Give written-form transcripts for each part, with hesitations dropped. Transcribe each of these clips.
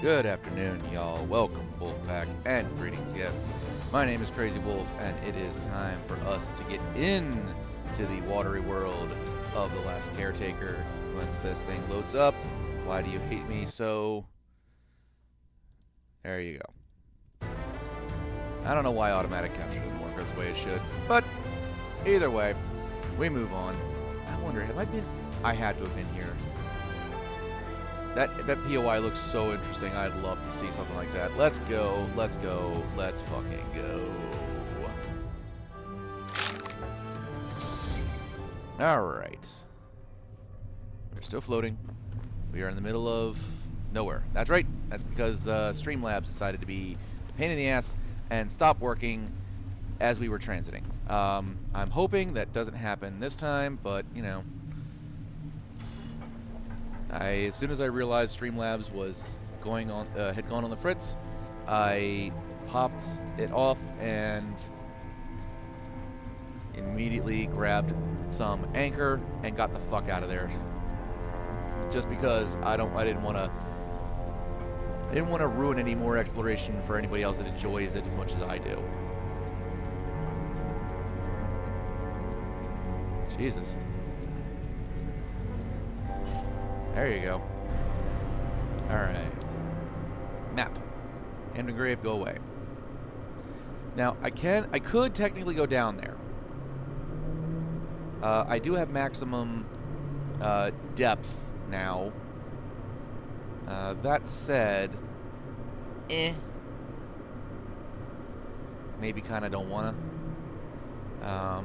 Good afternoon, y'all. Welcome, Wolfpack, and greetings, yes. My name is Crazy Wolf, and it is time for us to get into the watery world of the Last Caretaker. Once this thing loads up, why do you hate me so? There you go. I don't know why automatic capture didn't work the way it should, but either way, we move on. I wonder, have I been? I had to have been here. That POI looks so interesting. I'd love to see something like that. Let's go. Let's go. Let's fucking go. Alright. We're still floating. We are in the middle of nowhere. That's right. That's because Streamlabs decided to be a pain in the ass and stop working as we were transiting. I'm hoping that doesn't happen this time, but, you know. As soon as I realized Streamlabs was going on, had gone on the fritz, I popped it off and immediately grabbed some anchor and got the fuck out of there. Just because I didn't want to ruin any more exploration for anybody else that enjoys it as much as I do. Jesus. There you go. Alright. Map. Hand engraved, go away. Now, I could technically go down there. I do have maximum depth now. That said, maybe kind of don't want to.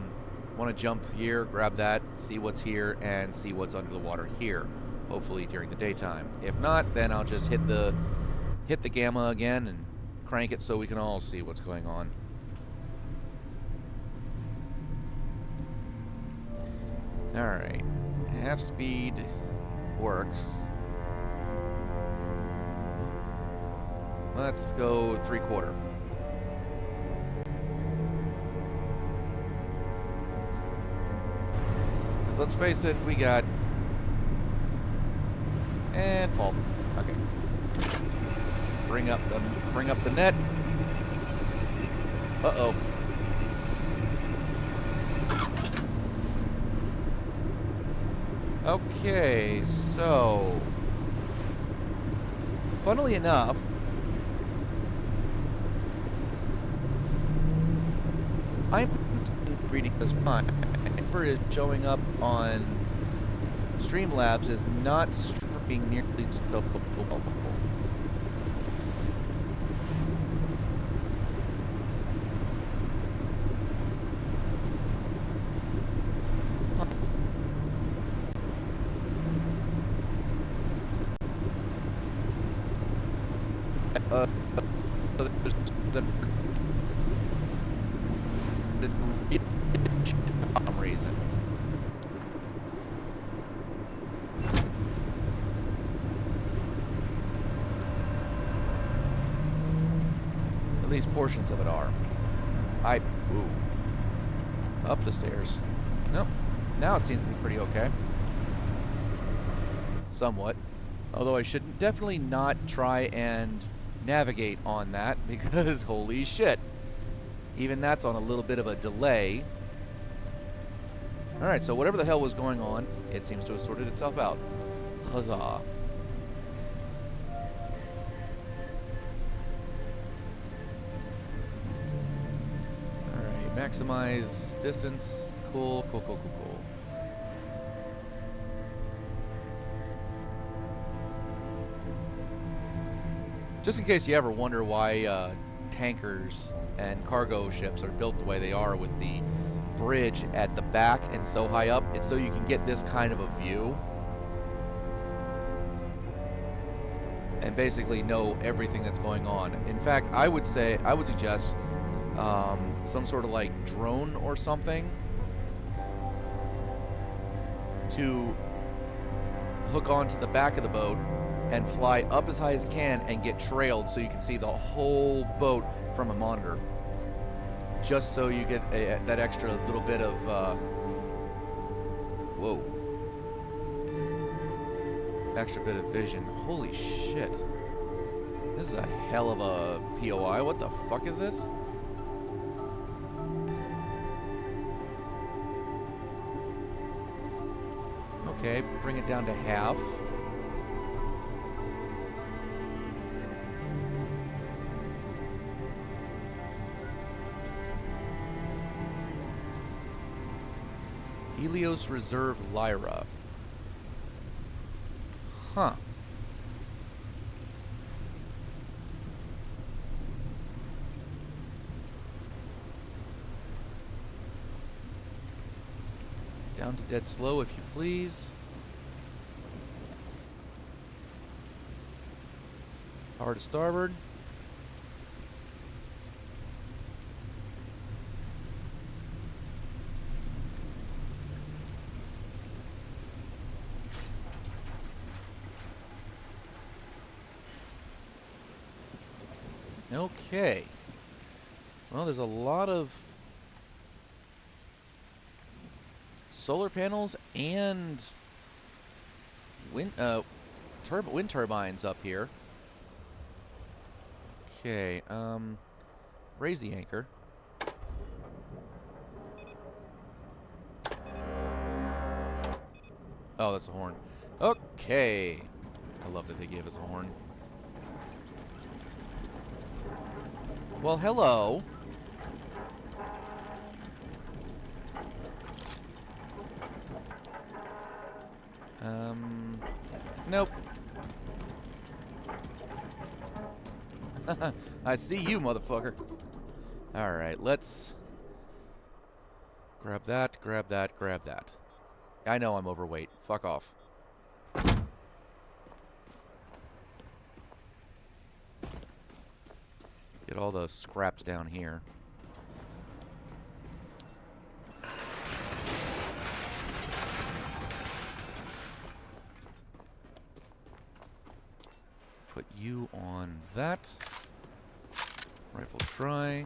Want to jump here, grab that, see what's here, and see what's under the water here. Hopefully during the daytime. If not, then I'll just hit the gamma again and crank it so we can all see what's going on. Alright. Half speed works. Let's go 3/4. Because let's face it, we got... And fall. Okay. Bring up the net. Uh-oh. Okay, so funnily enough, I'm reading this fine. Ember is showing up on Streamlabs is not being nearly so some reason. At least portions of it are. Ooh. Up the stairs. Nope. Now it seems to be pretty okay. Somewhat. Although I should definitely not try and navigate on that because holy shit. Even that's on a little bit of a delay. Alright, so whatever the hell was going on, it seems to have sorted itself out. Huzzah. Alright, maximize distance. Cool. Just in case you ever wonder why tankers and cargo ships are built the way they are with the bridge at the back and so high up, it's so you can get this kind of a view and basically know everything that's going on. In fact, I would suggest some sort of like drone or something to hook onto the back of the boat and fly up as high as it can and get trailed so you can see the whole boat from a monitor. Just so you get that extra little bit of, whoa. extra bit of vision. Holy shit. This is a hell of a POI. What the fuck is this? Okay, bring it down to half. Helios Reserve Lyra. Huh. Down to dead slow, if you please. Power to starboard. Okay. Well, there's a lot of solar panels and wind turbines up here. Okay, raise the anchor. Oh, that's a horn. Okay. I love that they gave us a horn. Well, hello. Nope. I see you, motherfucker. Alright, let's grab that, grab that, grab that. I know I'm overweight. Fuck off. Get all the scraps down here. Put you on that. Rifle try.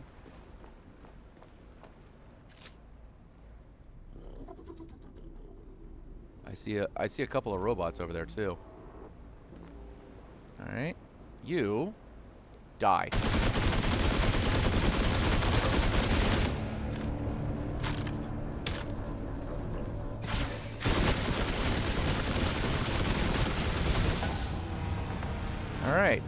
I see a couple of robots over there too. All right, you die. All right.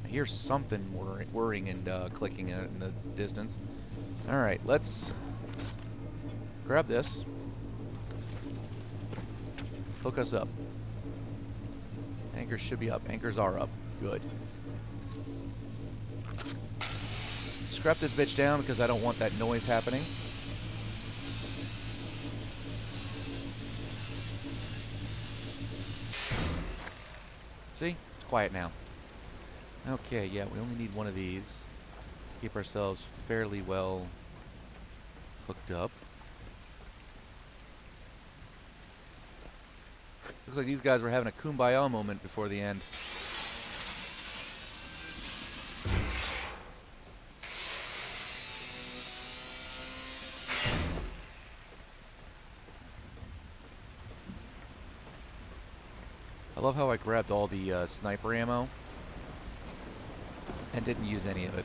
I hear something whirring and clicking in the distance. All right, let's grab this. Hook us up. Anchors should be up. Anchors are up. Good. Scrap this bitch down because I don't want that noise happening. See? It's quiet now. Okay, yeah, we only need one of these to keep ourselves fairly well hooked up. Looks like these guys were having a kumbaya moment before the end. I love how I grabbed all the sniper ammo and didn't use any of it.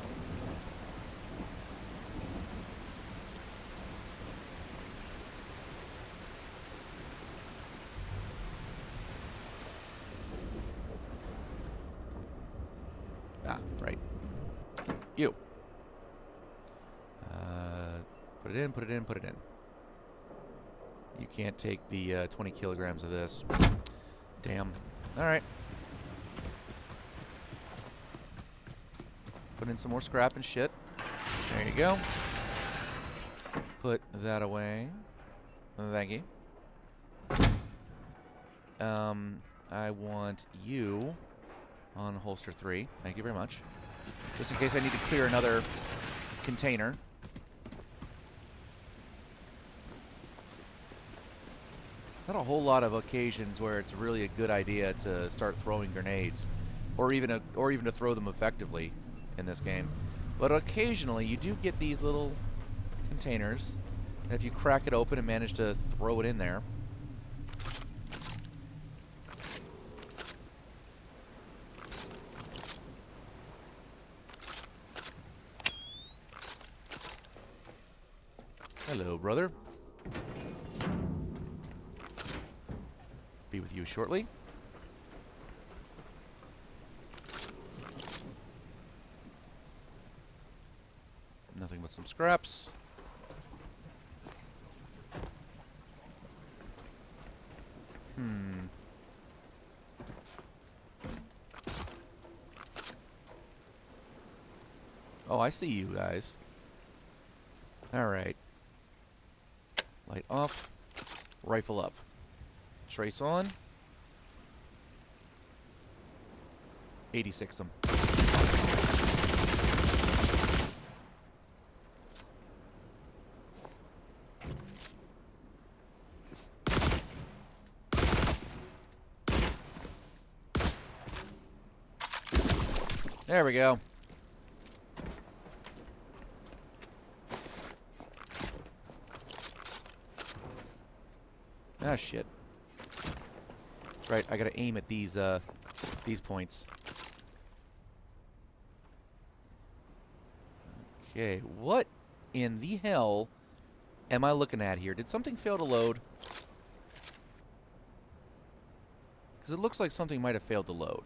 Ah, right. You. Put it in, put it in, put it in. You can't take the 20 kilograms of this. Damn. Alright. Put in some more scrap and shit. There you go. Put that away. Thank you. I want you on holster 3. Thank you very much. Just in case I need to clear another container. Not a whole lot of occasions where it's really a good idea to start throwing grenades, or even to throw them effectively in this game. But occasionally you do get these little containers, and if you crack it open and manage to throw it in there. Hello, brother. Be with you shortly. Nothing but some scraps. Oh, I see you guys. Alright. Light off. Rifle up. Trace on. 86 them. There we go. Ah, shit. That's right, I gotta aim at these points. Okay, what in the hell am I looking at here? Did something fail to load? Because it looks like something might have failed to load.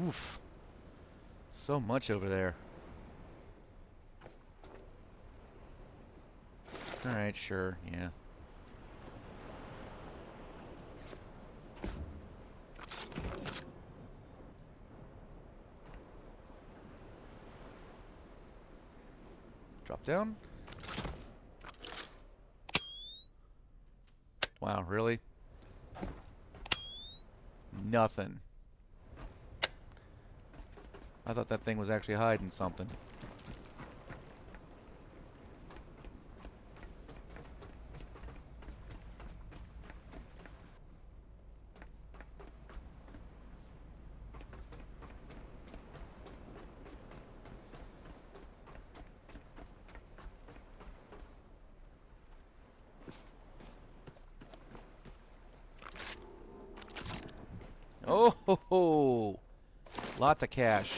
Oof. So much over there. Alright, sure, yeah. Drop down. Wow, really? Nothing. I thought that thing was actually hiding something. Oh ho ho! Lots of cash.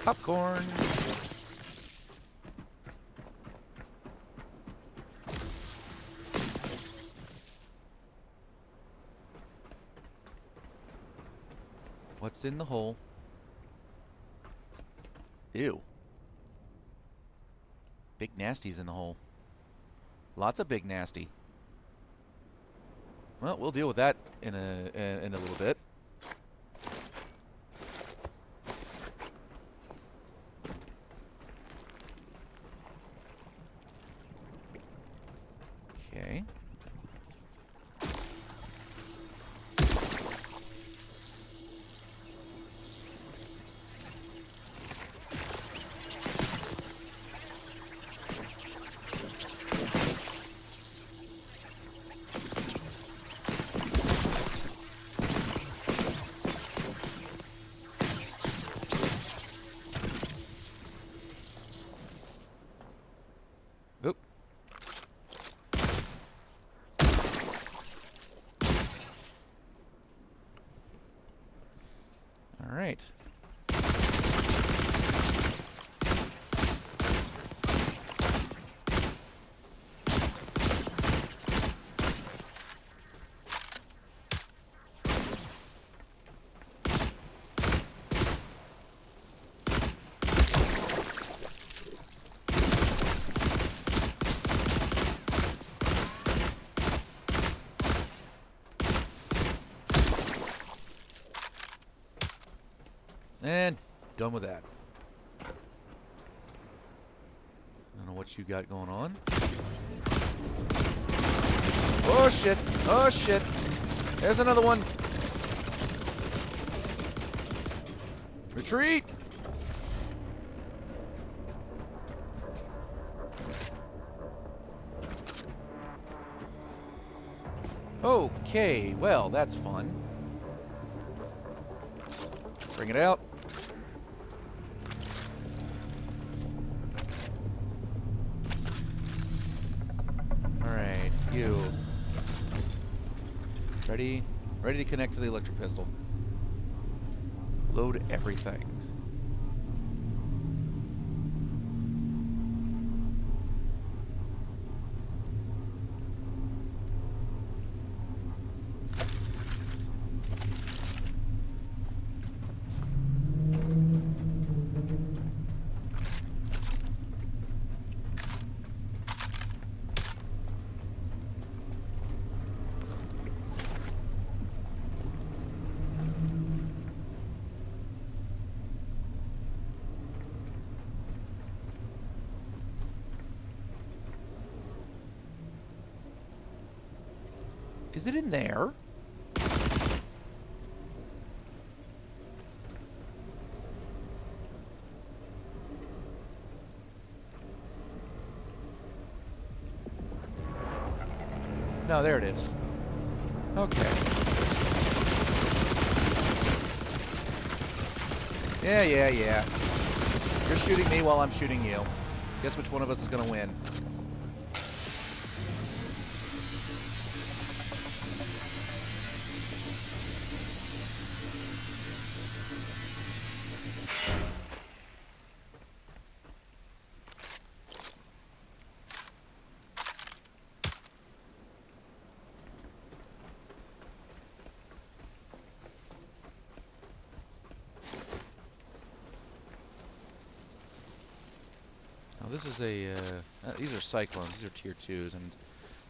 Popcorn. What's in the hole? Ew. Big Nasty's in the hole. Lots of big nasty. Well, we'll deal with that in a little bit. Okay. Oop. And done with that. I don't know what you got going on. Oh shit! Oh shit! There's another one! Retreat! Okay, well, that's fun. Bring it out. Alright, you. Ready? Ready to connect to the electric pistol. Load everything. Is it in there? No, there it is. Okay. Yeah. You're shooting me while I'm shooting you. Guess which one of us is gonna win? Now this is a, these are Cyclones, these are tier 2s, and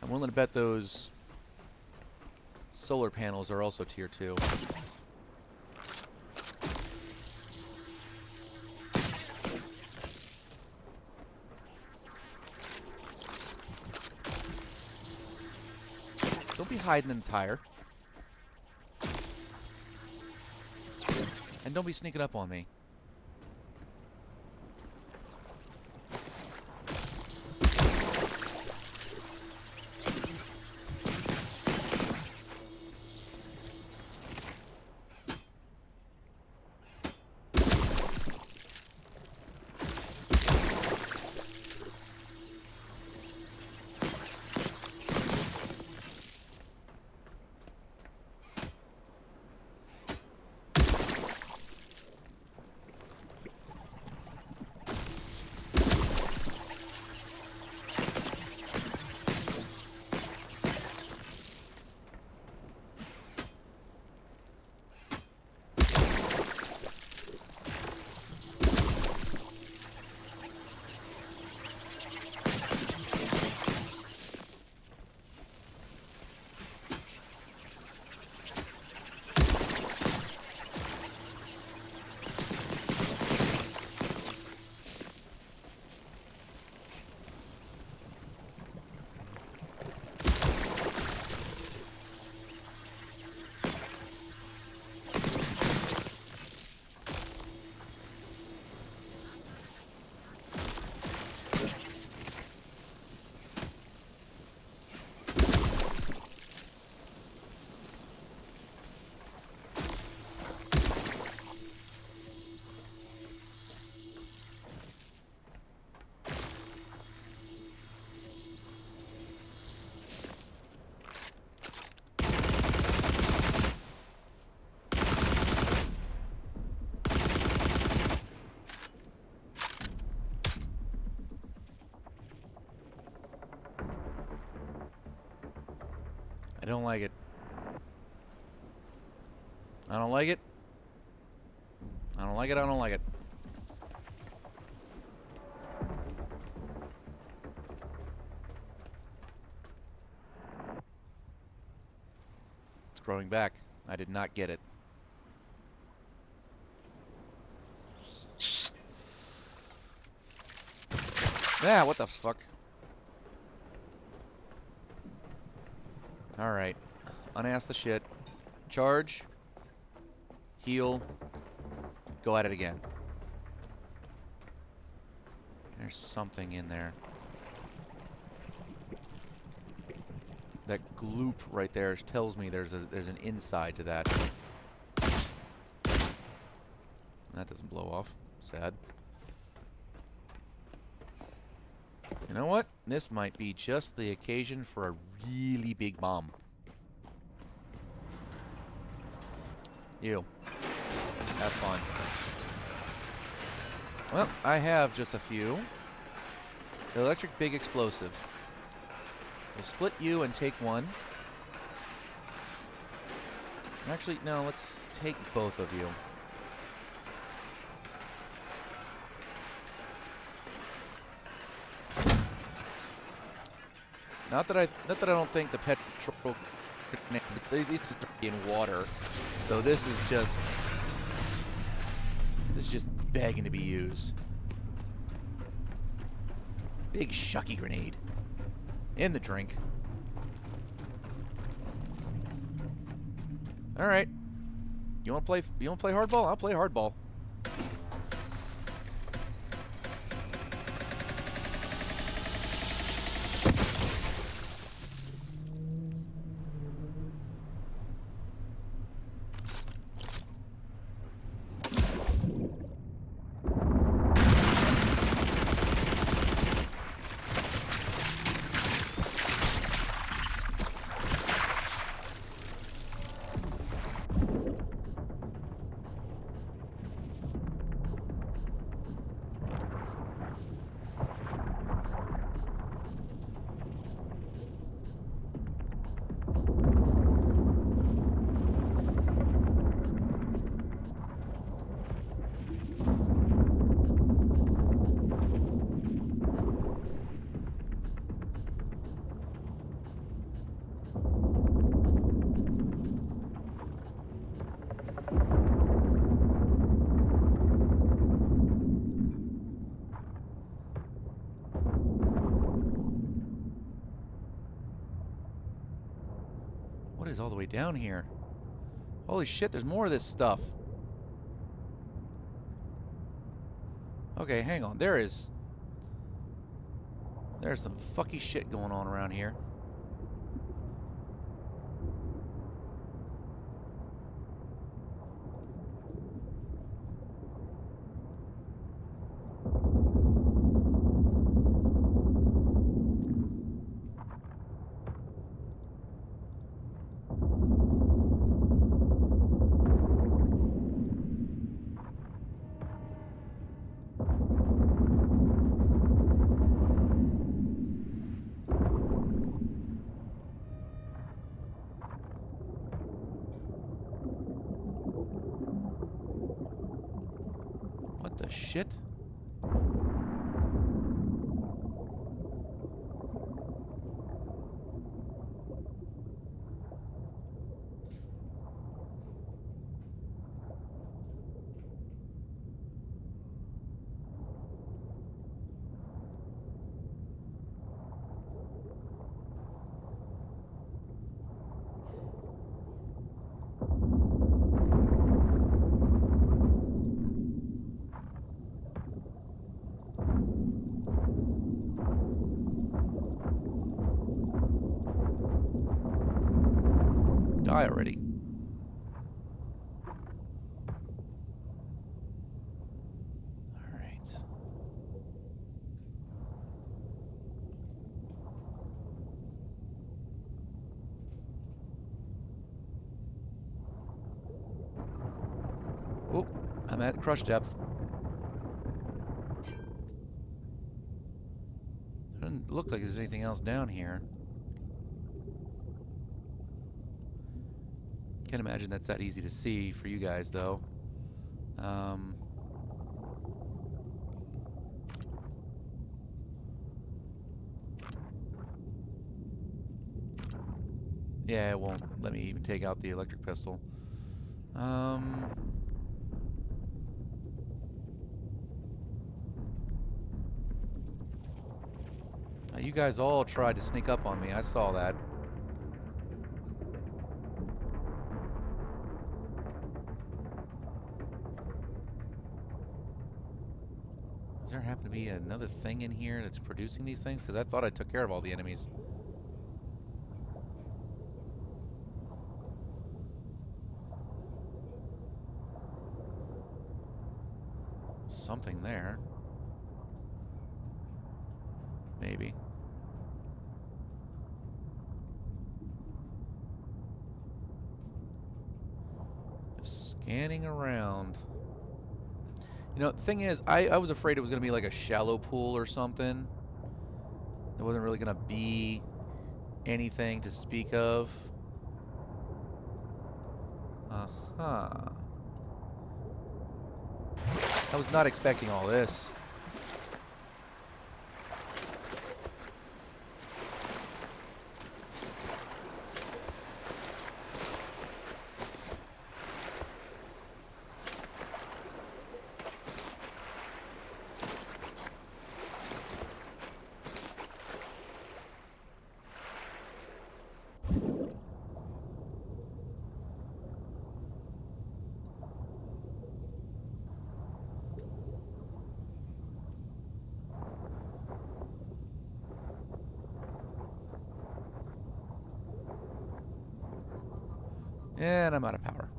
I'm willing to bet those solar panels are also tier 2. Don't be hiding in the tire. And don't be sneaking up on me. I don't like it. I don't like it. I don't like it. I don't like it. It's growing back. I did not get it. Ah, what the fuck? Alright. Unask the shit. Charge. Heal. Go at it again. There's something in there. That gloop right there tells me there's an inside to that. That doesn't blow off. Sad. You know what? This might be just the occasion for a really big bomb. You. Have fun. Well, I have just a few. The electric big explosive. We'll split you and take one. Actually, no, let's take both of you. Not that I don't think the petrol grenades are in water, so this is just begging to be used. Big shucky grenade in the drink. All right, you want to play hardball? I'll play hardball. What is all the way down here? Holy shit, there's more of this stuff. Okay, hang on. There's some fucky shit going on around here. What the shit? Die already. All right. Oh, I'm at crush depth. Doesn't look like there's anything else down here. Can't imagine that's that easy to see for you guys, though. Yeah, it won't let me even take out the electric pistol. You guys all tried to sneak up on me. I saw that. Does there happen to be another thing in here that's producing these things? Because I thought I took care of all the enemies. Something there. Maybe. Just scanning around. You know, the thing is, I was afraid it was going to be like a shallow pool or something. It wasn't really going to be anything to speak of. Uh-huh. I was not expecting all this. And I'm out of power.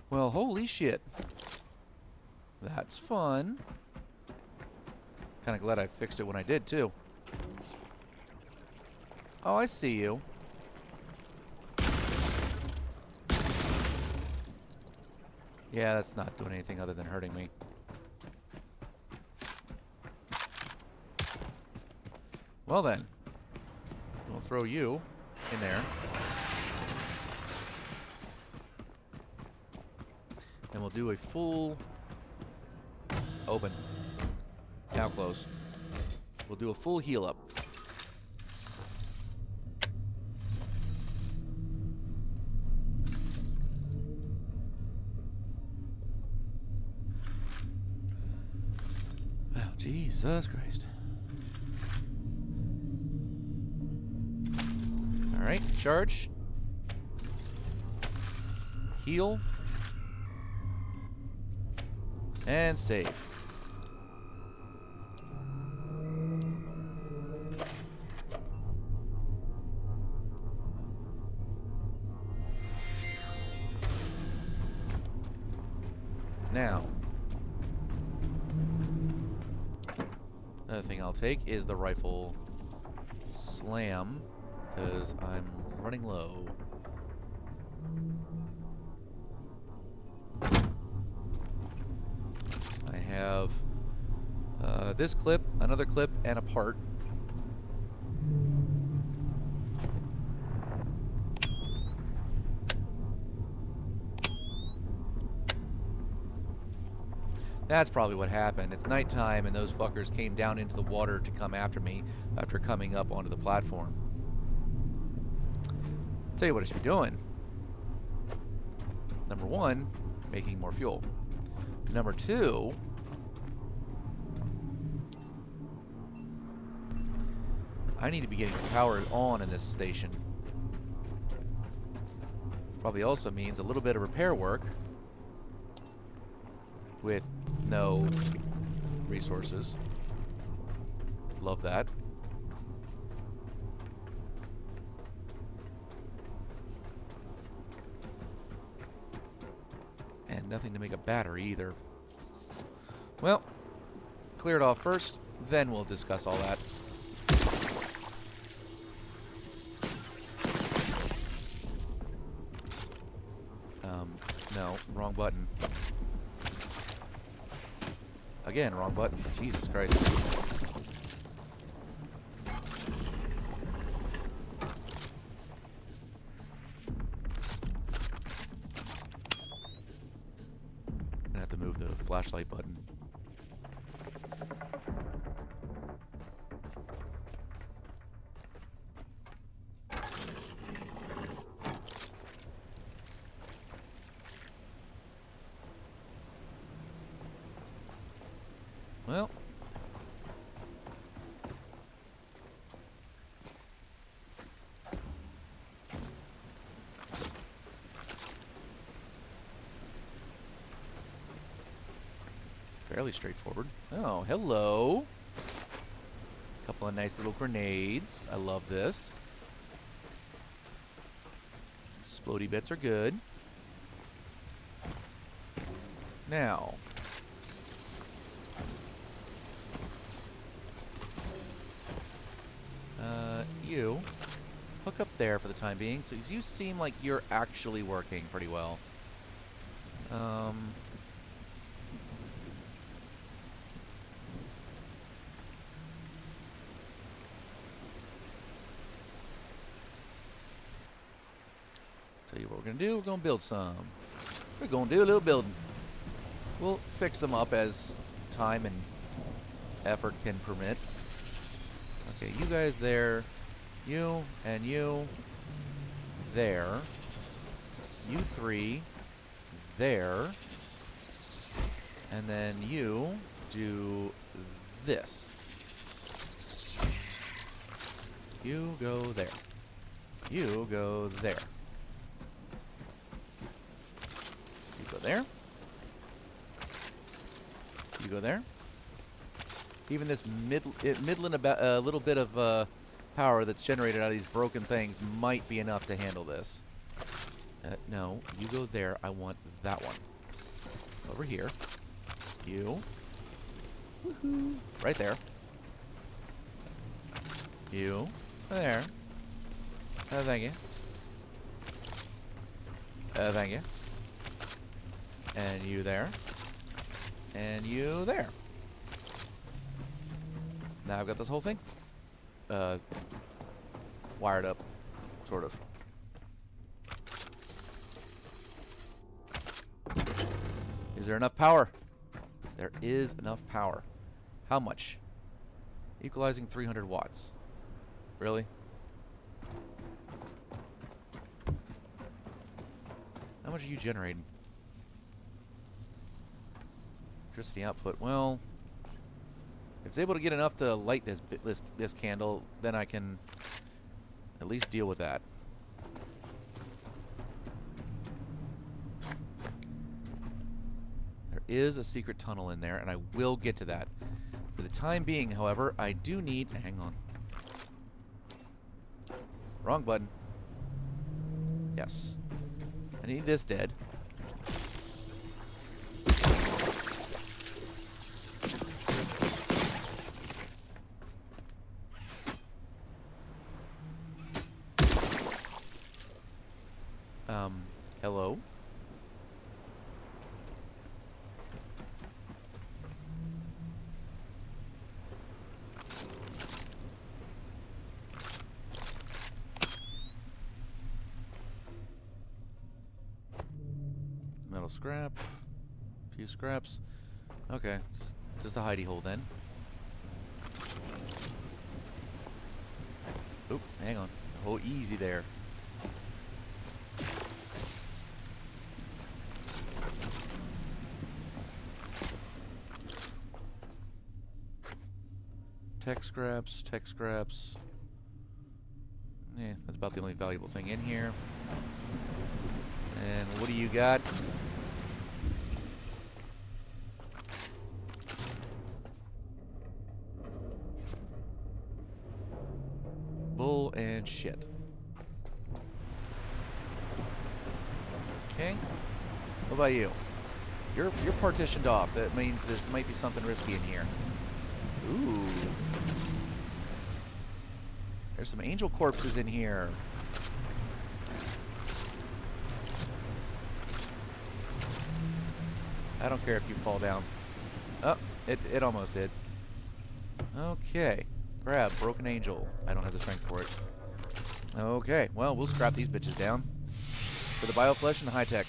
Well, holy shit. That's fun. Kind of glad I fixed it when I did, too. Oh, I see you. Yeah, that's not doing anything other than hurting me. Well then, we'll throw you in there. And we'll do a full open. Now close. We'll do a full heal up. Oh, Jesus Christ. Alright, charge. Heal. And save. Now, another thing I'll take is the rifle slam, because I'm running low. I have this clip, another clip, and a part. That's probably what happened. It's nighttime and those fuckers came down into the water to come after me after coming up onto the platform. I'll tell you what I should be doing. Number one, making more fuel. Number two, I need to be getting powered on in this station. Probably also means a little bit of repair work with no resources. Love that. And nothing to make a battery either. Well, clear it off first, then we'll discuss all that. No, wrong button. Again, wrong button. Jesus Christ. I'm gonna have to move the flashlight button. Well. Fairly straightforward. Oh, hello. Couple of nice little grenades. I love this. Explodey bits are good. Now. You. Hook up there for the time being. So you seem like you're actually working pretty well. Tell you what we're going to do. We're going to build some. We're going to do a little building. We'll fix them up as time and effort can permit. Okay, you guys there. You and you there. You three there. And then you do this. You go there. You go there. You go there. You go there. Even this middling about a little bit of power that's generated out of these broken things might be enough to handle this. No, you go there. I want that one. Over here. You. Woohoo. Right there. You. There. Thank you. Thank you. And you there. And you there. Now I've got this whole thing wired up, sort of. Is there enough power? There is enough power. How much? Equalizing 300 watts. Really? How much are you generating? Electricity output. Well, if it's able to get enough to light this candle, then I can at least deal with that. There is a secret tunnel in there, and I will get to that. For the time being, however, I do need... Hang on. Wrong button. Yes. I need this dead. Hello? Metal scrap. A few scraps. Okay, just a hidey hole then. Oop, hang on. Oh, easy there. Tech scraps, tech scraps. Yeah, that's about the only valuable thing in here. And what do you got? Bull and shit. Okay. What about you? You're partitioned off. That means there might be something risky in here. Ooh. There's some angel corpses in here. I don't care if you fall down. Oh, it almost did. Okay. Grab broken angel. I don't have the strength for it. Okay. Well, we'll scrap these bitches down. For the bioflesh and the high tech.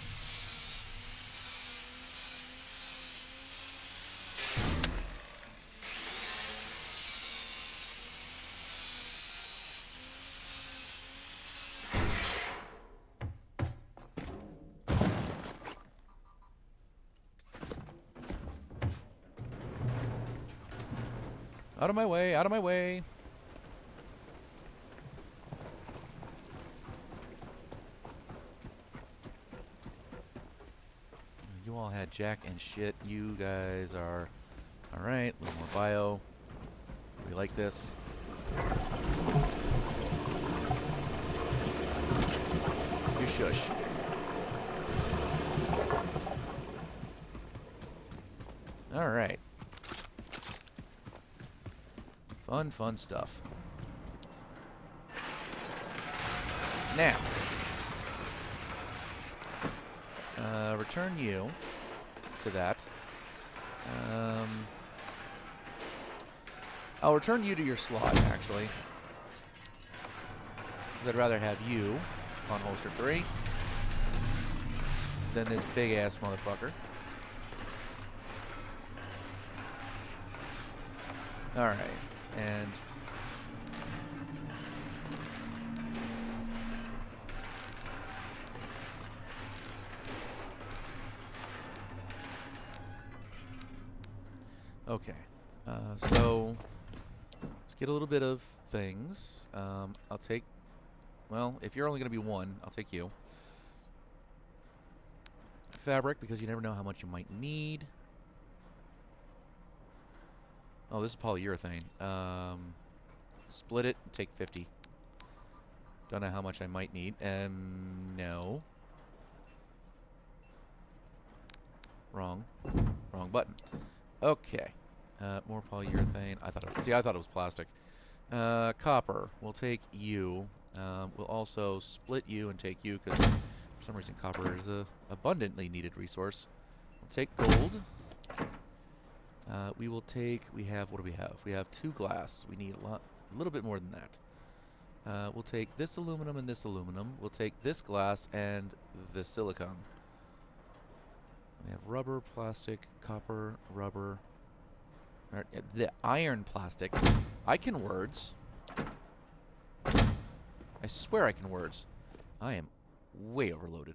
Out of my way, out of my way. You all had jack and shit. You guys are... Alright, a little more bio. We like this. You shush. Alright. Fun, fun stuff. Now. Return you to that. I'll return you to your slot, actually. 'Cause I'd rather have you on holster 3 than this big-ass motherfucker. Alright, and... Okay, so... Let's get a little bit of things. I'll take... Well, if you're only going to be one, I'll take you. Fabric, because you never know how much you might need. Oh, this is polyurethane. Split it, take 50. Don't know how much I might need. No. Wrong. Wrong button. Okay. More polyurethane. I thought it was plastic. Copper. We'll take you. We'll also split you and take you because for some reason copper is a abundantly needed resource. We'll take gold. We will take. We have. What do we have? We have 2 glass. We need a little bit more than that. We'll take this aluminum and this aluminum. We'll take this glass and the silicone. We have rubber, plastic, copper, rubber. The iron, plastic. I can words. I swear I can words. I am way overloaded.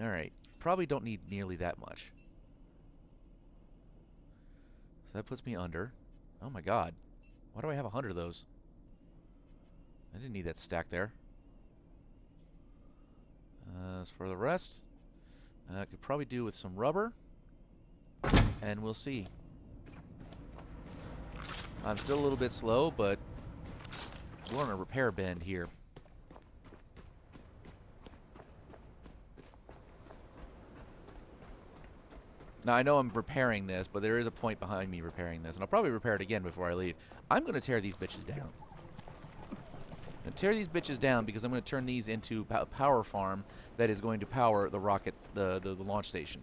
Alright. Probably don't need nearly that much. So that puts me under. Oh my god. Why do I have 100 of those? I didn't need that stack there. As for the rest, I could probably do with some rubber. And we'll see. I'm still a little bit slow, but we're on a repair bend here. Now, I know I'm repairing this, but there is a point behind me repairing this. And I'll probably repair it again before I leave. I'm going to tear these bitches down. I'm going to tear these bitches down because I'm going to turn these into a power farm that is going to power the rocket, the launch station.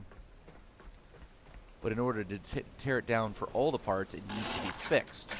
But in order to tear it down for all the parts, it needs to be fixed.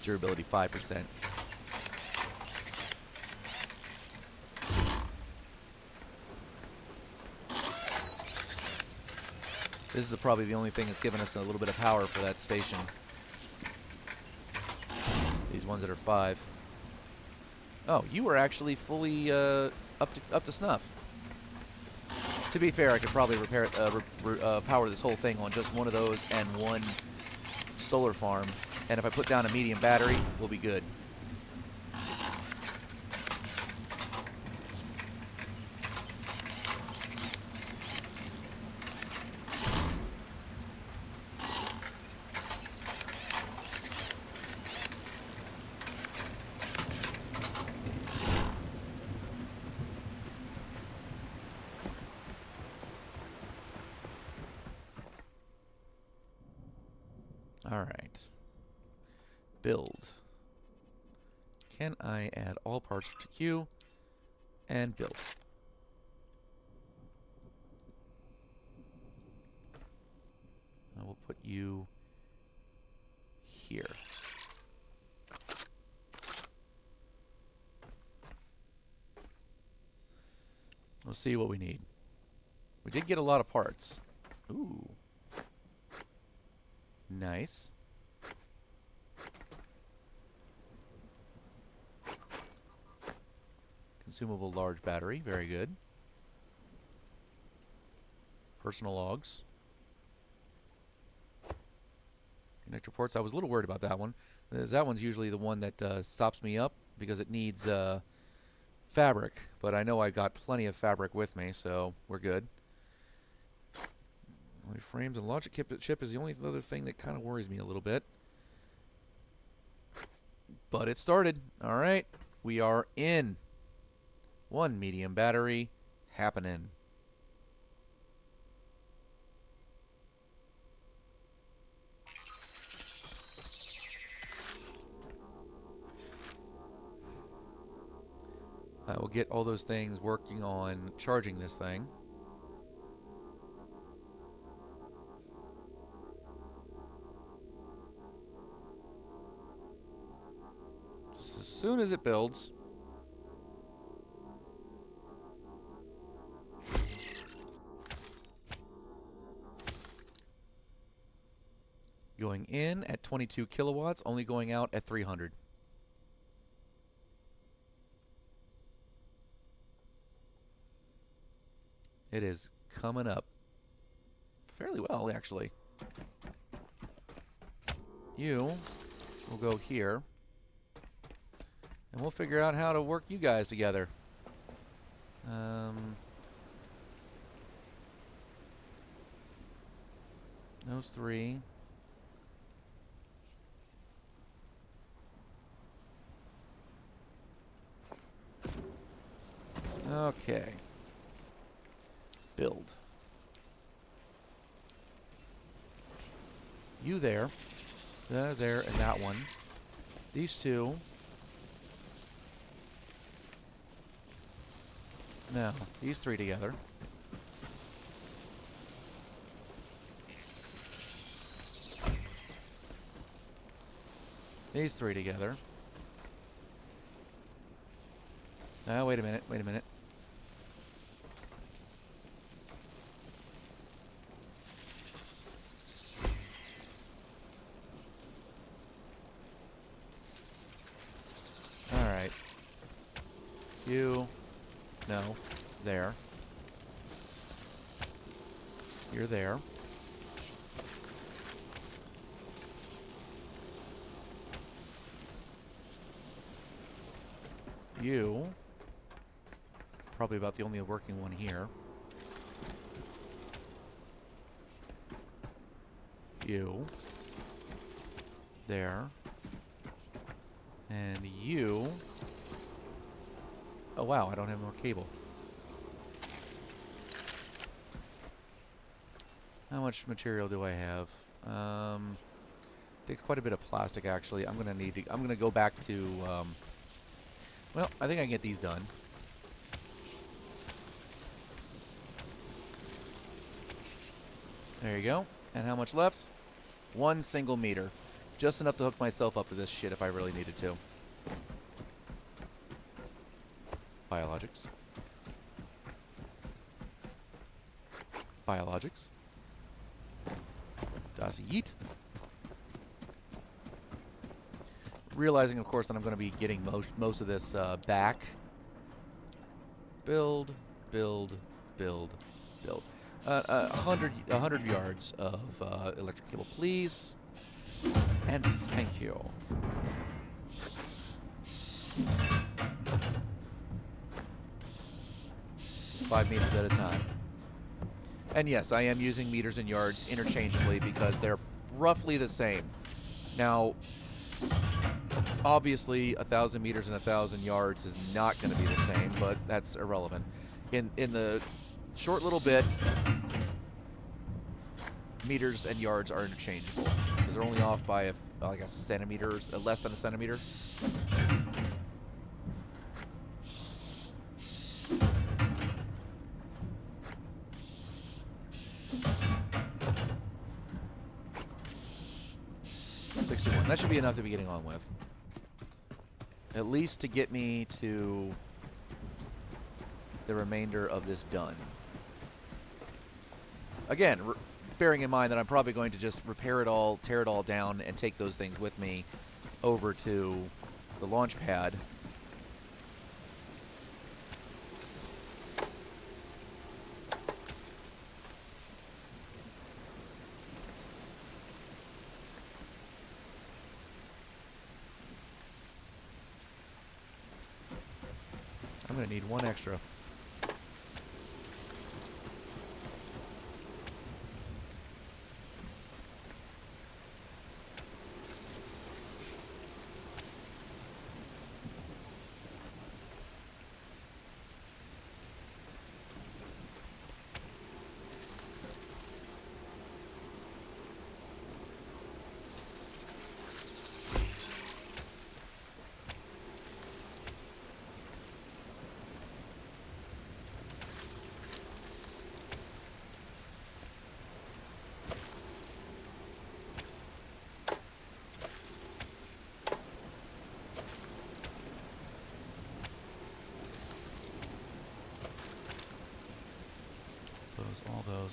Durability 5%. This is probably the only thing that's given us a little bit of power for that station. These ones that are 5. Oh, you were actually fully up to snuff. To be fair, I could probably repair power this whole thing on just one of those and one solar farm. And if I put down a medium battery, we'll be good. All right. Build. Can I add all parts to queue and build? you here. Let's see what we need. We did get a lot of parts. Ooh. Nice. Consumable large battery. Very good. Personal logs. Connector ports. I was a little worried about that one. That one's usually the one that stops me up because it needs fabric. But I know I got plenty of fabric with me, so we're good. Only frames and logic chip is the only other thing that kind of worries me a little bit. But it started. All right. We are in. One medium battery happening. I will get all those things working on charging this thing. As soon as it builds. Going in at 22 kilowatts, only going out at 300. It is coming up fairly well, actually. You will go here. And we'll figure out how to work you guys together. Those three. Okay. Build. You there. There, and that one. These two. No, these three together. These three together. Oh, wait a minute, wait a minute. Alright. You. No. There. You're there. You. Probably about the only working one here. You. There. And you. Oh wow, I don't have more cable. How much material do I have? Takes quite a bit of plastic actually. I'm gonna go back to well, I think I can get these done. There you go. And how much left? 1 single meter. Just enough to hook myself up to this shit if I really needed to. Biologics. Biologics. Das Yeet. Realizing, of course, that I'm going to be getting most of this back. Build, build, build, build. 100 yards of electric cable, please. And thank you. Five meters at a time. And yes, I am using meters and yards interchangeably because they're roughly the same. Now, obviously, 1,000 meters and 1,000 yards is not going to be the same, but that's irrelevant. In the short little bit, meters and yards are interchangeable because they're only off by like a centimeter, less than a centimeter. That should be enough to be getting on with. At least to get me to the remainder of this done. Again, bearing in mind that I'm probably going to just repair it all, tear it all down, and take those things with me over to the launch pad. I'm going to need one extra.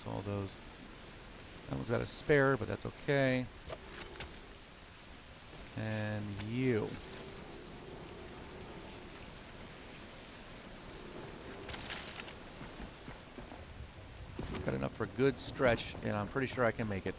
All those. That one's got a spare, but that's okay. And you. Got enough for a good stretch, and I'm pretty sure I can make it.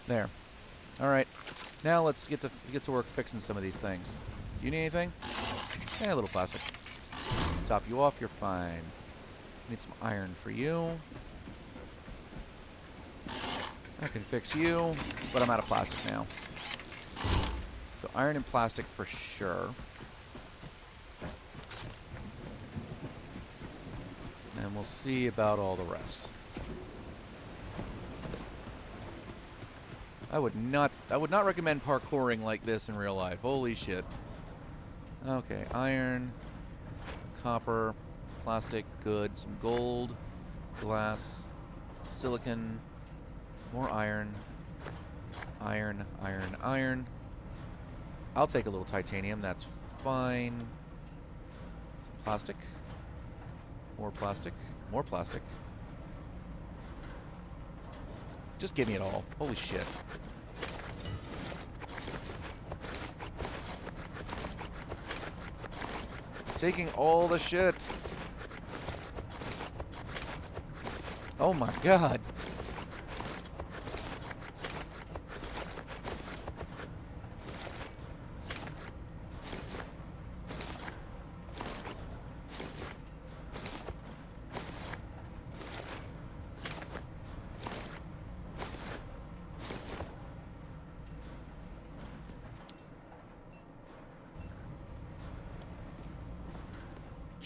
There. All right. Now let's get to work fixing some of these things. Do you need anything? Yeah, a little plastic. Top you off, you're fine. Need some iron for you. I can fix you, but I'm out of plastic now. So iron and plastic for sure. And we'll see about all the rest. I would not recommend parkouring like this in real life. Holy shit. Okay, iron, copper, plastic, good, some gold, glass, silicon, more iron, iron, iron, iron. I'll take a little titanium, that's fine. Some plastic, more plastic, more plastic. Just give me it all. Holy shit. Taking all the shit. Oh my god.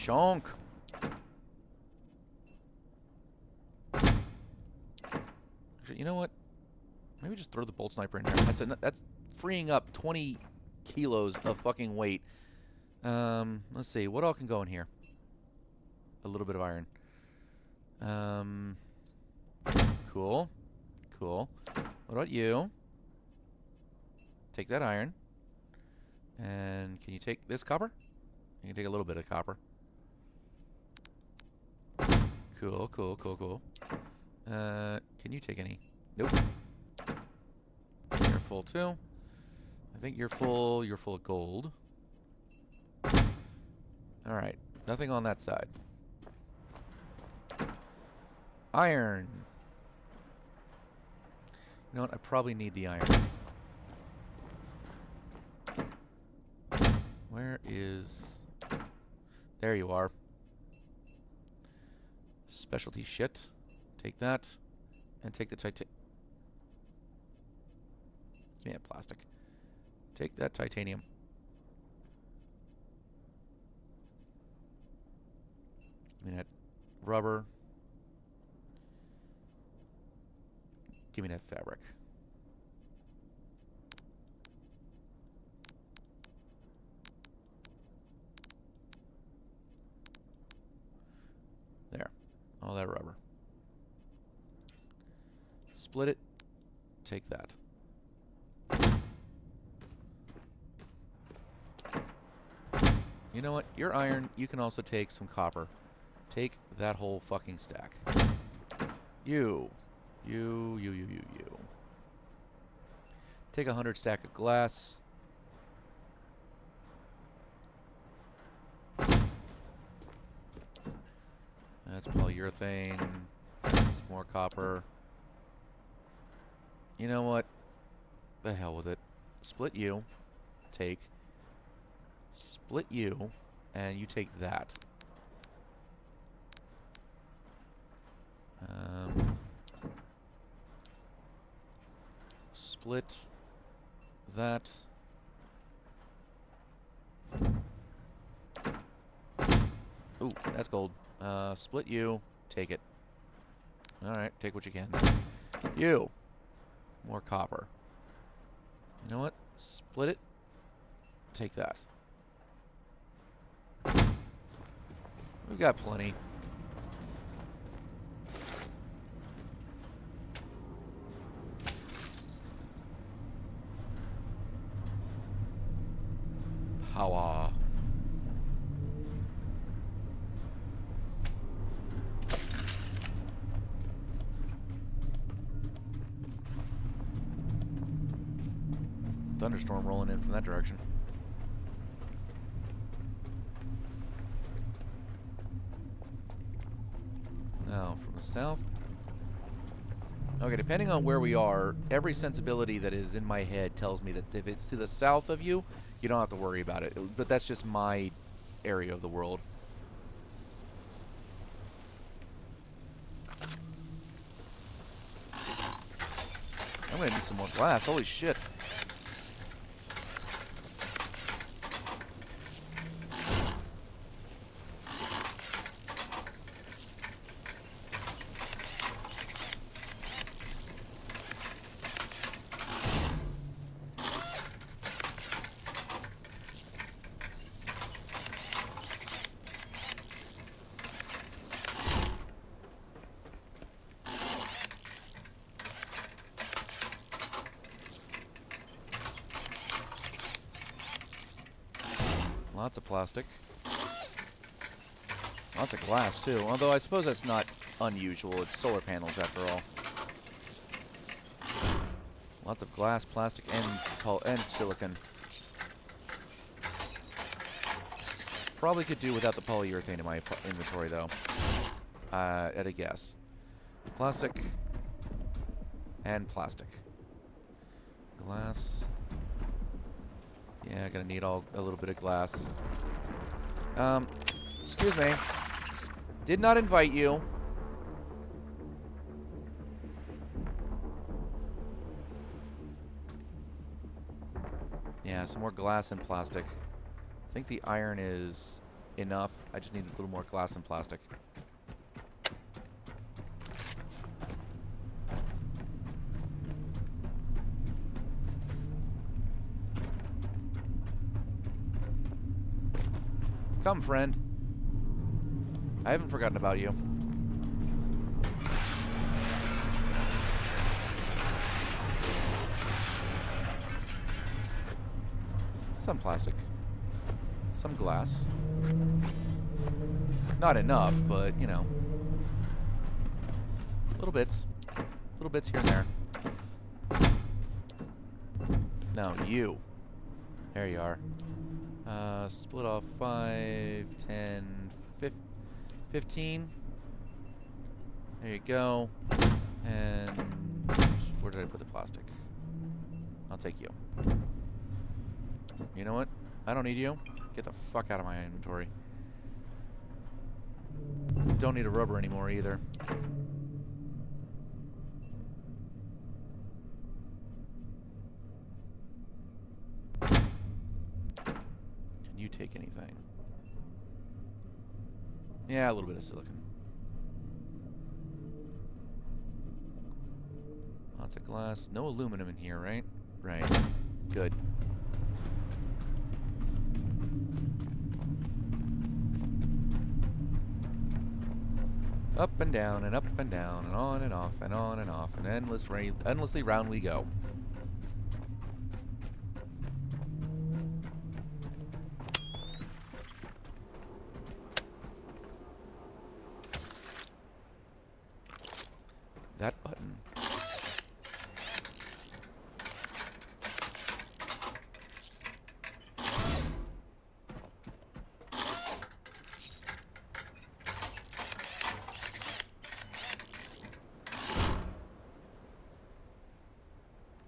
Chonk. Actually, you know what? Maybe just throw the bolt sniper in here. That's freeing up 20 kilos of fucking weight. Let's see. What all can go in here? A little bit of iron. Cool. Cool. What about you? Take that iron. And can you take this copper? You can take a little bit of copper. Cool, cool, cool, cool. Can you take any? Nope. You're full too. I think you're full of gold. Alright. Nothing on that side. Iron. You know what? I probably need the iron. Where is... There you are. Specialty shit. Take that. And take the titanium. Give me that plastic. Take that titanium. Give me that rubber. Give me that fabric. There. All that rubber. Split it. Take that. You know what? Your iron, you can also take some copper. Take that whole fucking stack. You. Take 100 stack of glass. That's polyurethane. That's more copper. You know what? The hell with it. Split you. Take. Split you. And you take that. Split that. Ooh, that's gold. Split you. Take it. Alright, take what you can. You. More copper. You know what? Split it. Take that. We've got plenty. Power. Thunderstorm rolling in from that direction. Now, from the south. Okay, depending on where we are, every sensibility that is in my head tells me that if it's to the south of you, you don't have to worry about it. But that's just my area of the world. I'm gonna need some more glass. Holy shit. Lots of plastic. Lots of glass, too. Although I suppose that's not unusual. It's solar panels, after all. Lots of glass, plastic, and silicon. Probably could do without the polyurethane in my inventory, though. At a guess. Plastic. And plastic. Glass. Yeah, gonna need a little bit of glass. Excuse me. Did not invite you. Yeah, some more glass and plastic. I think the iron is enough. I just need a little more glass and plastic. Come, friend. I haven't forgotten about you. Some plastic. Some glass. Not enough, but, you know. Little bits. Little bits here and there. No, you. There you are. Split off 5, 10, 15. There you go. And where did I put the plastic? I'll take you. You know what? I don't need you. Get the fuck out of my inventory. Don't need a rubber anymore either. You take anything. Yeah, a little bit of silicon. Lots of glass. No aluminum in here, right? Right. Good. Up and down and up and down and on and off and on and off and endlessly round we go. That button.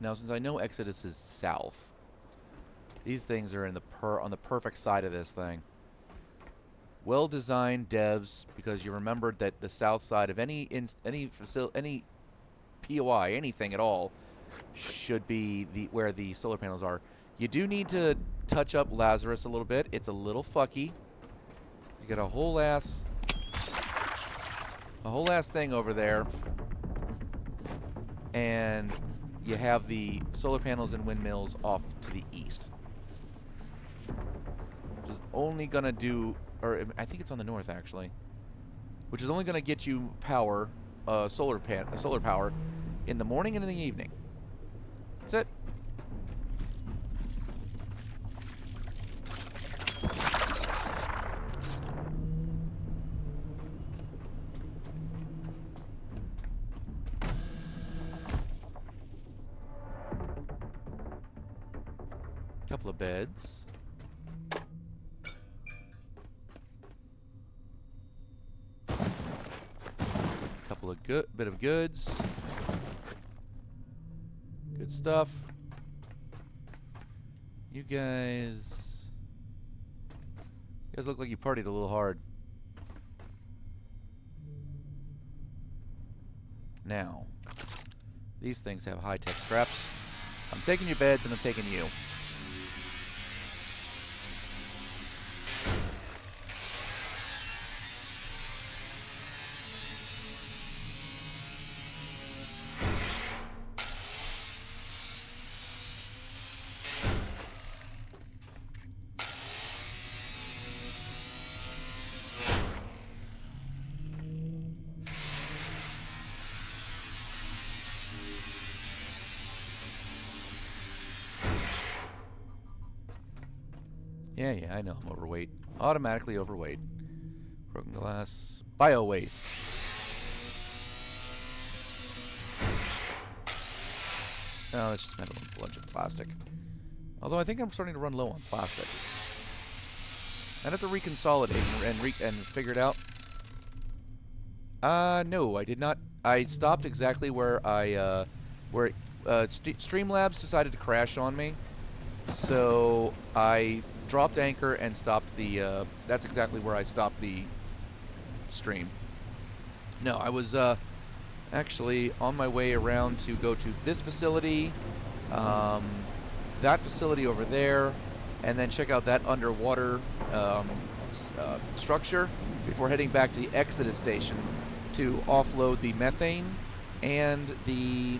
Now, since I know Exodus is south, these things are in the on the perfect side of this thing. Well-designed devs, because you remembered that the south side of any POI, anything at all, should be where the solar panels are. You do need to touch up Lazarus a little bit. It's a little fucky. You got a whole ass thing over there, and you have the solar panels and windmills off to the east. Which is only gonna do, or I think it's on the north actually. Which is only gonna get you power, solar power, in the morning and in the evening. That's it. Couple of beds. Couple of bit of goods. Good stuff. You guys look like you partied a little hard. Now, these things have high-tech straps. I'm taking your beds and I'm taking you. Yeah, I know I'm overweight. Automatically overweight. Broken glass. Bio-waste. No, it's just metal and a bunch of plastic. Although I think I'm starting to run low on plastic. I'd have to reconsolidate and figure it out. No, I did not. I stopped exactly where Streamlabs decided to crash on me. So I dropped anchor and stopped the, that's exactly where I stopped the stream. No, I was actually on my way around to go to this facility, that facility over there, and then check out that underwater structure before heading back to the Exodus station to offload the methane and the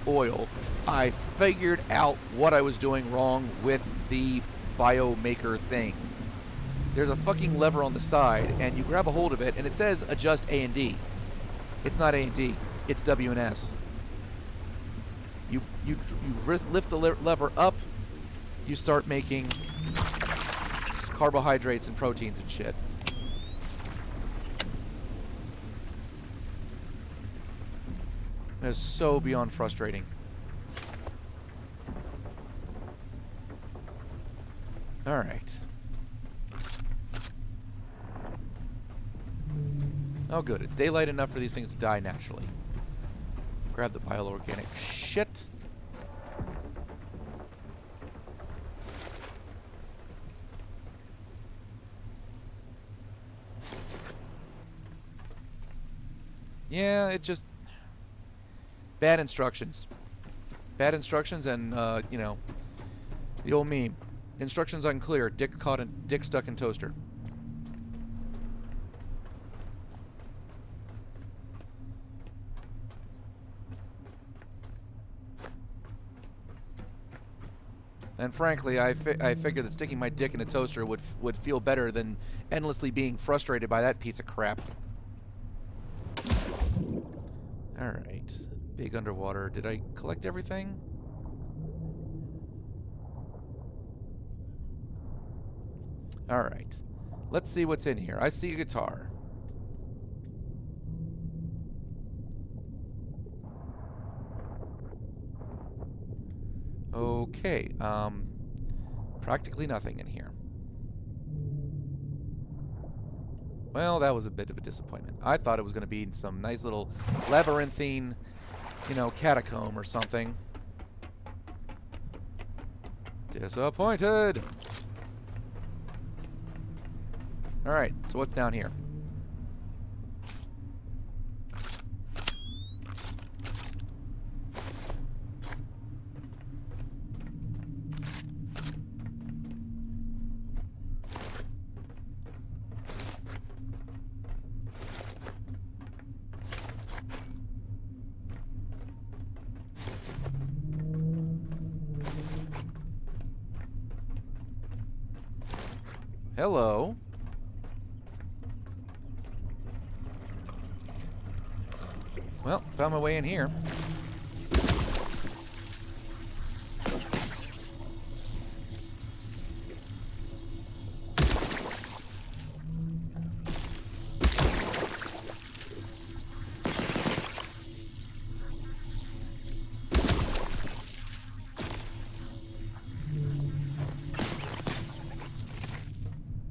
oil. I figured out what I was doing wrong with the biomaker thing. There's a fucking lever on the side, and you grab a hold of it, and it says adjust A and D. It's not A and D. It's W and S. You lift the lever up, you start making carbohydrates and proteins and shit. It is so beyond frustrating. Alright. Oh good, it's daylight enough for these things to die naturally. Grab the bioorganic shit. Yeah, it just... Bad instructions. Bad instructions and, you know, the old meme. Instructions unclear, dick stuck in toaster. And frankly, I figured that sticking my dick in a toaster would feel better than endlessly being frustrated by that piece of crap. Alright. Big underwater. Did I collect everything? Alright. Let's see what's in here. I see a guitar. Okay. Practically nothing in here. Well, that was a bit of a disappointment. I thought it was going to be some nice little labyrinthine, you know, catacomb or something. Disappointed! Alright, so what's down here? Hello. Well, found my way in here.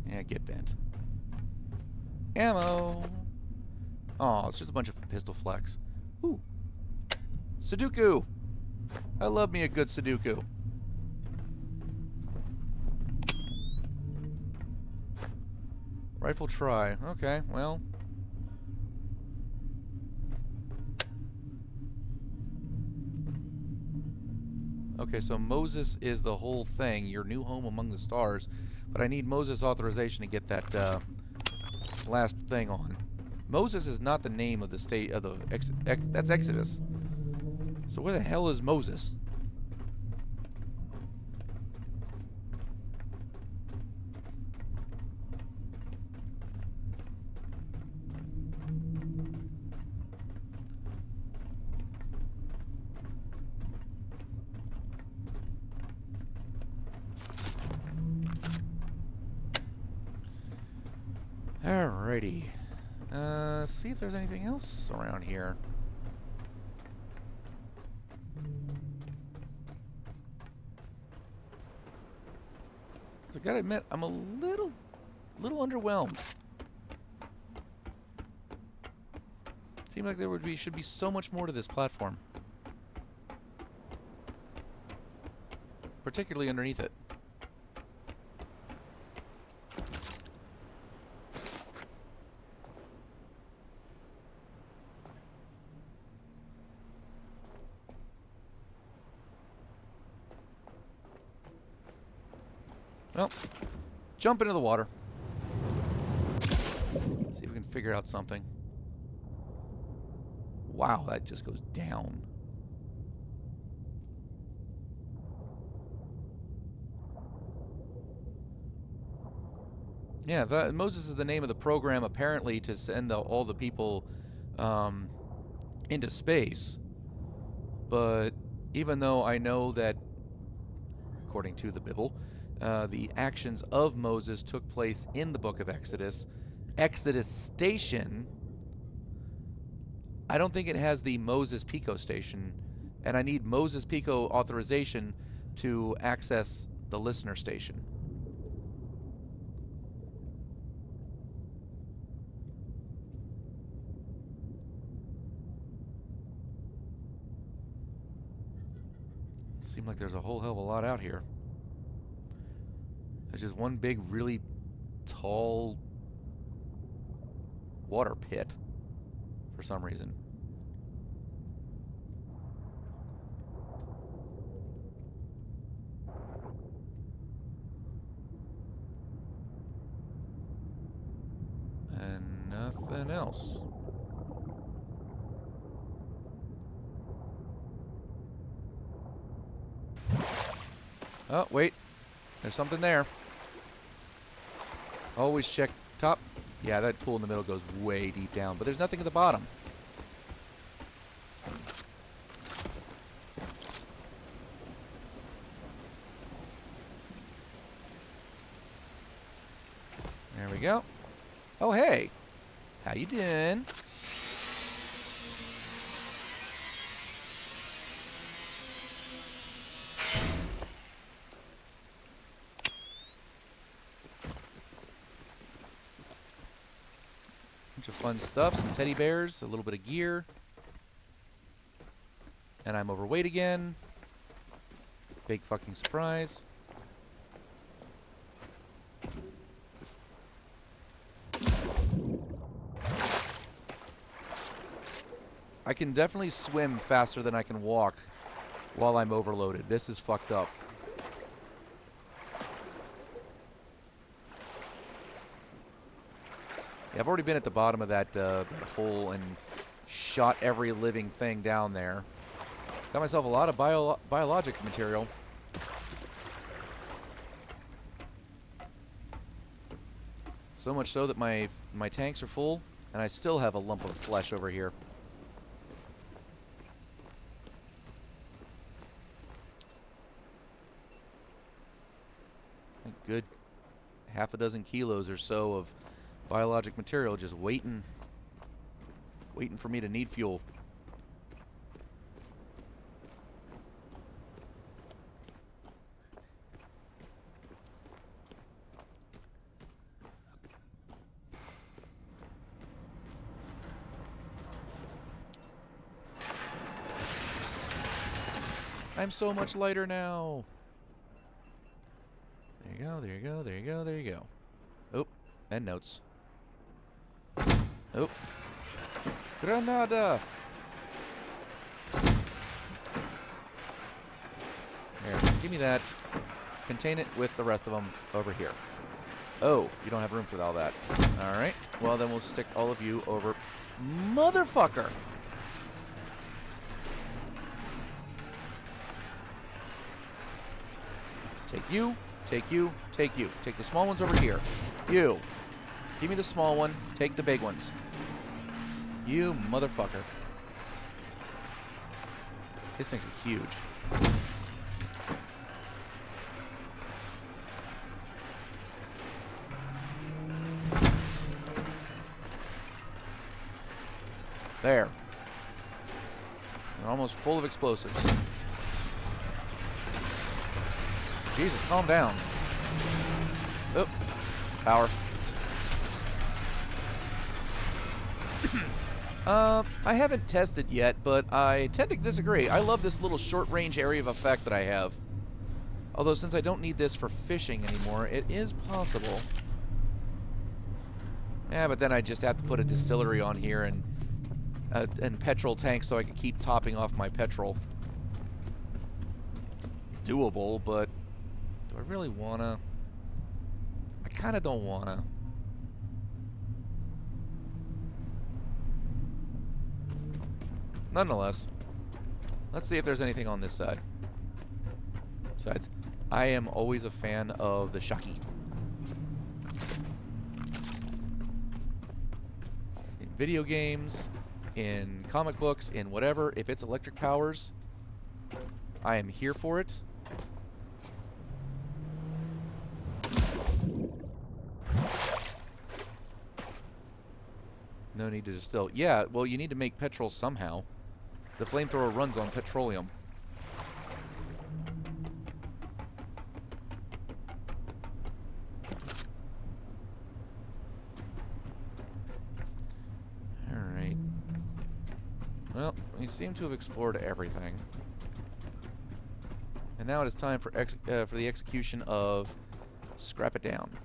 Yeah, get bent. Ammo! Oh, it's just a bunch of pistol flex. Ooh. Sudoku! I love me a good Sudoku. Rifle try. Okay, well. Okay, so Moses is the whole thing. Your new home among the stars. But I need Moses' authorization to get that last thing on. Moses is not the name of the state of the... that's Exodus. So where the hell is Moses? Alrighty. See if there's anything else around here. So I gotta admit, I'm a little underwhelmed. Seems like there should be so much more to this platform. Particularly underneath it. Well, jump into the water. See if we can figure out something. Wow, that just goes down. Yeah, Moses is the name of the program apparently to send all the people into space. But even though I know that, according to the Bible, the actions of Moses took place in the book of Exodus, Exodus Station, I don't think it has the Moses Pico Station, and I need Moses Pico authorization to access the listener station. Seems like there's a whole hell of a lot out here. There's just one big, really tall water pit for some reason. And nothing else. Oh, wait. There's something there. Always check top. Yeah, that pool in the middle goes way deep down, but there's nothing at the bottom. There we go. Oh, hey. How you doing? Bunch of fun stuff. Some teddy bears, a little bit of gear. And I'm overweight again. Big fucking surprise. I can definitely swim faster than I can walk while I'm overloaded. This is fucked up. Yeah, I've already been at the bottom of that hole and shot every living thing down there. Got myself a lot of biologic material. So much so that my tanks are full, and I still have a lump of flesh over here. A good half a dozen kilos or so of biologic material just waiting for me to need fuel. I'm so much lighter now. There you go, there you go, there you go, there you go. Oh, and notes. Oh. Granada! Here, give me that. Contain it with the rest of them over here. Oh, you don't have room for all that. Alright, well then we'll stick all of you over. Motherfucker! Take you, take you, take you. Take the small ones over here. You. Give me the small one, take the big ones. You motherfucker. These things are huge. There. They're almost full of explosives. Jesus, calm down. Oh, power. I haven't tested yet, but I tend to disagree. I love this little short-range area of effect that I have. Although, since I don't need this for fishing anymore, it is possible. Yeah, but then I just have to put a distillery on here and petrol tanks so I can keep topping off my petrol. Doable, but do I really wanna? I kinda don't wanna. Nonetheless, let's see if there's anything on this side. Besides, I am always a fan of the Shaki. In video games, in comic books, in whatever, if it's electric powers, I am here for it. No need to distill. Yeah, well, you need to make petrol somehow. The flamethrower runs on petroleum. Alright. Well, we seem to have explored everything. And now it is time for the execution of Scrap It Down.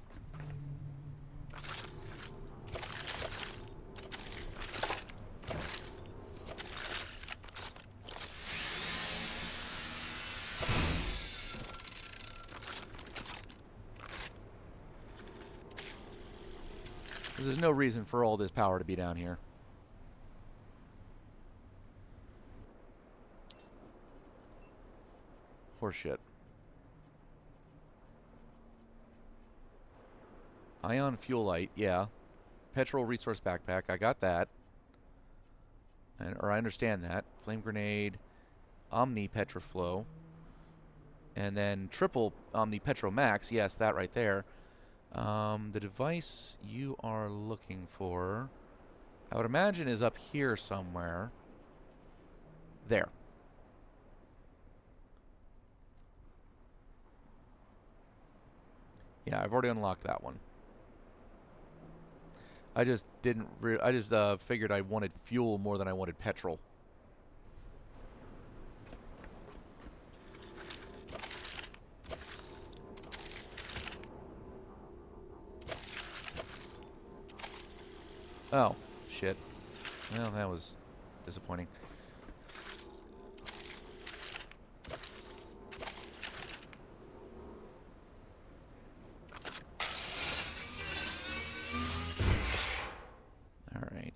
There's no reason for all this power to be down here. Horseshit. Ion fuel light, yeah. Petrol resource backpack, I got that. Or I understand that. Flame grenade, Omni Petroflow. And then triple Omni Petro Max, yes, that right there. The device you are looking for, I would imagine, is up here somewhere. There. Yeah, I've already unlocked that one. I just didn't. I just figured I wanted fuel more than I wanted petrol. Oh, shit. Well, that was disappointing. All right.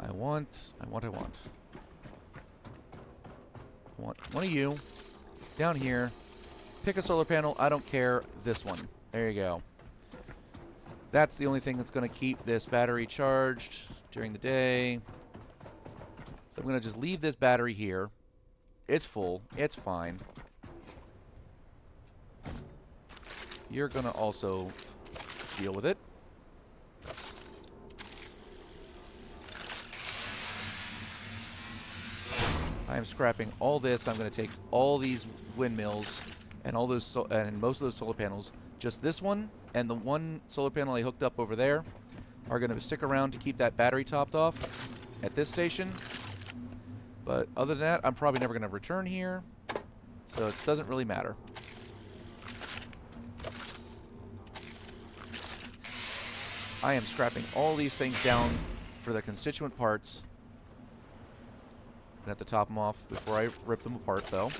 I want one of you down here. Pick a solar panel. I don't care. This one. There you go. That's the only thing that's going to keep this battery charged during the day. So I'm going to just leave this battery here. It's full. It's fine. You're going to also deal with it. I am scrapping all this. I'm going to take all these windmills and all those and most of those solar panels. Just this one and the one solar panel I hooked up over there are going to stick around to keep that battery topped off at this station. But other than that, I'm probably never going to return here, so it doesn't really matter. I am scrapping all these things down for their constituent parts. I'm going to have to top them off before I rip them apart, though.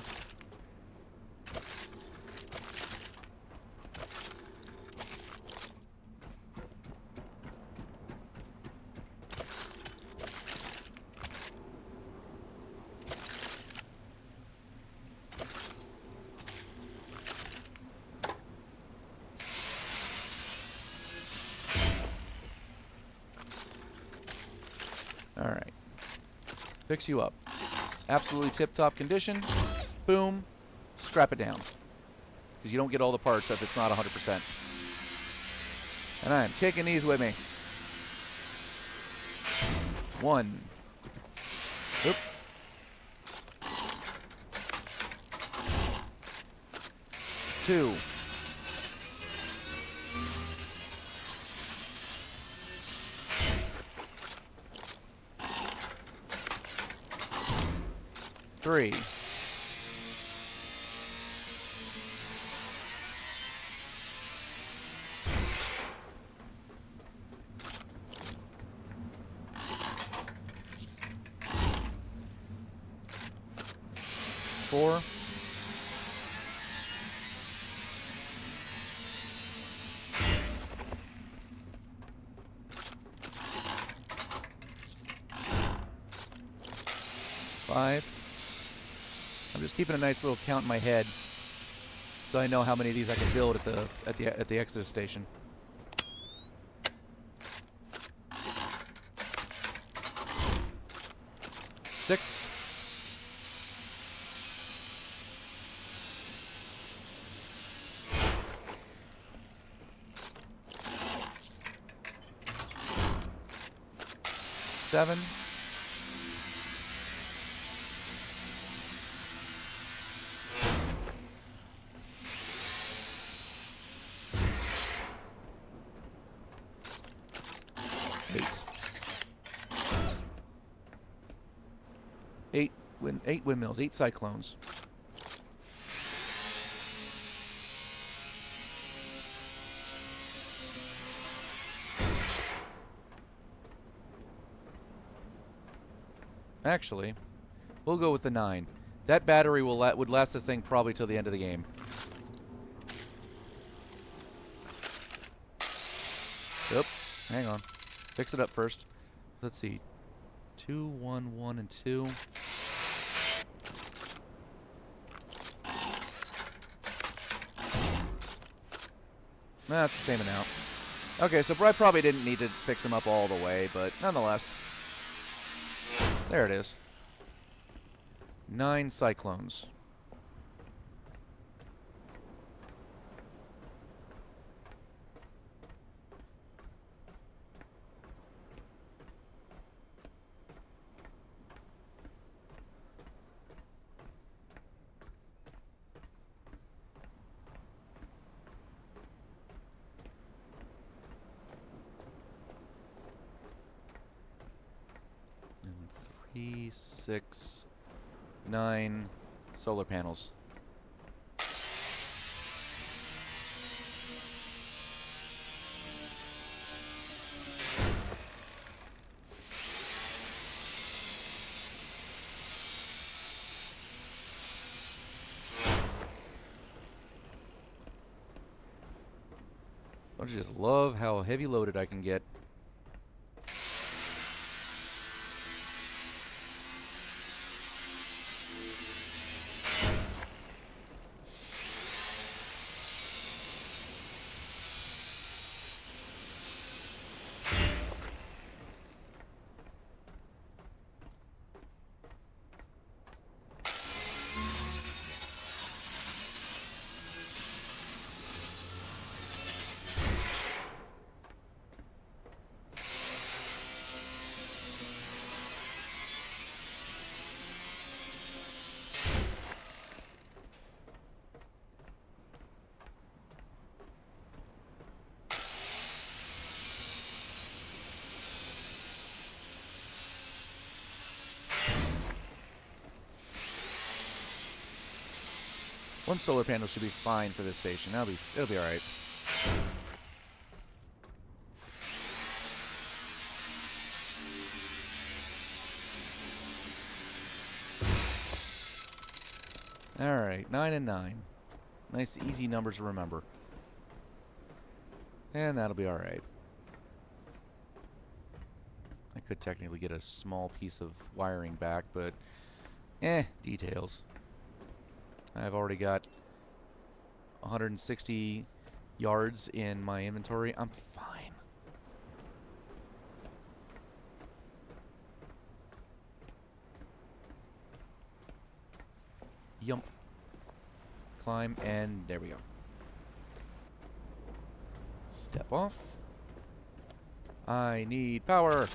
All right. Fix you up. Absolutely tip-top condition. Boom. Scrap it down. Because you don't get all the parts if it's not 100%. And I'm taking these with me. 1. Oop. 2. 3. 4. 5. I'm just keeping a nice little count in my head, so I know how many of these I can build at the exit station. 6. 7. 8 windmills, 8 cyclones. Actually, we'll go with the 9. That battery would last this thing probably till the end of the game. Oop. Hang on. Fix it up first. Let's see. 2, 1, 1, and 2. That's the same amount. Okay, so I probably didn't need to fix them up all the way, but nonetheless. There it is. 9 cyclones. And 3, 6, 9 solar panels. Don't you just love how heavy loaded I can get? One solar panel should be fine for this station. It'll be all right. All right, 9 and 9. Nice, easy numbers to remember. And that'll be all right. I could technically get a small piece of wiring back, but details. I've already got 160 yards in my inventory. I'm fine. Yump. Climb, and there we go. Step off. I need power.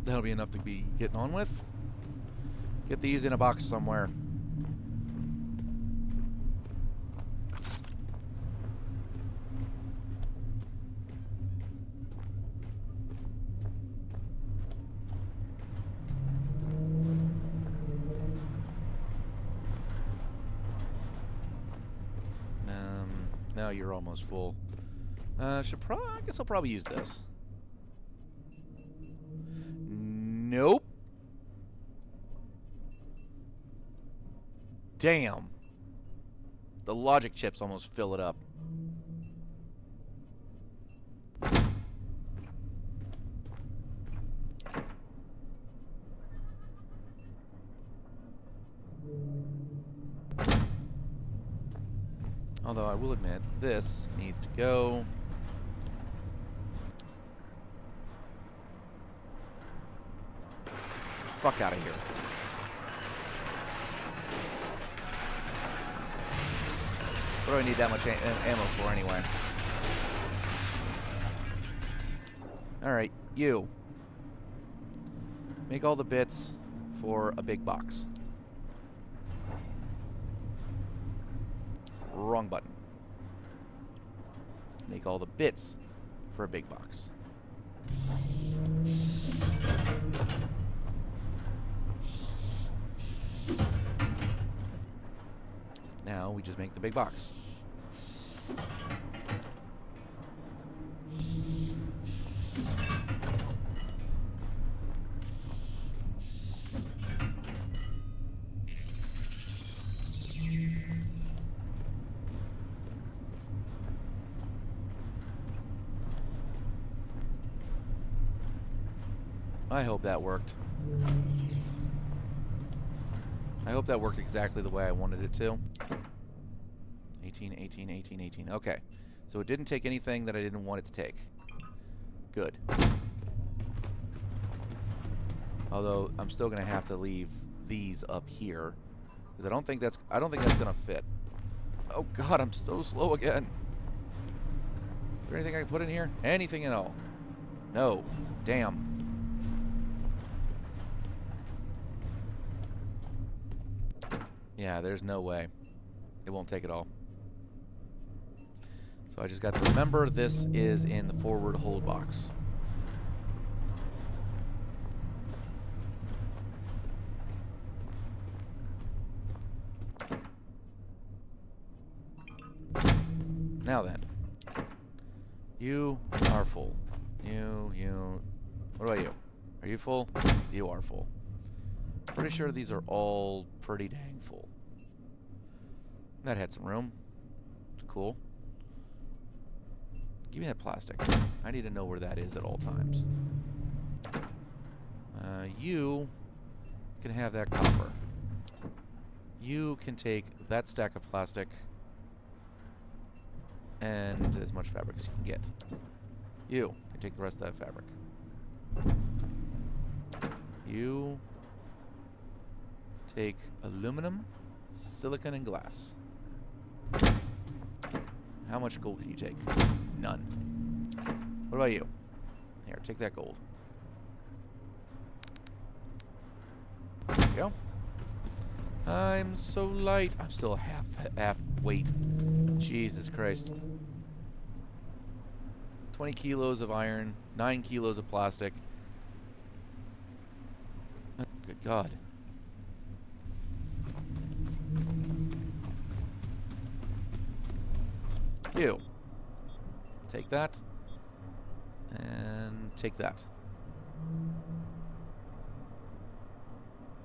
That'll be enough to be getting on with. Get these in a box somewhere. Now you're almost full. I guess I'll probably use this. Nope. Damn. The logic chips almost fill it up. Although I will admit, this needs to go. Fuck out of here. What do I need that much ammo for anyway? Alright, you. Make all the bits for a big box. Wrong button. Make all the bits for a big box. just make the big box. I hope that worked. I hope that worked exactly the way I wanted it to. 18, 18, 18, 18. Okay. So it didn't take anything that I didn't want it to take. Good. Although I'm still gonna have to leave these up here. Because I don't think that's gonna fit. Oh god, I'm so slow again. Is there anything I can put in here? Anything at all? No. Damn. Yeah, there's no way. It won't take it all. So I just got to remember this is in the forward hold box. Now then. You are full. You. What about you? Are you full? You are full. Pretty sure these are all pretty dang full. That had some room. It's cool. Give me that plastic. I need to know where that is at all times. You can have that copper. You can take that stack of plastic and as much fabric as you can get. You can take the rest of that fabric. You take aluminum, silicon, and glass. How much gold can you take? None. What about you? Here, take that gold. There you go. I'm so light. I'm still half weight. Jesus Christ. 20 kilos of iron, 9 kilos of plastic. Good God. You. Take that. And take that.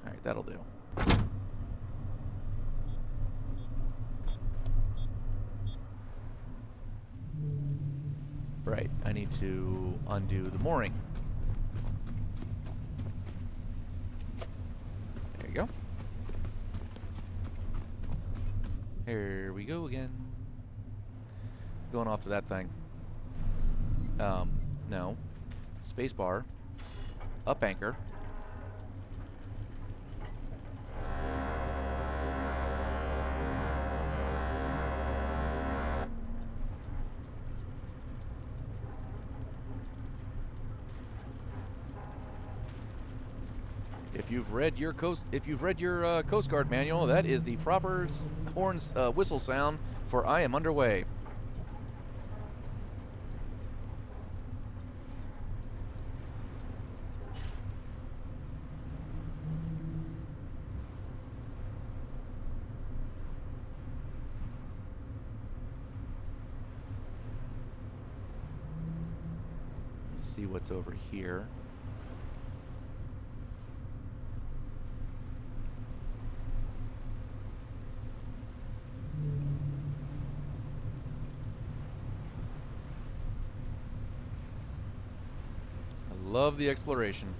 Alright, that'll do. Right, I need to undo the mooring. There you go. Here we go again. Going off to that thing. No. Spacebar. Up anchor. If you've read your Coast Guard manual, that is the proper horn whistle sound for I am underway. Let's see what's over here. Love the exploration.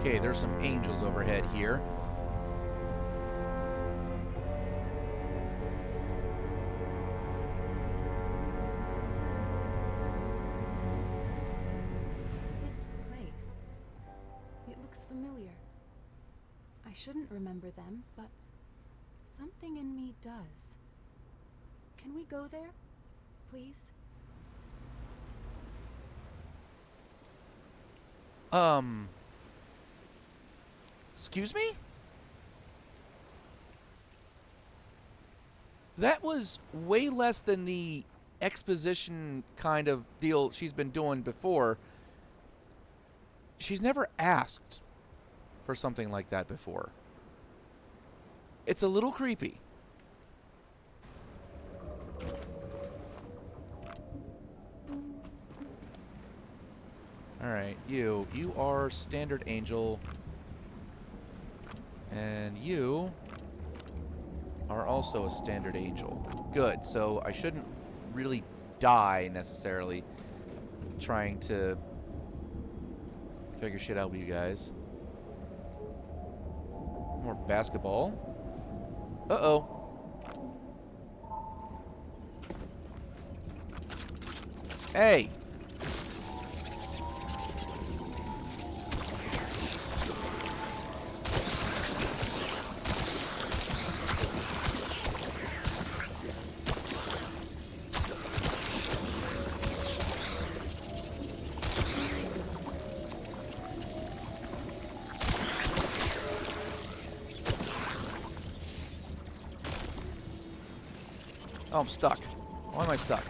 Okay, there's some angels overhead here. This place. It looks familiar. I shouldn't remember them, but something in me does. Can we go there, please? Excuse me? That was way less than the exposition kind of deal she's been doing before. She's never asked for something like that before. It's a little creepy. Alright, you are standard angel. And you are also a standard angel. Good, so I shouldn't really die necessarily trying to figure shit out with you guys. More basketball. Uh-oh. Hey! Oh, I'm stuck. Why am I stuck?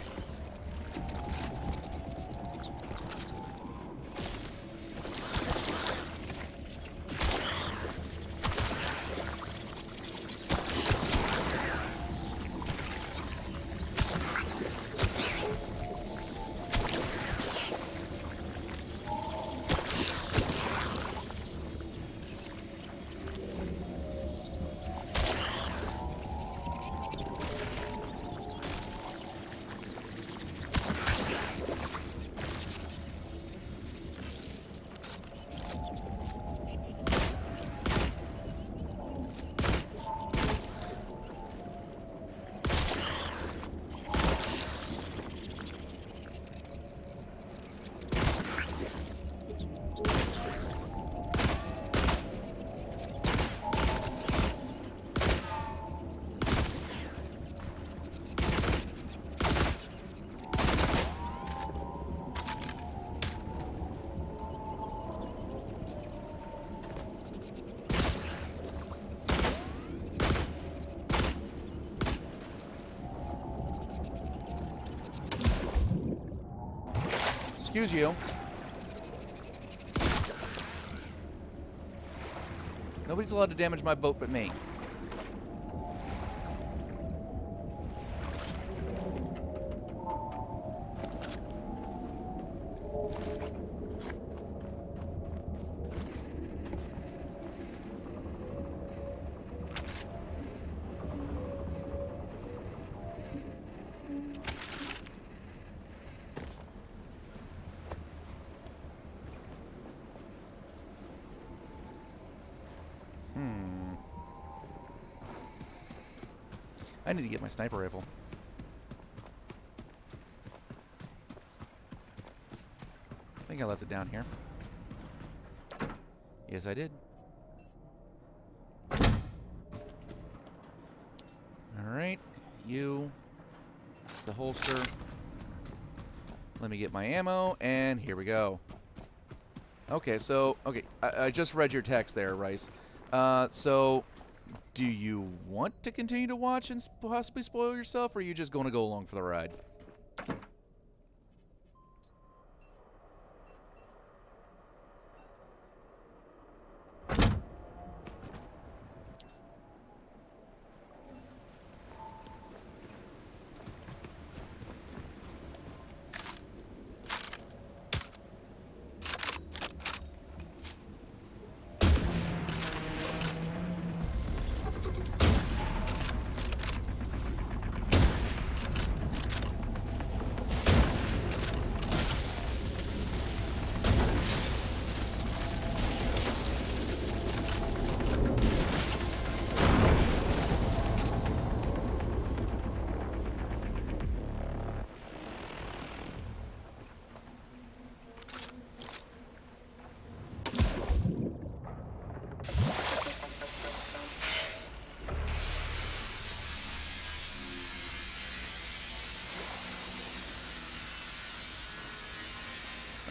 Excuse you. Nobody's allowed to damage my boat but me. I need to get my sniper rifle. I think I left it down here. Yes, I did. Alright, you, the holster. Let me get my ammo, and here we go. Okay, so, I just read your text there, Rice. So, do you want to continue to watch and possibly spoil yourself, or are you just going to go along for the ride?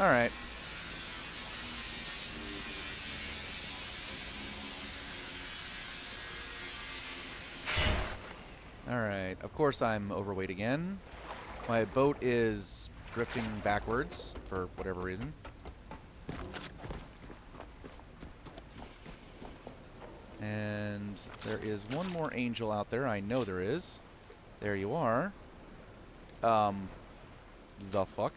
Alright. Alright. Of course I'm overweight again. My boat is drifting backwards for whatever reason. And there is one more angel out there. I know there is. There you are. The fuck?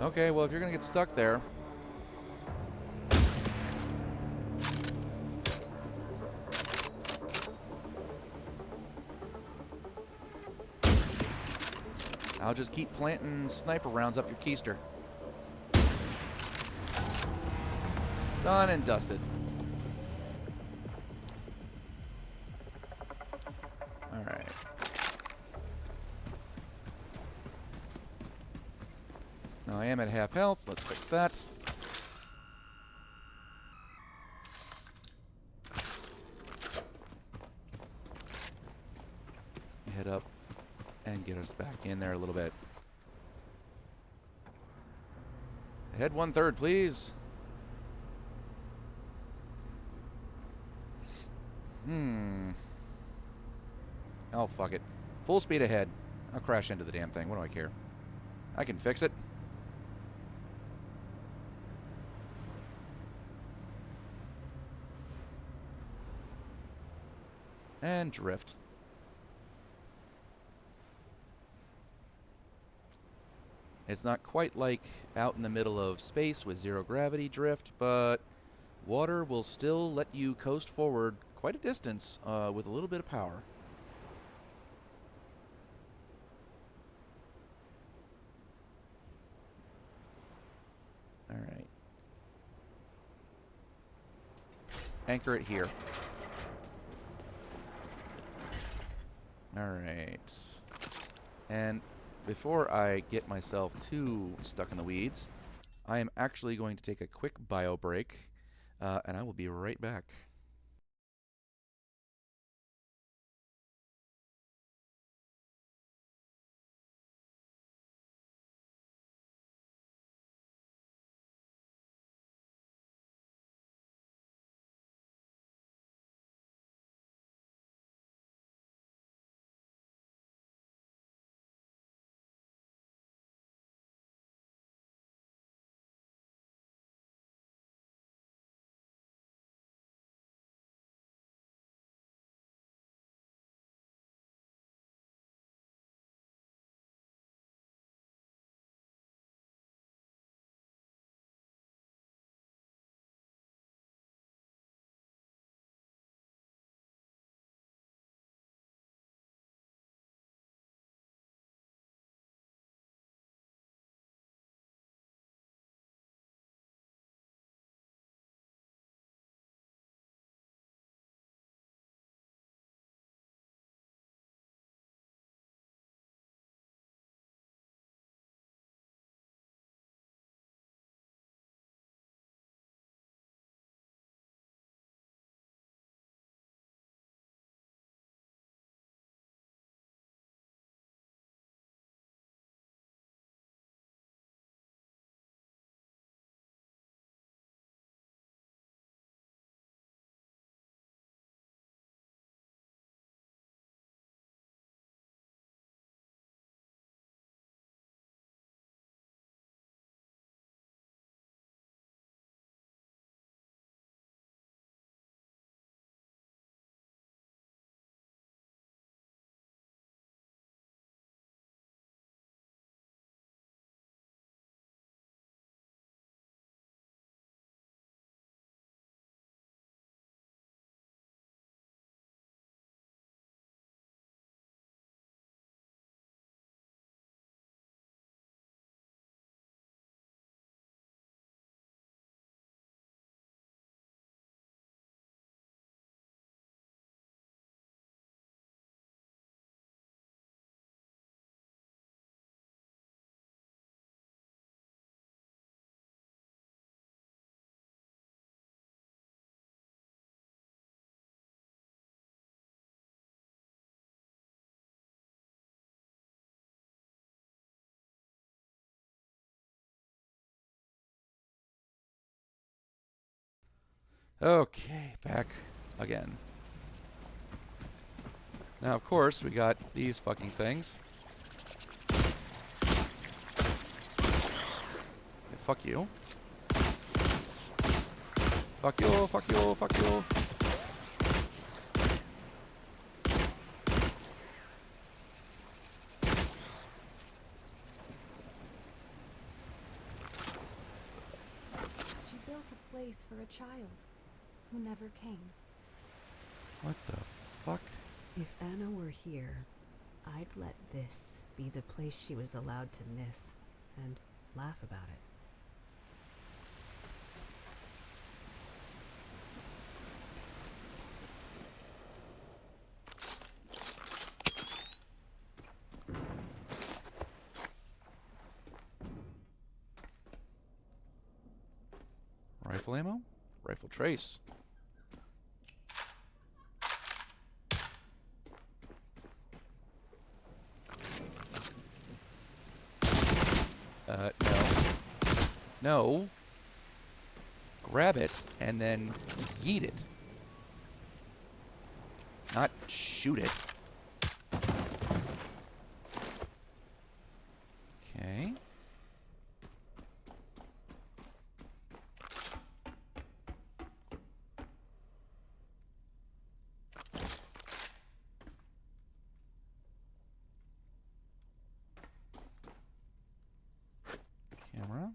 Okay, well, if you're gonna get stuck there... I'll just keep planting sniper rounds up your keister. Done and dusted. Alright. Now I am at half health. Let's fix that. Head up and get us back in there a little bit. Head 1/3, please. Oh, fuck it. Full speed ahead. I'll crash into the damn thing. What do I care? I can fix it. And drift. It's not quite like out in the middle of space with zero gravity drift, but water will still let you coast forward quite a distance with a little bit of power. Alright. Anchor it here. Alright. And before I get myself too stuck in the weeds, I am actually going to take a quick bio break, and I will be right back. Okay, back again. Now, of course, we got these fucking things. Okay, fuck you. Fuck you, fuck you, fuck you. She built a place for a child who never came. What the fuck? If Anna were here, I'd let this be the place she was allowed to miss and laugh about it. Rifle ammo? Rifle trace. No. No. Grab it and then yeet it. Not shoot it. Okay. Camera.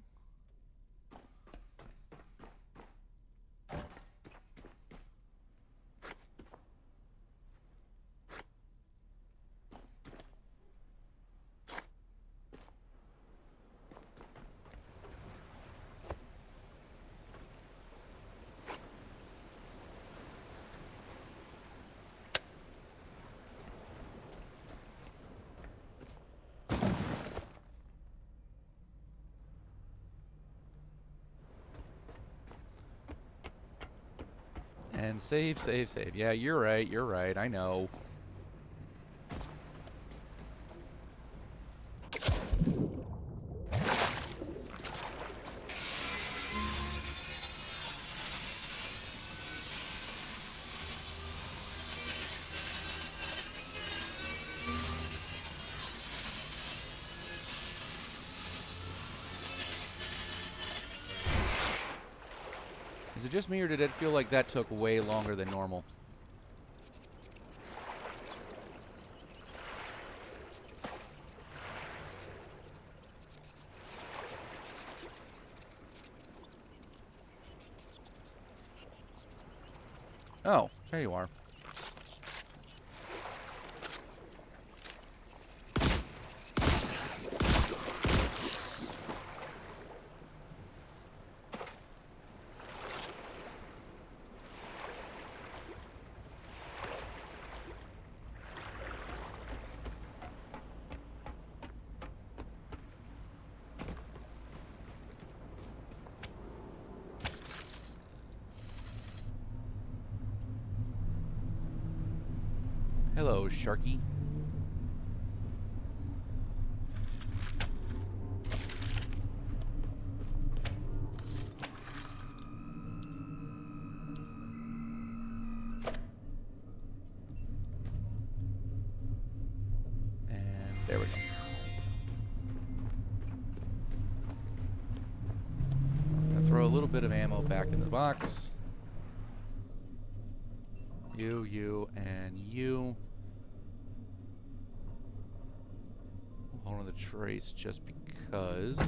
And save, save, save. Yeah, you're right, I know. Is it just me, or did it feel like that took way longer than normal? Oh, there you are. Hello, Sharky. And there we go. Gonna throw a little bit of ammo back in the box. You, and you. Hold on the trace just because.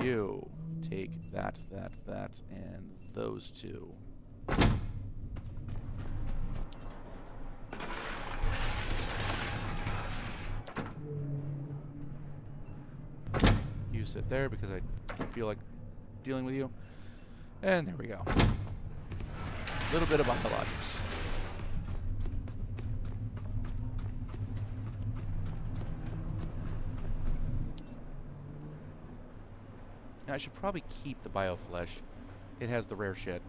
You take that, and those two. You sit there because I feel like dealing with you. And there we go. A little bit of biologics. Now, I should probably keep the bioflesh. It has the rare shit.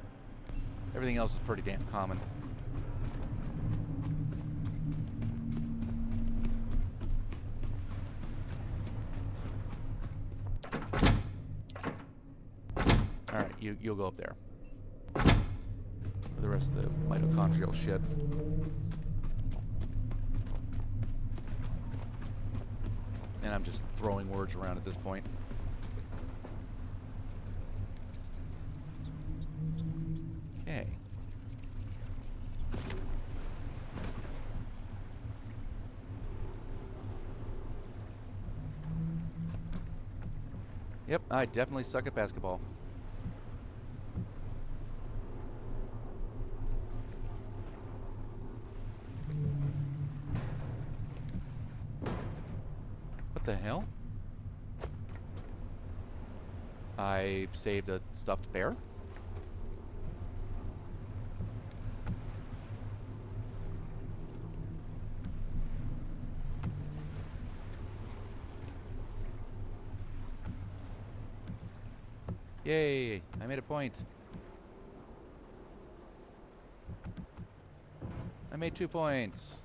Everything else is pretty damn common. you'll go up there. For the rest of the mitochondrial shit. And I'm just throwing words around at this point. Okay. Yep, I definitely suck at basketball. What the hell? I saved a stuffed bear? Yay! I made a point. I made 2 points.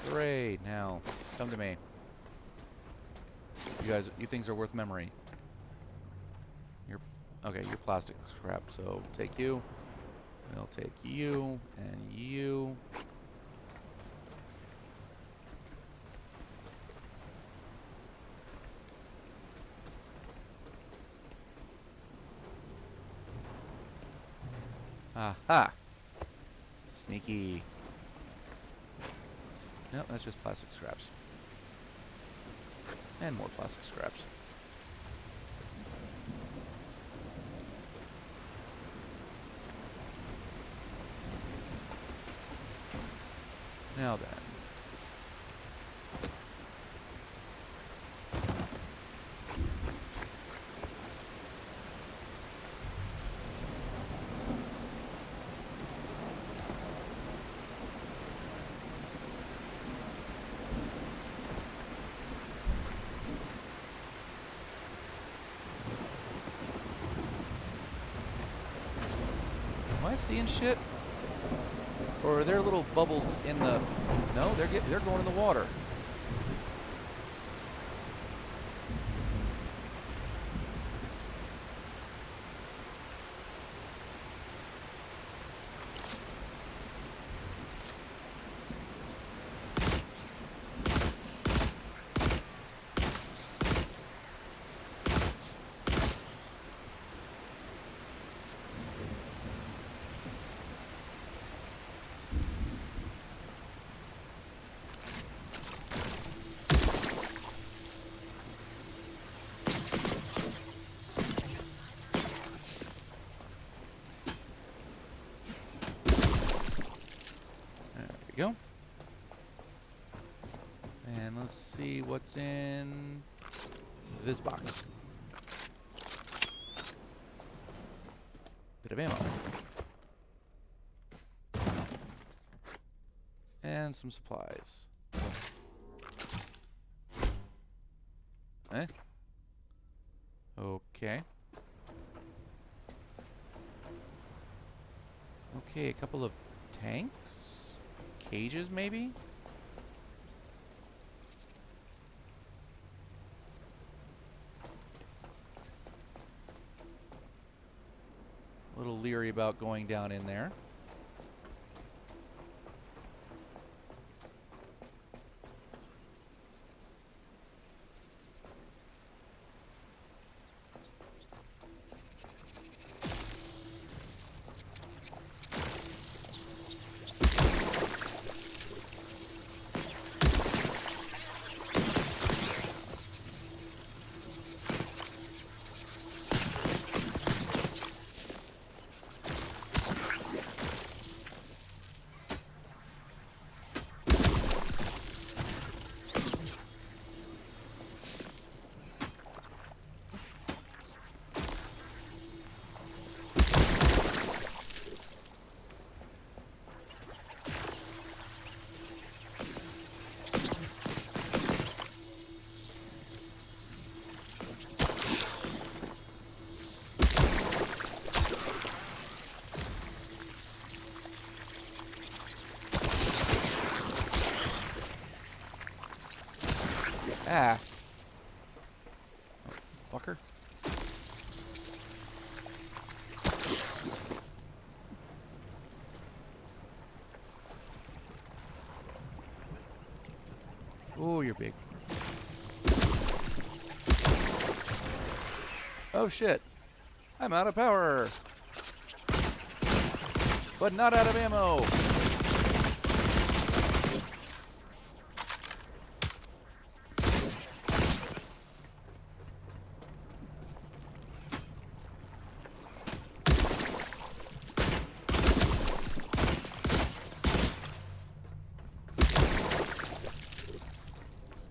Great. Now, come to me. You guys, you things are worth memory. You're okay. You're plastic scrap. So take you. We'll take you and you. Aha! Sneaky. No, that's just plastic scraps. And more plastic scraps. Now then. Am I seeing shit? Or are there little bubbles in the... No, they're going in the water. Go. And let's see what's in this box. Bit of ammo. And some supplies. Eh? Okay. Okay, a couple of tanks? Cages, maybe? A little leery about going down in there. Ah. Oh, fucker. you're big. Oh shit. I'm out of power. But not out of ammo.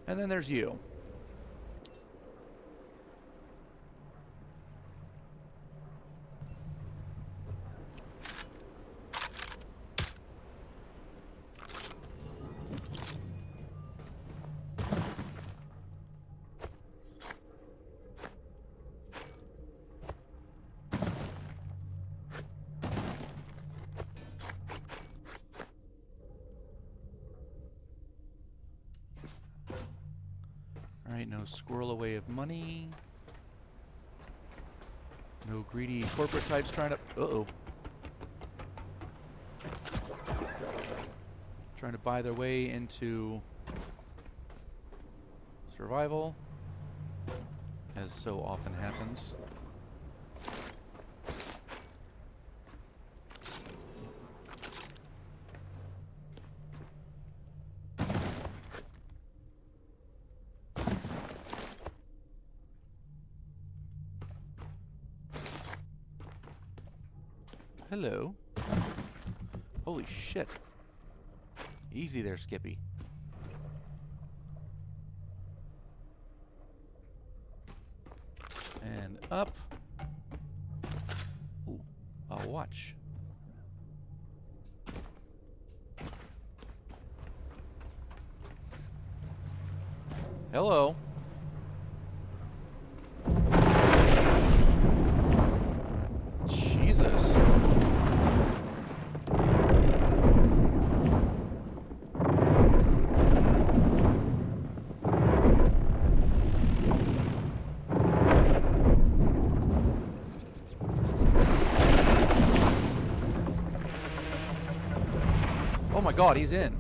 And then there's you. Alright, no squirrel away of money. No greedy corporate types trying to... Uh-oh. Trying to buy their way into survival, as so often happens. Hello. Holy shit. Easy there, Skippy. And up. Ooh, a watch. Hello. Jesus. Oh my God, he's in.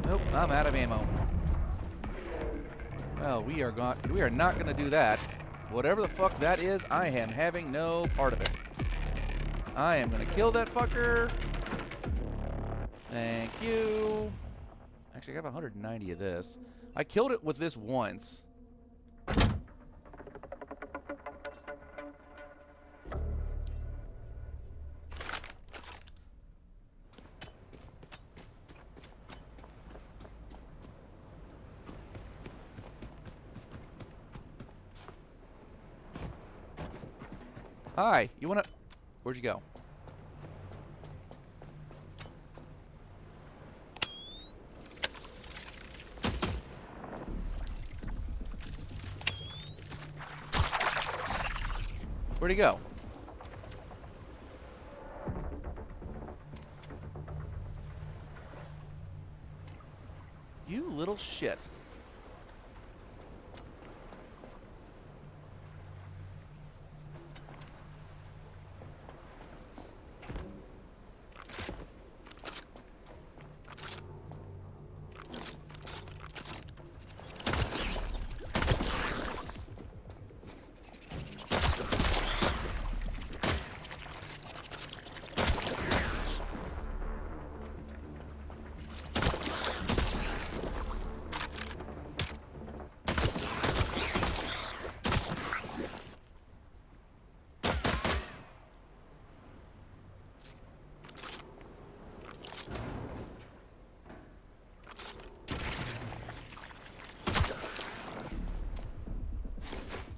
Nope, I'm out of ammo. Well, we are not gonna do that. Whatever the fuck that is, I am having no part of it. I am gonna kill that fucker. Thank you. Actually, I have 190 of this. I killed it with this once. Hi, you wanna... Where'd you go? Where'd he go? You little shit.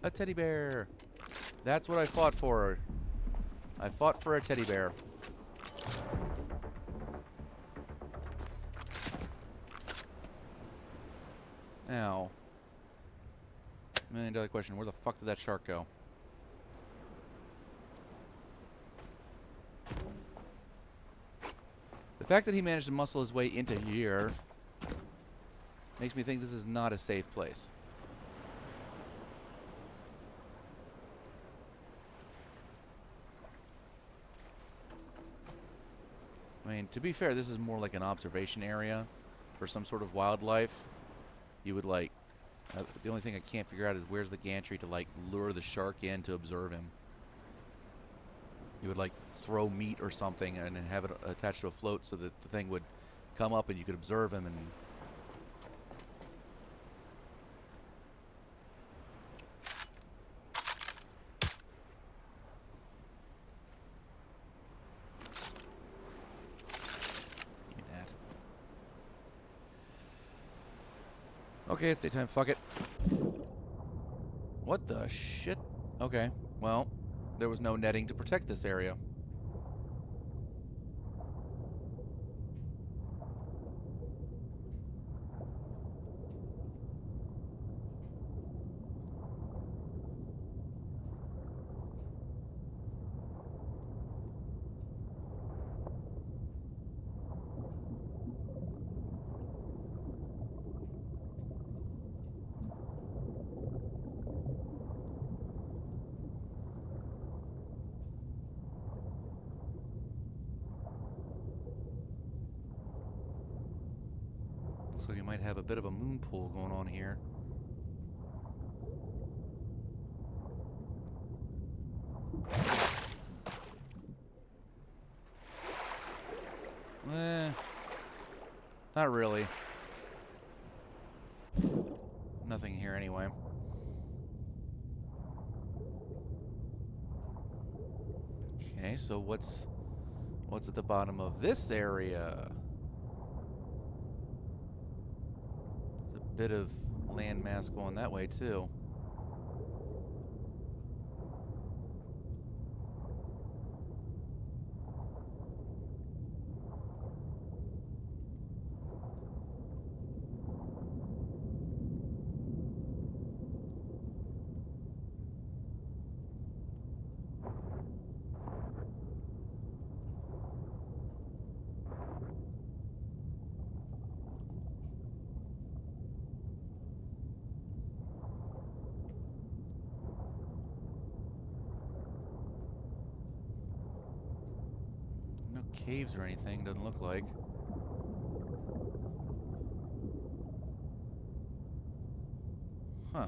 A teddy bear. That's what I fought for. I fought for a teddy bear. Now, $1 million question. Where the fuck did that shark go? The fact that he managed to muscle his way into here makes me think this is not a safe place. I mean, to be fair, this is more like an observation area for some sort of wildlife. You would like... the only thing I can't figure out is where's the gantry to like lure the shark in to observe him. You would like throw meat or something and then have it attached to a float so that the thing would come up and you could observe him and... Give me that. Okay, it's daytime. Fuck it. What the shit? Okay, well, there was no netting to protect this area. So you might have a bit of a moon pool going on here. Not really. Nothing here anyway. Okay, so what's at the bottom of this area? There's a bit of land mass going that way too. No caves or anything, doesn't look like. Huh.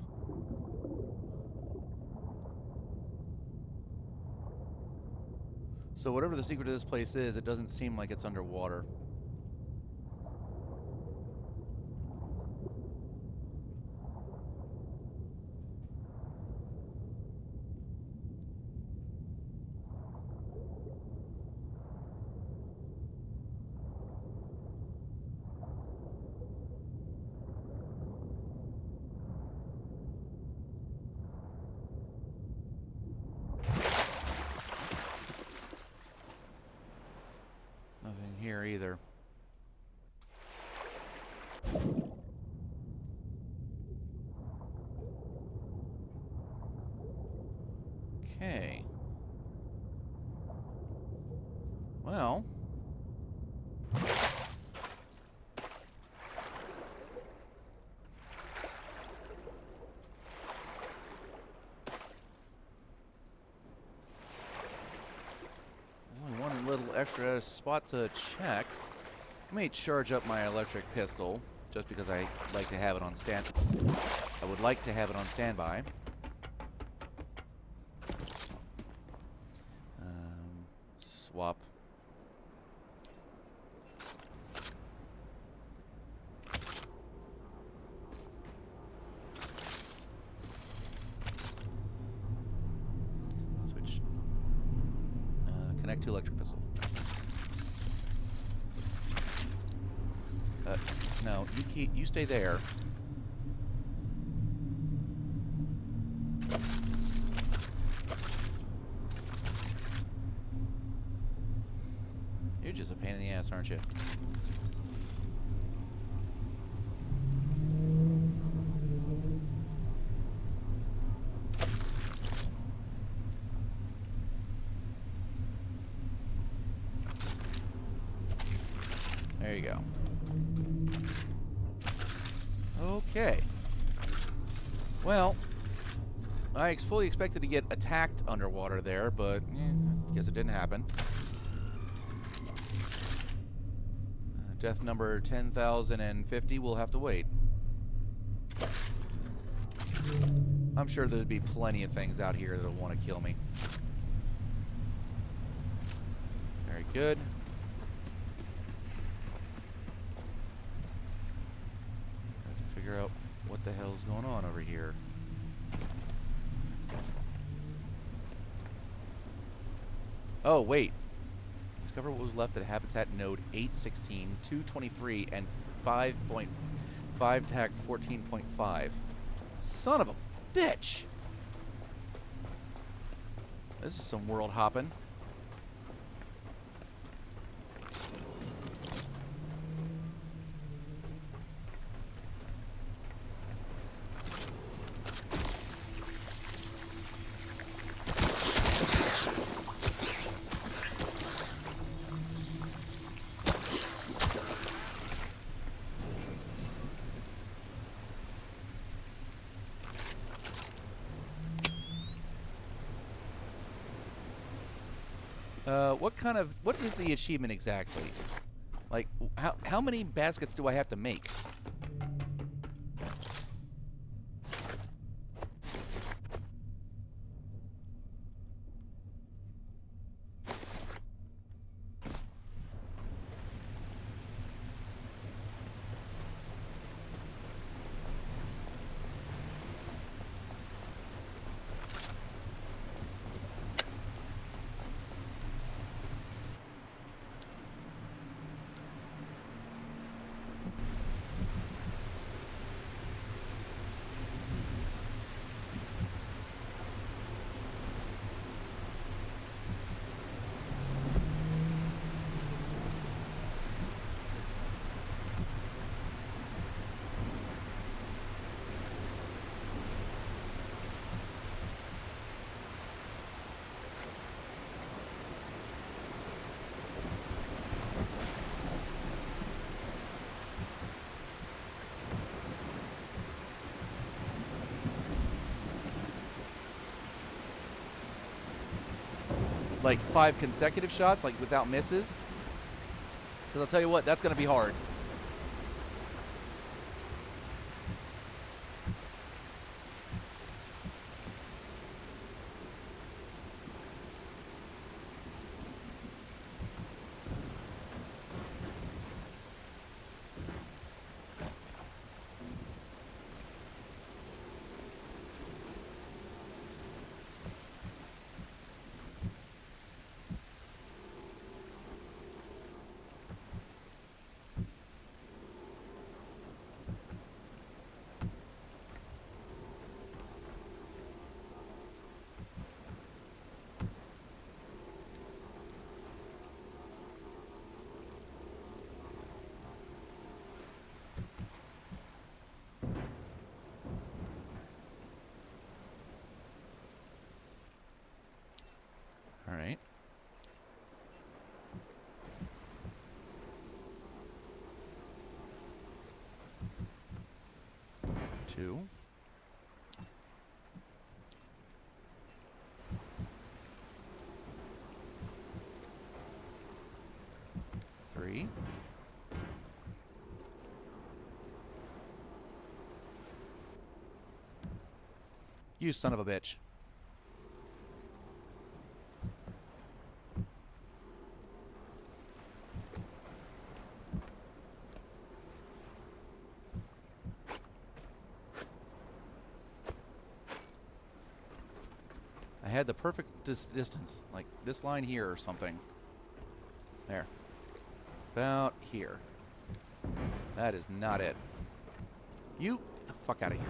So whatever the secret of this place is, it doesn't seem like it's underwater. Nothing here either. Okay. Well. Only one little extra spot to check. Let me charge up my electric pistol, just because I like to have it on stand. I would like to have it on standby. Swap. Switch. Connect to electric pistol. No, you stay there. aren't you? There you go. Okay. Well, I fully expected to get attacked underwater there, but I guess it didn't happen. Death number 10,050 will have to wait. I'm sure there'd be plenty of things out here that'll want to kill me. Very good. Have to figure out what the hell's going on over here. Oh, wait. Discover what was left at Habitat Node 816, 223, and 5.5 tag 14.5. Son of a bitch! This is some world hopping. What is the achievement exactly? Like, how many baskets do I have to make? Like 5 consecutive shots, like without misses? Because I'll tell you what, that's going to be hard. All right. Two. Three. You son of a bitch. I had the perfect distance, like this line here or something. There. About here. That is not it. You get the fuck out of here.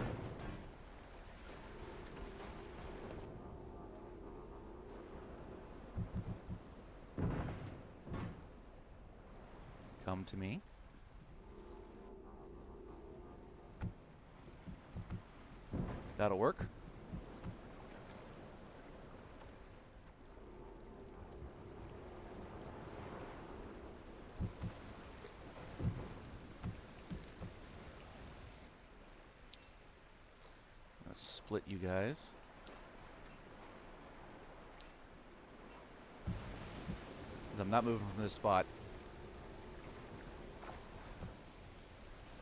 Come to me. That'll work. Let's split you guys. Because I'm not moving from this spot.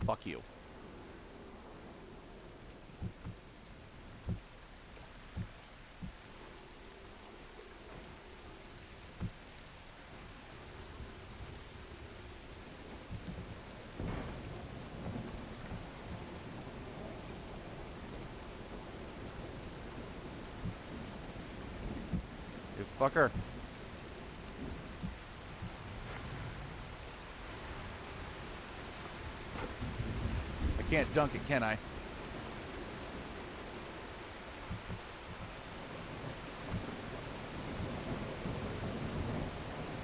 Fuck you. You fucker. I can't dunk it, can I?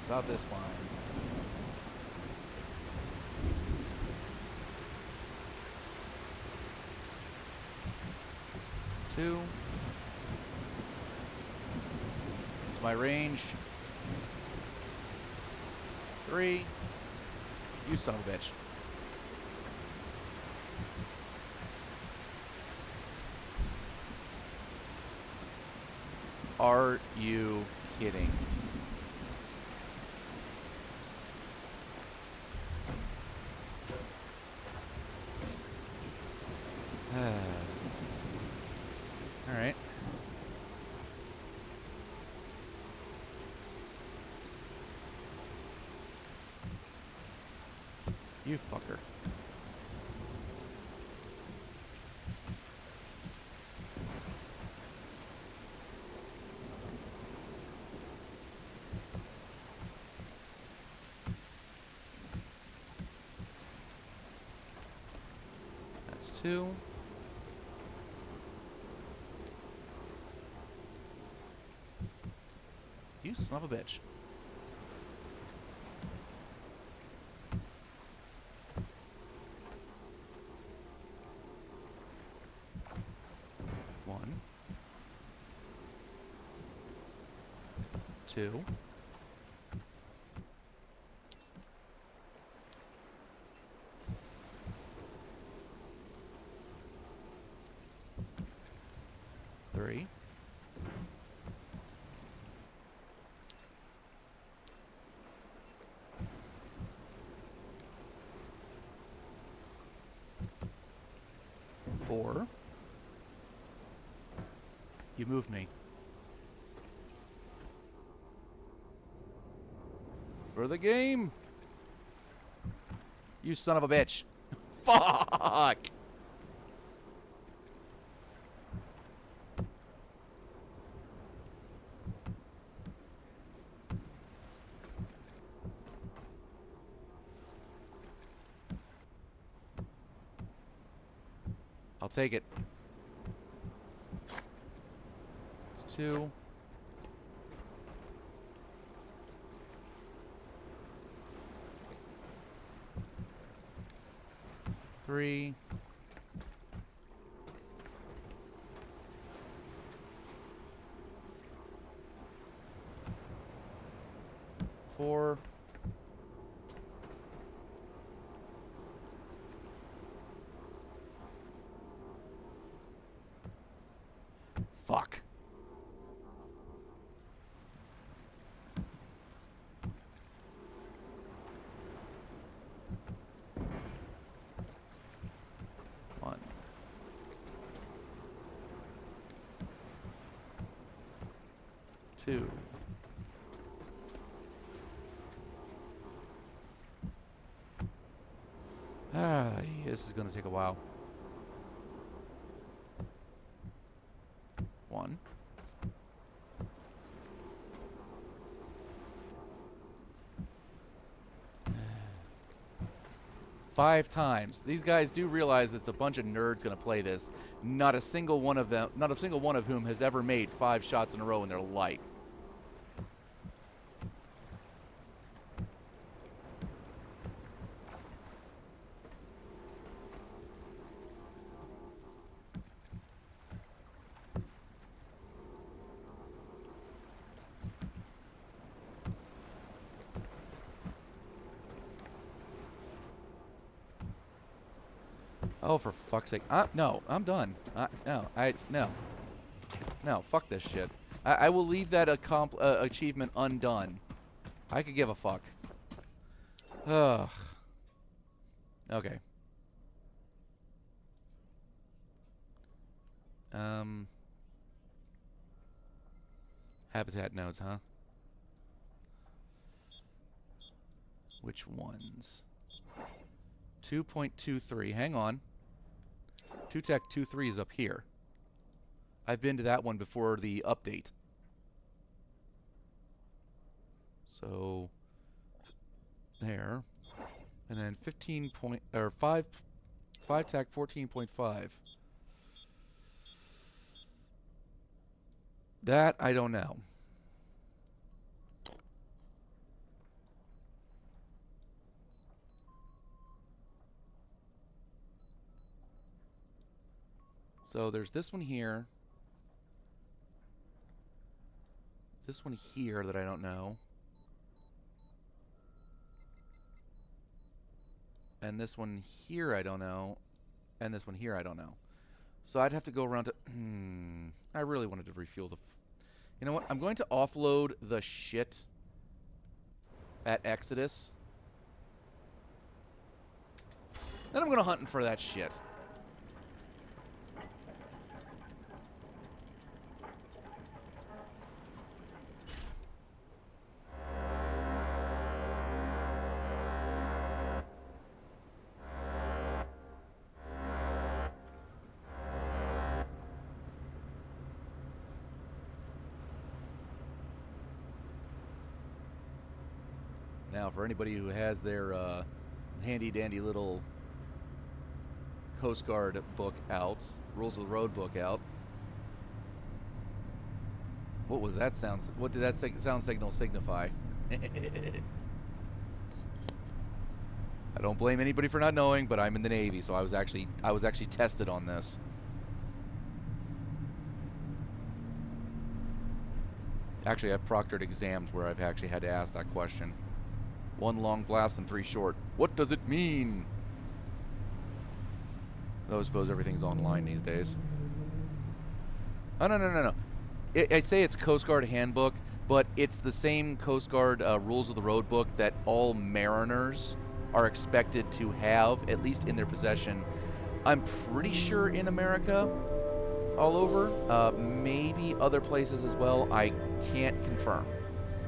About this line. Two. To my range. 3. You son of a bitch. Are you kidding? All right. You fucker. That's 2. You son of a bitch. One. 2. 3. 4. You moved me. For the game. You son of a bitch. Fuck. I'll take it. It's 2. 3. 4. 'Fuck. One. 2. This is gonna take a while. 1. 5 times. These guys do realize it's a bunch of nerds gonna play this. Not a single one of whom has ever made 5 shots in a row in their life. Oh, for fuck's sake. No, I'm done. No. No, fuck this shit. I will leave that achievement undone. I could give a fuck. Ugh. Okay. Habitat nodes, huh? Which ones? 2.23. Hang on. 2Tech 2.3 is up here. I've been to that one before the update. So there. And then 15 point or 5Tech 14.5. That I don't know. So there's this one here. This one here that I don't know. And this one here I don't know. And this one here I don't know. So I'd have to go around to... I really wanted to refuel the... You know what? I'm going to offload the shit at Exodus. Then I'm going to hunt for that shit. Now, for anybody who has their handy-dandy little Coast Guard book out, Rules of the Road book out. What was that sound? What did that sound signal signify? I don't blame anybody for not knowing, but I'm in the Navy, so I was actually tested on this. Actually, I've proctored exams where I've actually had to ask that question. 1 long blast and 3 short. What does it mean? Though I suppose everything's online these days. Oh, no. I'd say it's Coast Guard handbook, but it's the same Coast Guard Rules of the Road book that all mariners are expected to have, at least in their possession. I'm pretty sure in America, all over. Maybe other places as well. I can't confirm.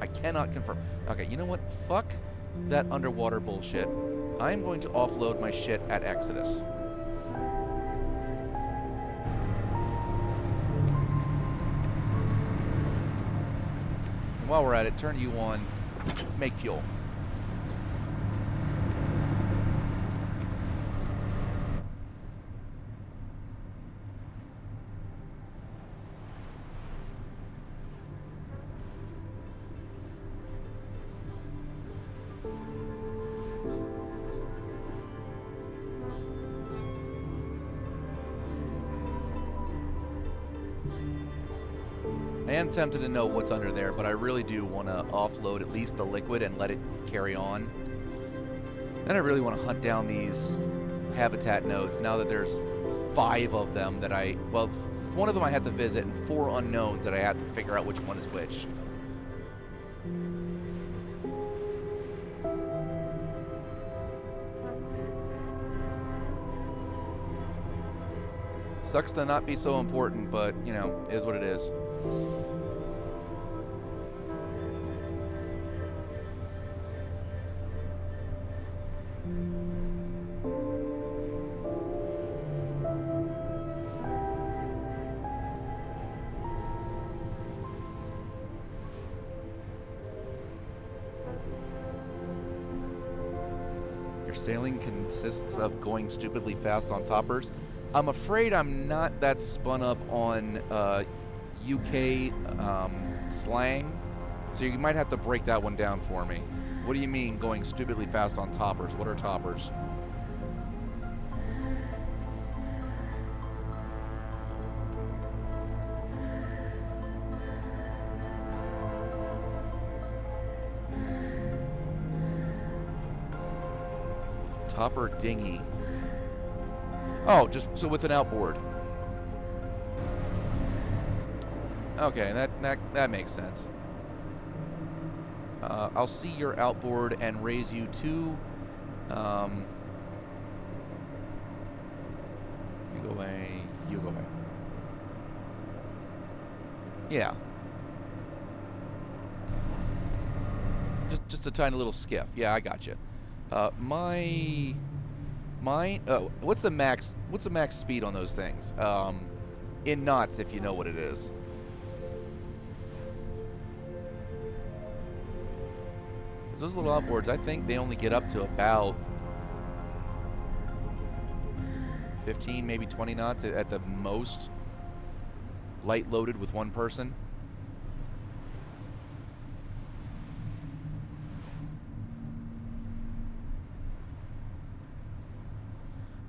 I cannot confirm. Okay, you know what? Fuck that underwater bullshit. I'm going to offload my shit at Exodus. And while we're at it, turn you on, make fuel. I am tempted to know what's under there, but I really do want to offload at least the liquid and let it carry on. Then I really want to hunt down these habitat nodes now that there's 5 of them that well, 1 of them I have to visit and 4 unknowns that I have to figure out which one is which. Sucks to not be so important, but, you know, is what it is. Your sailing consists of going stupidly fast on toppers. I'm afraid I'm not that spun up on UK slang, so you might have to break that one down for me. What do you mean going stupidly fast on toppers? What are toppers? Topper dinghy. Oh, just so with an outboard. Okay, that makes sense. I'll see your outboard and raise you to. You go away. You go away. Yeah. Just a tiny little skiff. Yeah, I got you. What's the max speed on those things? In knots, if you know what it is. Those little outboards, I think they only get up to about 15, maybe 20 knots at the most. Light loaded with one person.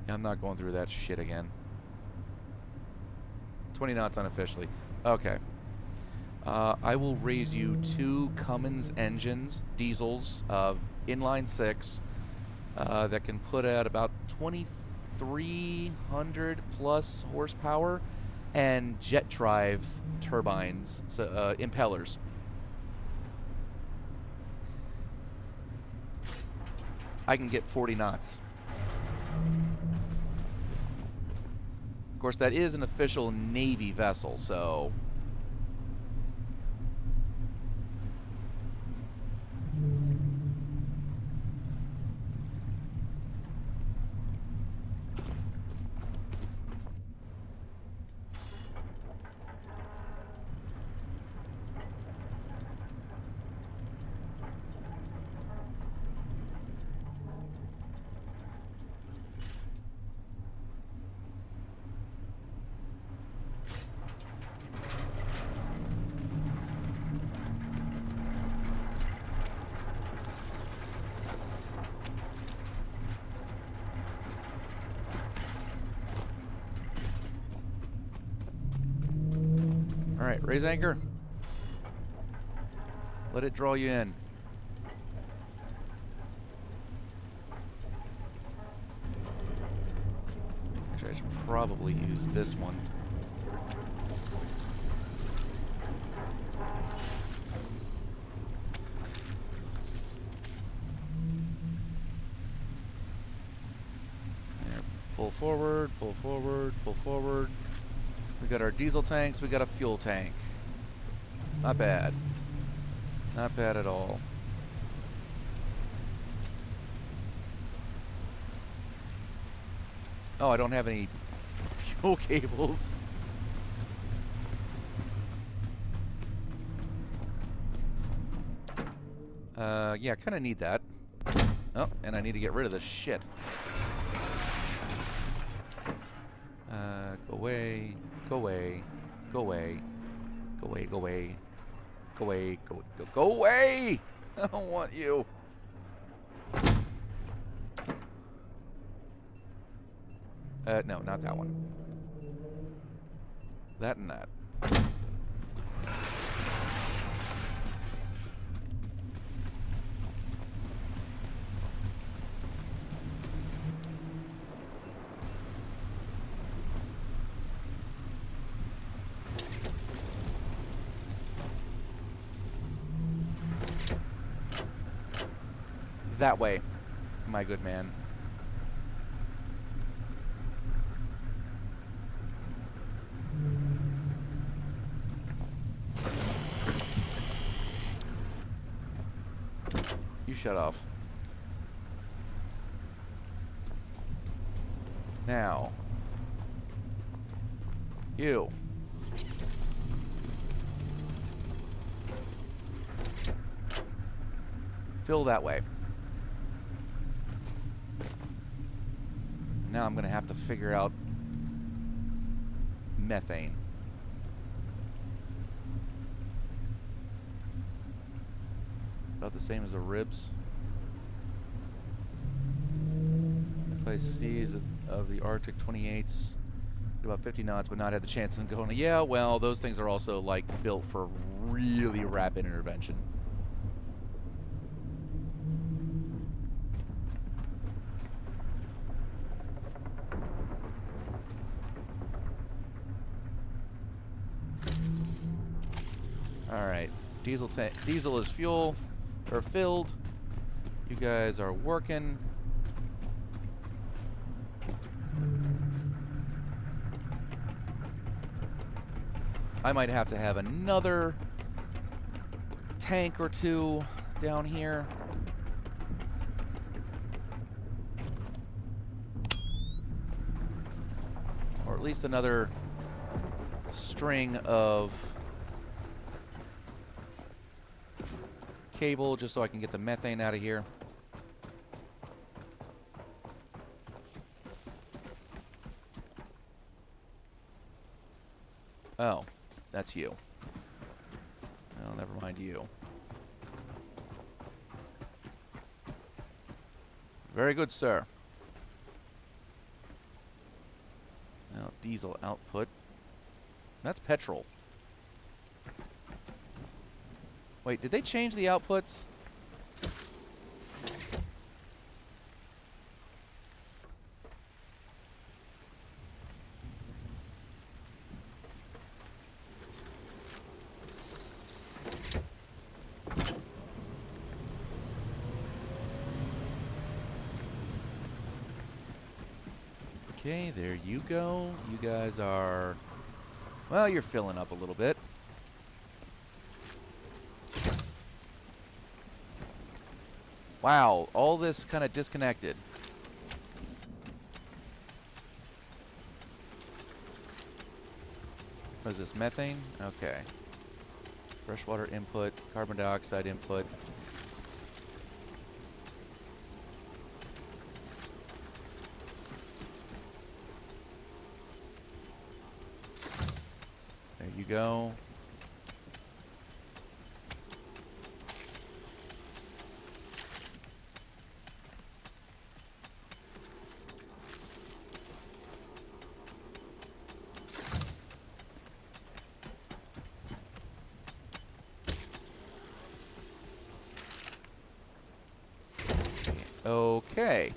Yeah, I'm not going through that shit again. 20 knots unofficially. Okay. I will raise you 2 Cummins engines, diesels, inline 6, that can put out about 2,300 plus horsepower, and jet drive turbines, so, impellers. I can get 40 knots. Of course, that is an official Navy vessel, so... Alright, raise anchor. Let it draw you in. Actually, I should probably use this one. There, pull forward, pull forward, pull forward. We got our diesel tanks, we got a fuel tank. Not bad. Not bad at all. Oh, I don't have any fuel cables. Yeah, kind of need that. Oh, and I need to get rid of this shit. Go away, go away, go away, go away, go away, go away, go away! I don't want you. No, not that one. That and that. That way, my good man. You shut off. Now. You. Fill that way. Now I'm going to have to figure out methane. About the same as the ribs. FICs of the Arctic 28s at about 50 knots, but not have the chance of going. Yeah, well, those things are also like built for really rapid intervention. Diesel is fuel or filled. You guys are working. I might have to have another tank or two down here. Or at least another string of cable just so I can get the methane out of here. Oh, that's you. Well, never mind you. Very good, sir. Now, diesel output. That's petrol. Wait, did they change the outputs? Okay, there you go. You guys are... Well, you're filling up a little bit. Wow, all this kind of disconnected. What is this, methane? Okay. Freshwater input, carbon dioxide input. There you go. Okay.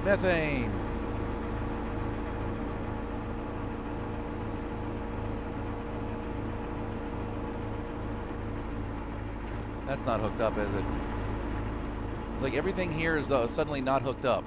Methane. That's not hooked up, is it? Like, everything here is suddenly not hooked up.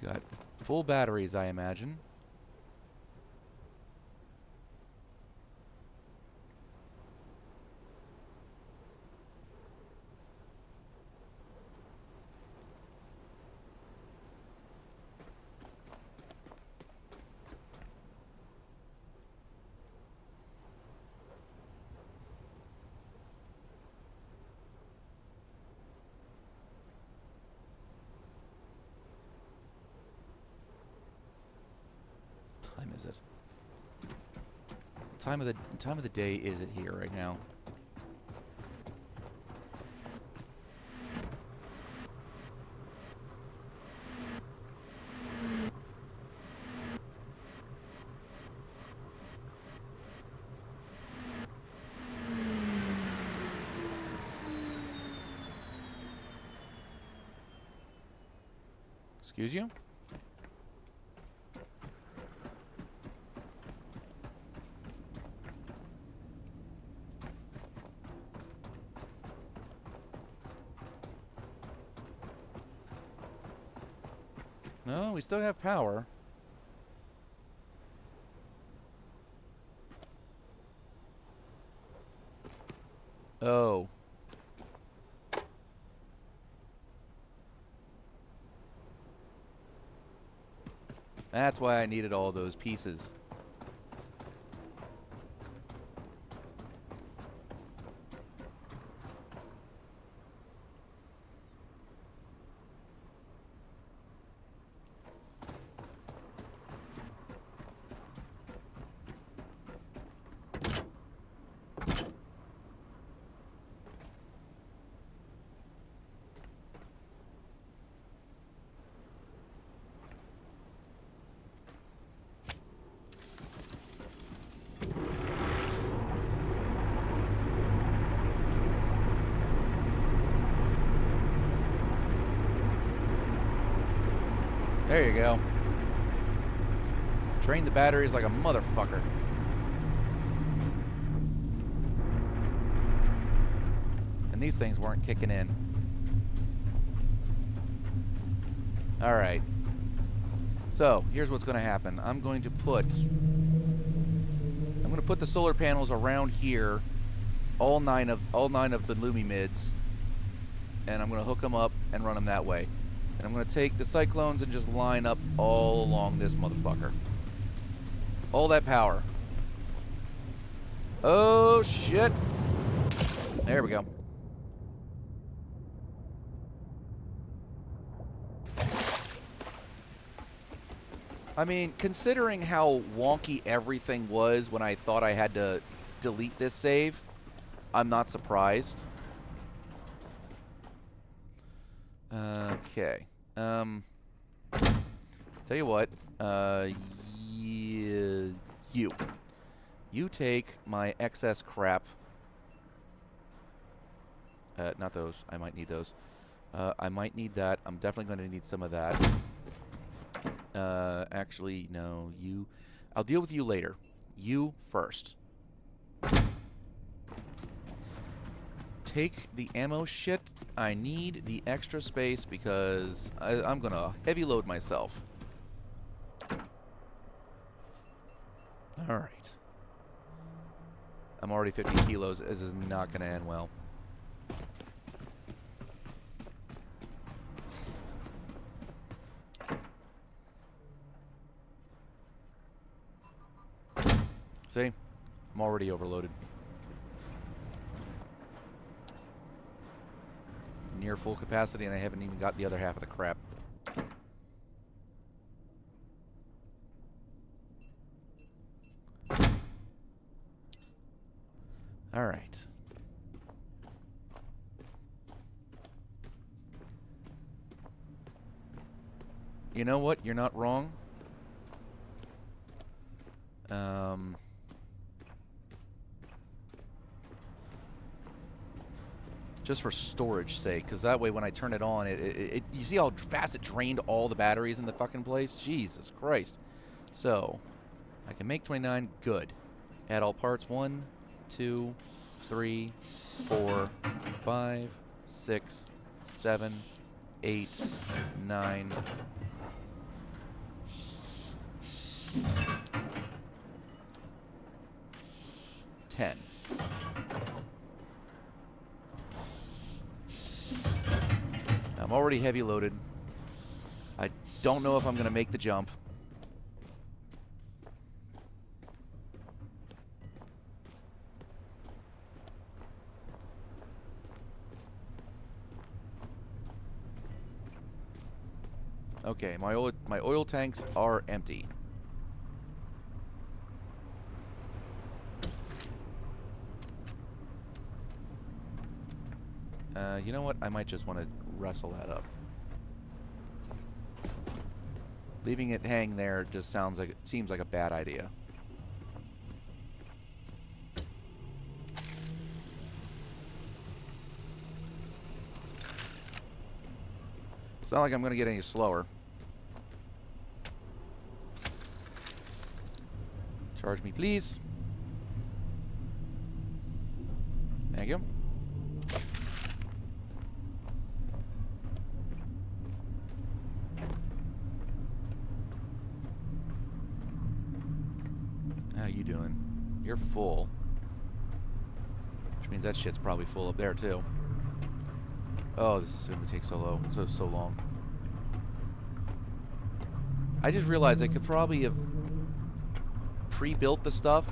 You got full batteries, I imagine. What time is it? Time of the day is it here right now? Excuse you? No, we still have power. Oh. That's why I needed all those pieces. There you go. Drain the batteries like a motherfucker. And these things weren't kicking in. Alright. So, here's what's going to happen. I'm going to put the solar panels around here, all nine of the Lumimids, and I'm going to hook them up and run them that way. And I'm going to take the cyclones and just line up all along this motherfucker. All that power. Oh, shit. There we go. I mean, considering how wonky everything was when I thought I had to delete this save, I'm not surprised. Okay. Tell you what. You take my excess crap. Not those. I might need those. I might need that. I'm definitely going to need some of that. Actually, no. You. I'll deal with you later. You first. Take the ammo shit. I need the extra space because I'm gonna heavy load myself. Alright. I'm already 50 kilos. This is not gonna end well. See? I'm already overloaded. Near full capacity, and I haven't even got the other half of the crap. Alright. You know what? You're not wrong. Just for storage sake, because that way when I turn it on, you see how fast it drained all the batteries in the fucking place? Jesus Christ. So, I can make 29. Good. Add all parts. 1, 2, 3, 4, 5, 6, 7, 8, 9. 10. I'm already heavy loaded. I don't know if I'm going to make the jump. Okay, my oil tanks are empty. You know what? I might just want to wrestle that up. Leaving it hang there just seems like a bad idea. It's not like I'm going to get any slower. Charge me, please. Thank you. How you doing? You're full. Which means that shit's probably full up there, too. Oh, this is going to take so long. So long. I just realized I could probably have pre-built the stuff,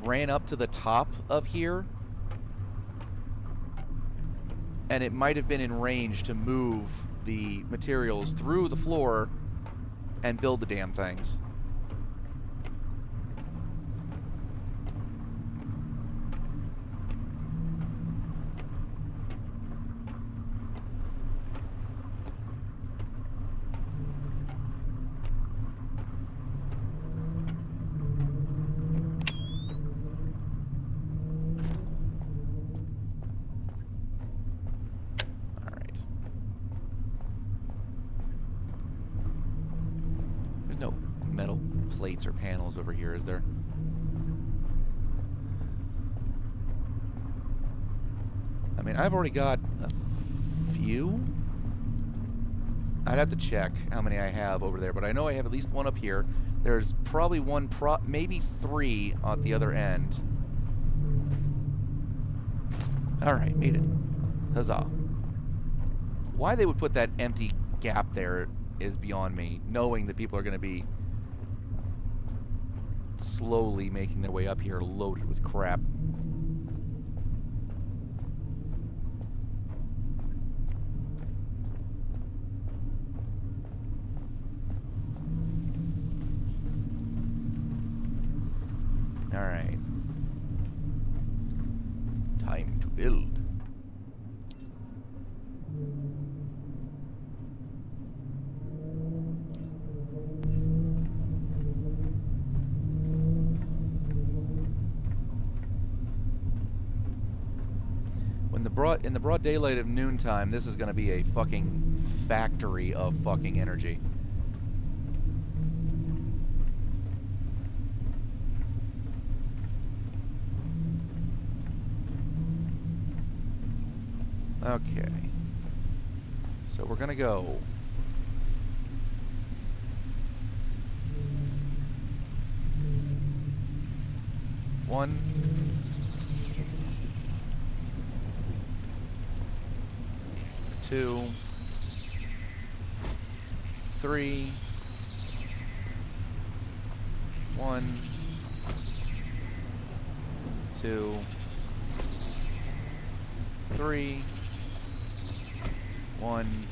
ran up to the top of here, and it might have been in range to move the materials through the floor and build the damn things. Plates or panels over here, is there? I mean, I've already got a few. I'd have to check how many I have over there, but I know I have at least one up here. There's probably one, maybe three at the other end. Alright, made it. Huzzah. Why they would put that empty gap there is beyond me, knowing that people are going to be slowly making their way up here loaded with crap. Alright. Time to build. In the broad daylight of noontime, this is going to be a fucking factory of fucking energy. Okay. So we're going to go. One. 2, 3, 1, 2, 3, 1,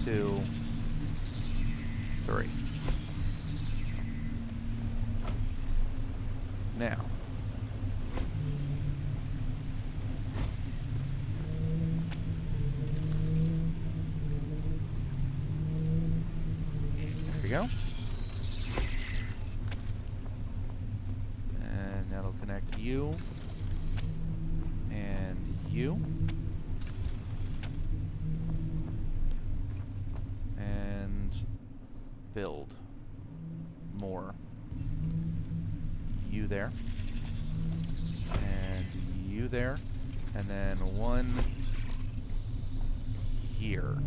2, 3. Now. Go. And that'll connect you and you and build more. You there and you there, and then one here.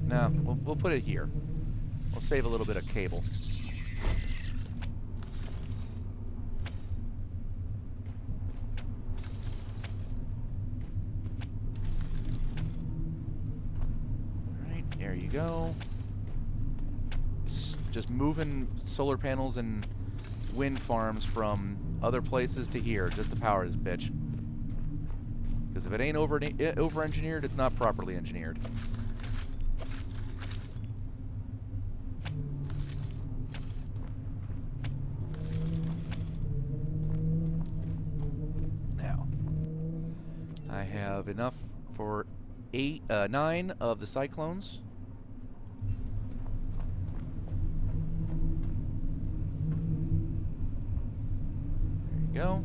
No, we'll put it here. We'll save a little bit of cable. Alright, there you go. Just moving solar panels and wind farms from other places to here, just to power this bitch. Because if it ain't over-engineered, it's not properly engineered. I have enough for 9 of the cyclones. There you go.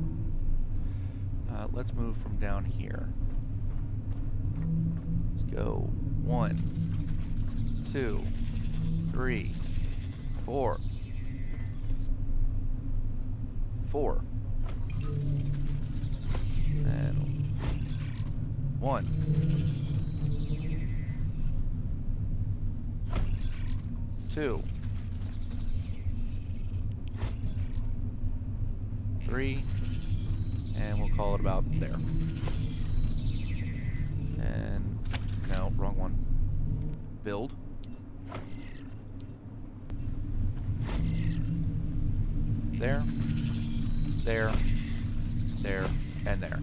Let's move from down here. Let's go 1, 2, 3, 4. 4. And 1. 2. 3. And we'll call it about there. And no. wrong one. Build. There. There. There. And there.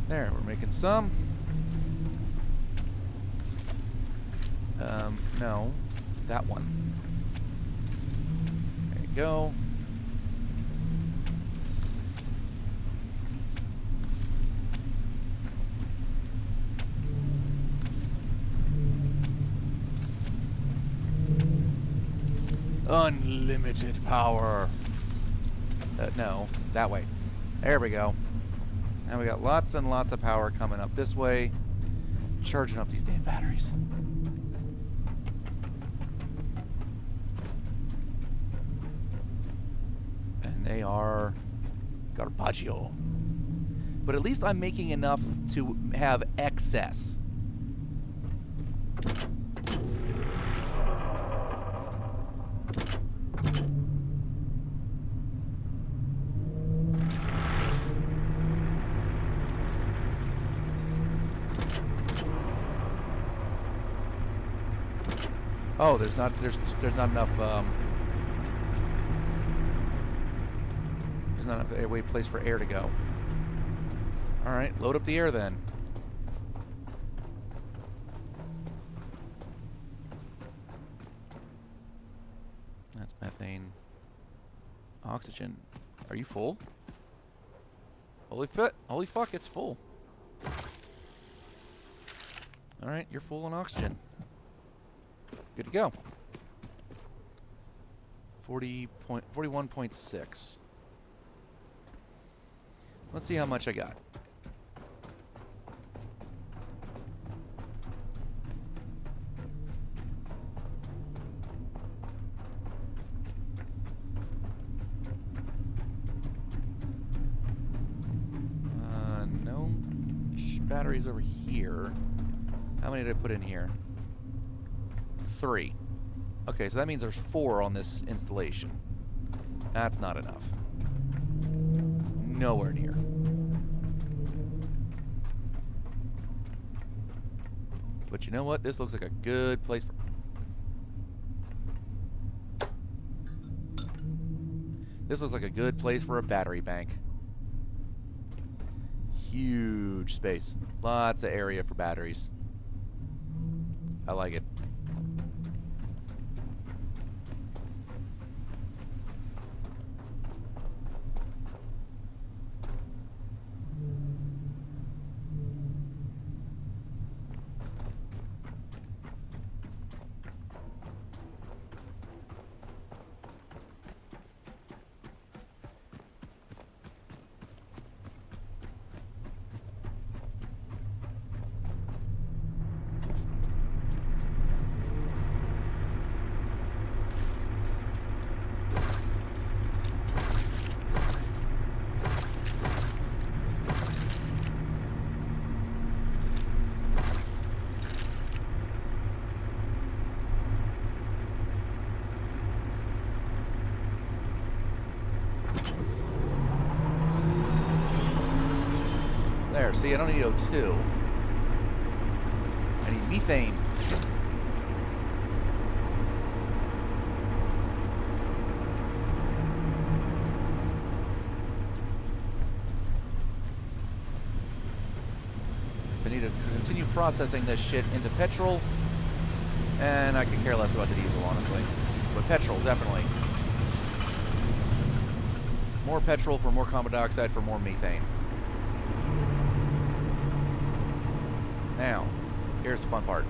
There, we're making some. No. That one. There you go. Unlimited power. No, that way. There we go. Now we got lots and lots of power coming up this way. Charging up these damn batteries. And they are garbaggio. But at least I'm making enough to have excess. Oh, there's not enough there's not enough airway place for air to go. All right, load up the air then. That's methane. Oxygen. Are you full? Holy fuck, it's full. All right, you're full on oxygen. Good to go. 41.6. Let's see how much I got. No batteries over here. How many did I put in here? 3. Okay, so that means there's 4 on this installation. That's not enough. Nowhere near. But you know what? This looks like a good place for... This looks like a good place for a battery bank. Huge space. Lots of area for batteries. I like it. There, see, I don't need O2. I need methane. So I need to continue processing this shit into petrol. And I could care less about the diesel, honestly. But petrol, definitely. More petrol for more carbon dioxide for more methane. Now, here's the fun part.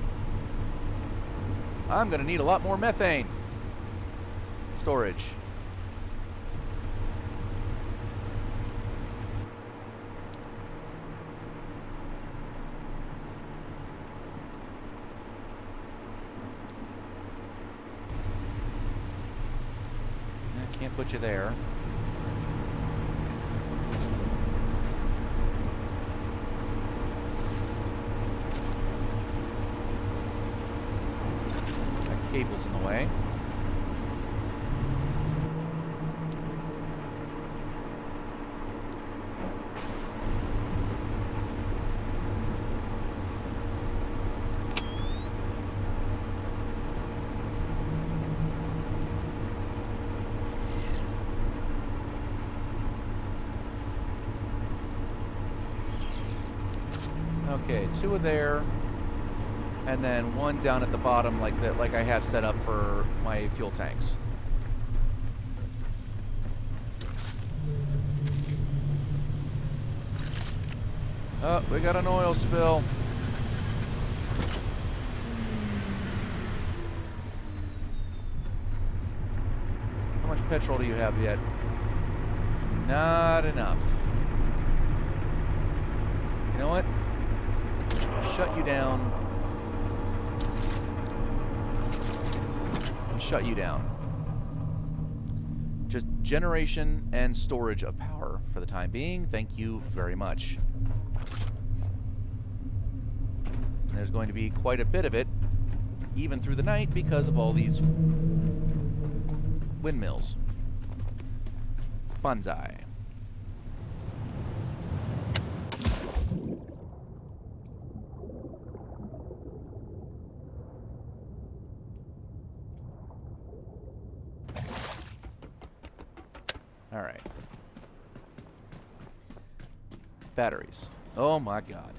I'm going to need a lot more methane. Storage. I can't put you there. cables in the way. Okay, 2 are there, and then 1 down at the bottom, like that, like I have set up for my fuel tanks. Oh, we got an oil spill. How much petrol do you have yet? Not enough. You know what? Shut you down. And shut you down. Just generation and storage of power for the time being. Thank you very much. And there's going to be quite a bit of it, even through the night, because of all these windmills. Bonsai. All right. Batteries. Oh my god.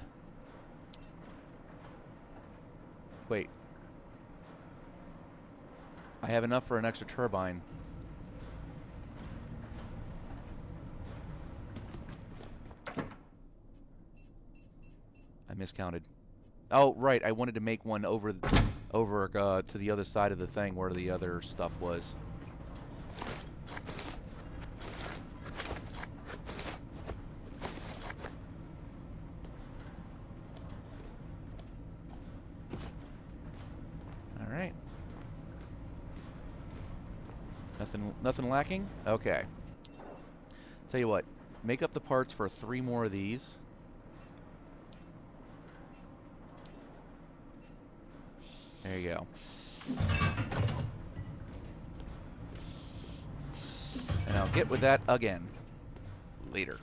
Wait. I have enough for an extra turbine. I miscounted. Oh, right. I wanted to make one over to the other side of the thing where the other stuff was. All right. Nothing lacking? Okay. Tell you what. Make up the parts for 3 more of these. There you go. And I'll get with that again later.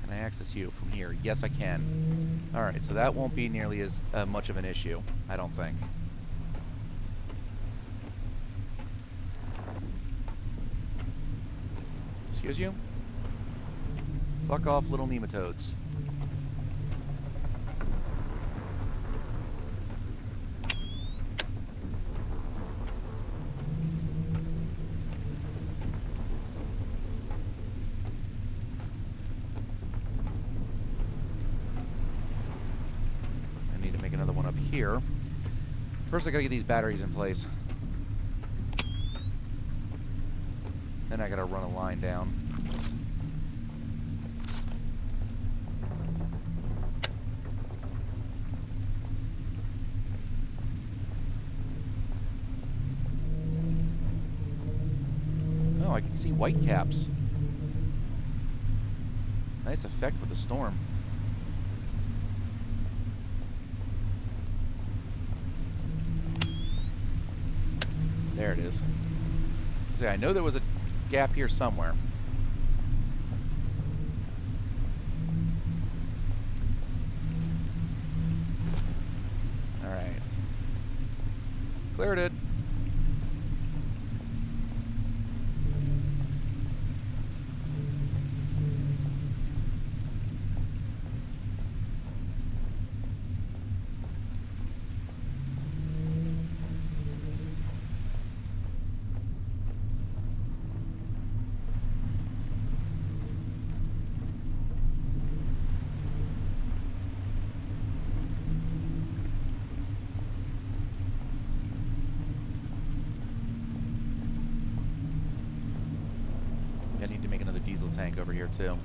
Can I access you from here? Yes, I can. Alright, so that won't be nearly as much of an issue, I don't think. Excuse you? Fuck off, little nematodes. Here. First I gotta get these batteries in place. Then I gotta run a line down. Oh, I can see white caps. Nice effect with the storm. There it is. See, I know there was a gap here somewhere. Alright. Cleared it. tank over here too.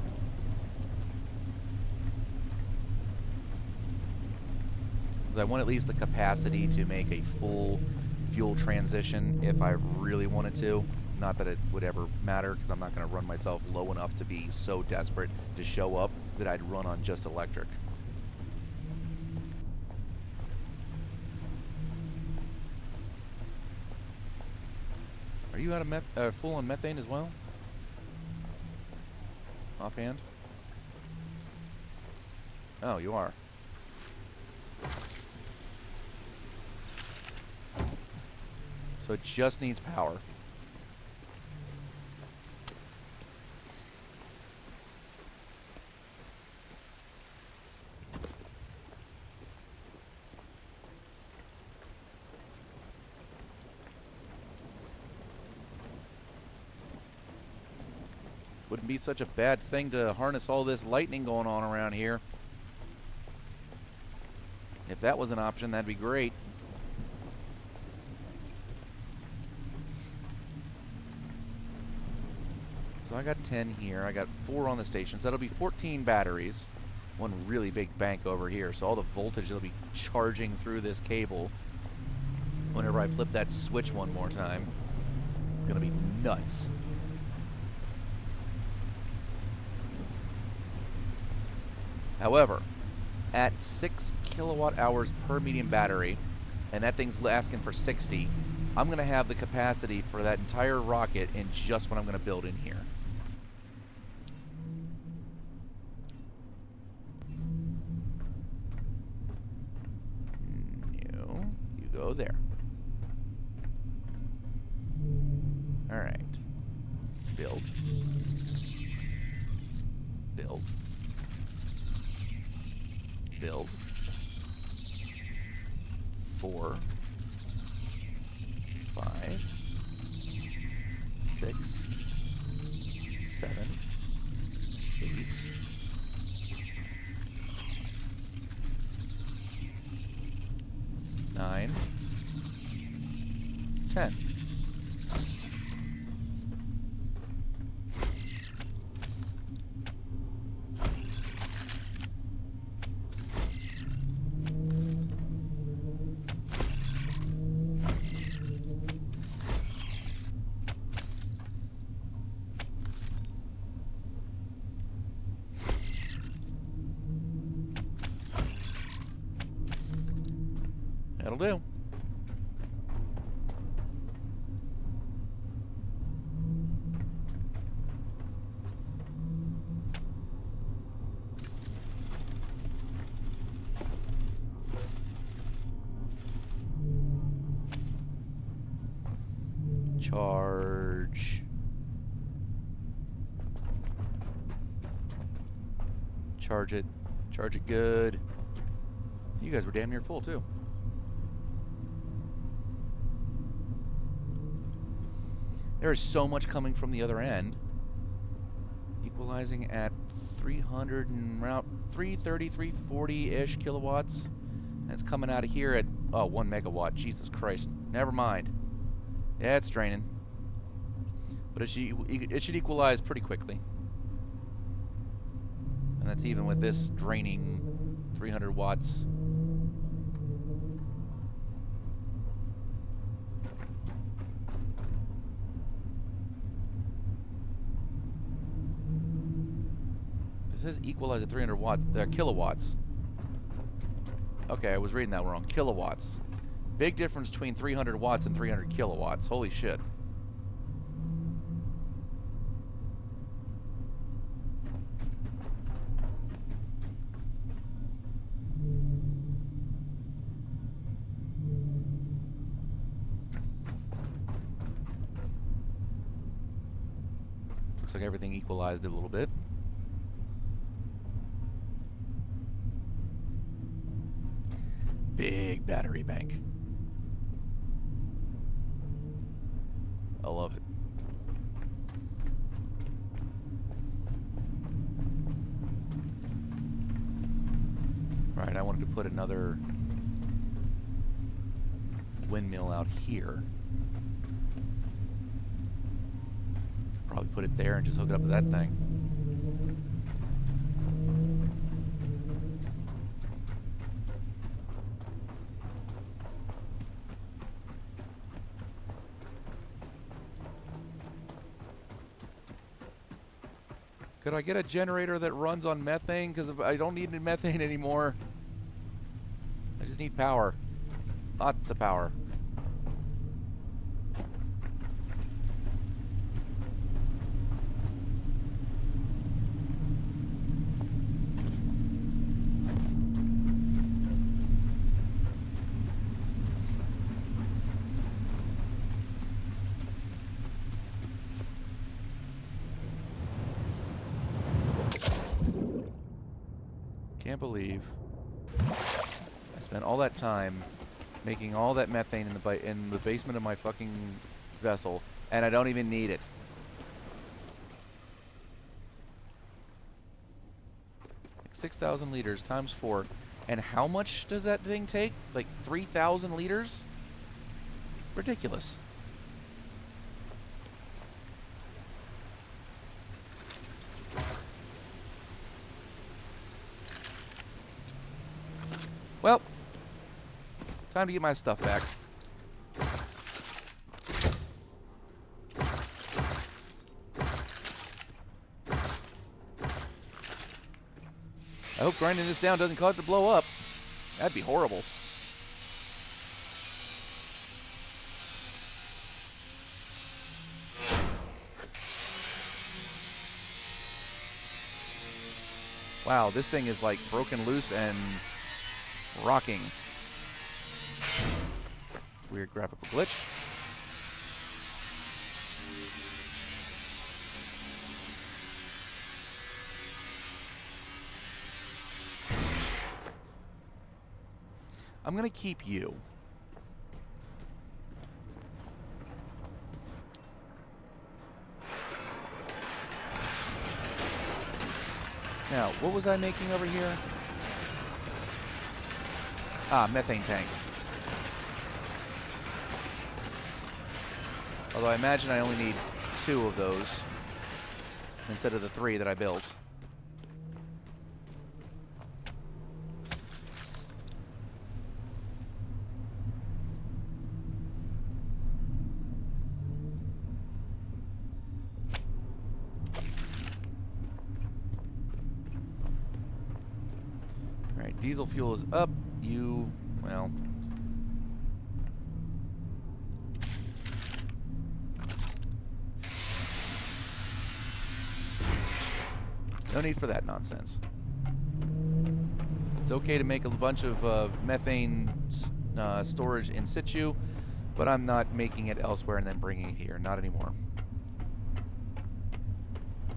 Because I want at least the capacity to make a full fuel transition if I really wanted to. Not that it would ever matter, because I'm not going to run myself low enough to be so desperate to show up that I'd run on just electric. Are you out of full on methane as well? Offhand? Oh, you are. So it just needs power. Wouldn't be such a bad thing to harness all this lightning going on around here. If that was an option, that'd be great. So I got 10 here. I got 4 on the station. So that'll be 14 batteries. One really big bank over here. So all the voltage that'll be charging through this cable whenever I flip that switch one more time. It's going to be nuts. However, at 6 kilowatt hours per medium battery, and that thing's asking for 60, I'm going to have the capacity for that entire rocket in just what I'm going to build in here. You go there. Alright. Build. Build. Build. 4, 5, 6, 7, 8, 9, 10. That'll do. Charge. Charge it. Charge it good. You guys were damn near full too. There is so much coming from the other end. Equalizing at 300 and around 330, 340-ish kilowatts. And it's coming out of here at, 1 megawatt. Jesus Christ. Never mind. Yeah, it's draining. But it should equalize pretty quickly. And that's even with this draining 300 watts. It says equalize at 300 watts. Kilowatts. Okay, I was reading that wrong. Kilowatts. Big difference between 300 watts and 300 kilowatts. Holy shit. Looks like everything equalized a little bit. Big battery bank. I love it. Alright, I wanted to put another windmill out here. Could probably put it there and just hook it up to that thing. Could I get a generator that runs on methane? Because I don't need methane anymore. I just need power. Lots of power. Can't believe I spent all that time making all that methane in the basement of my fucking vessel, and I don't even need it. Like 6,000 liters times 4. And how much does that thing take? Like 3,000 liters? Ridiculous. Well, time to get my stuff back. I hope grinding this down doesn't cause it to blow up. That'd be horrible. Wow, this thing is like broken loose and rocking. Weird graphical glitch. I'm gonna keep you. Now, what was I making over here? Ah, methane tanks. Although I imagine I only need 2 of those instead of the 3 that I built. Alright, diesel fuel is up. You, well... no need for that nonsense. It's okay to make a bunch of methane storage in situ, but I'm not making it elsewhere and then bringing it here. Not anymore.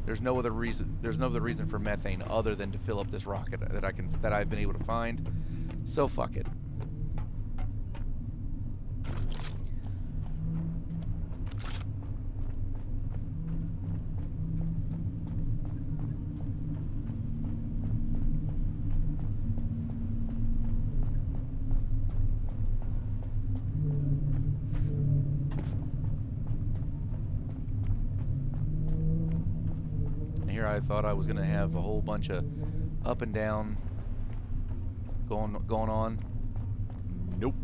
There's no other reason. There's no other reason for methane other than to fill up this rocket that I've been able to find. So fuck it. Here I thought I was gonna have a whole bunch of up and down going on. Nope.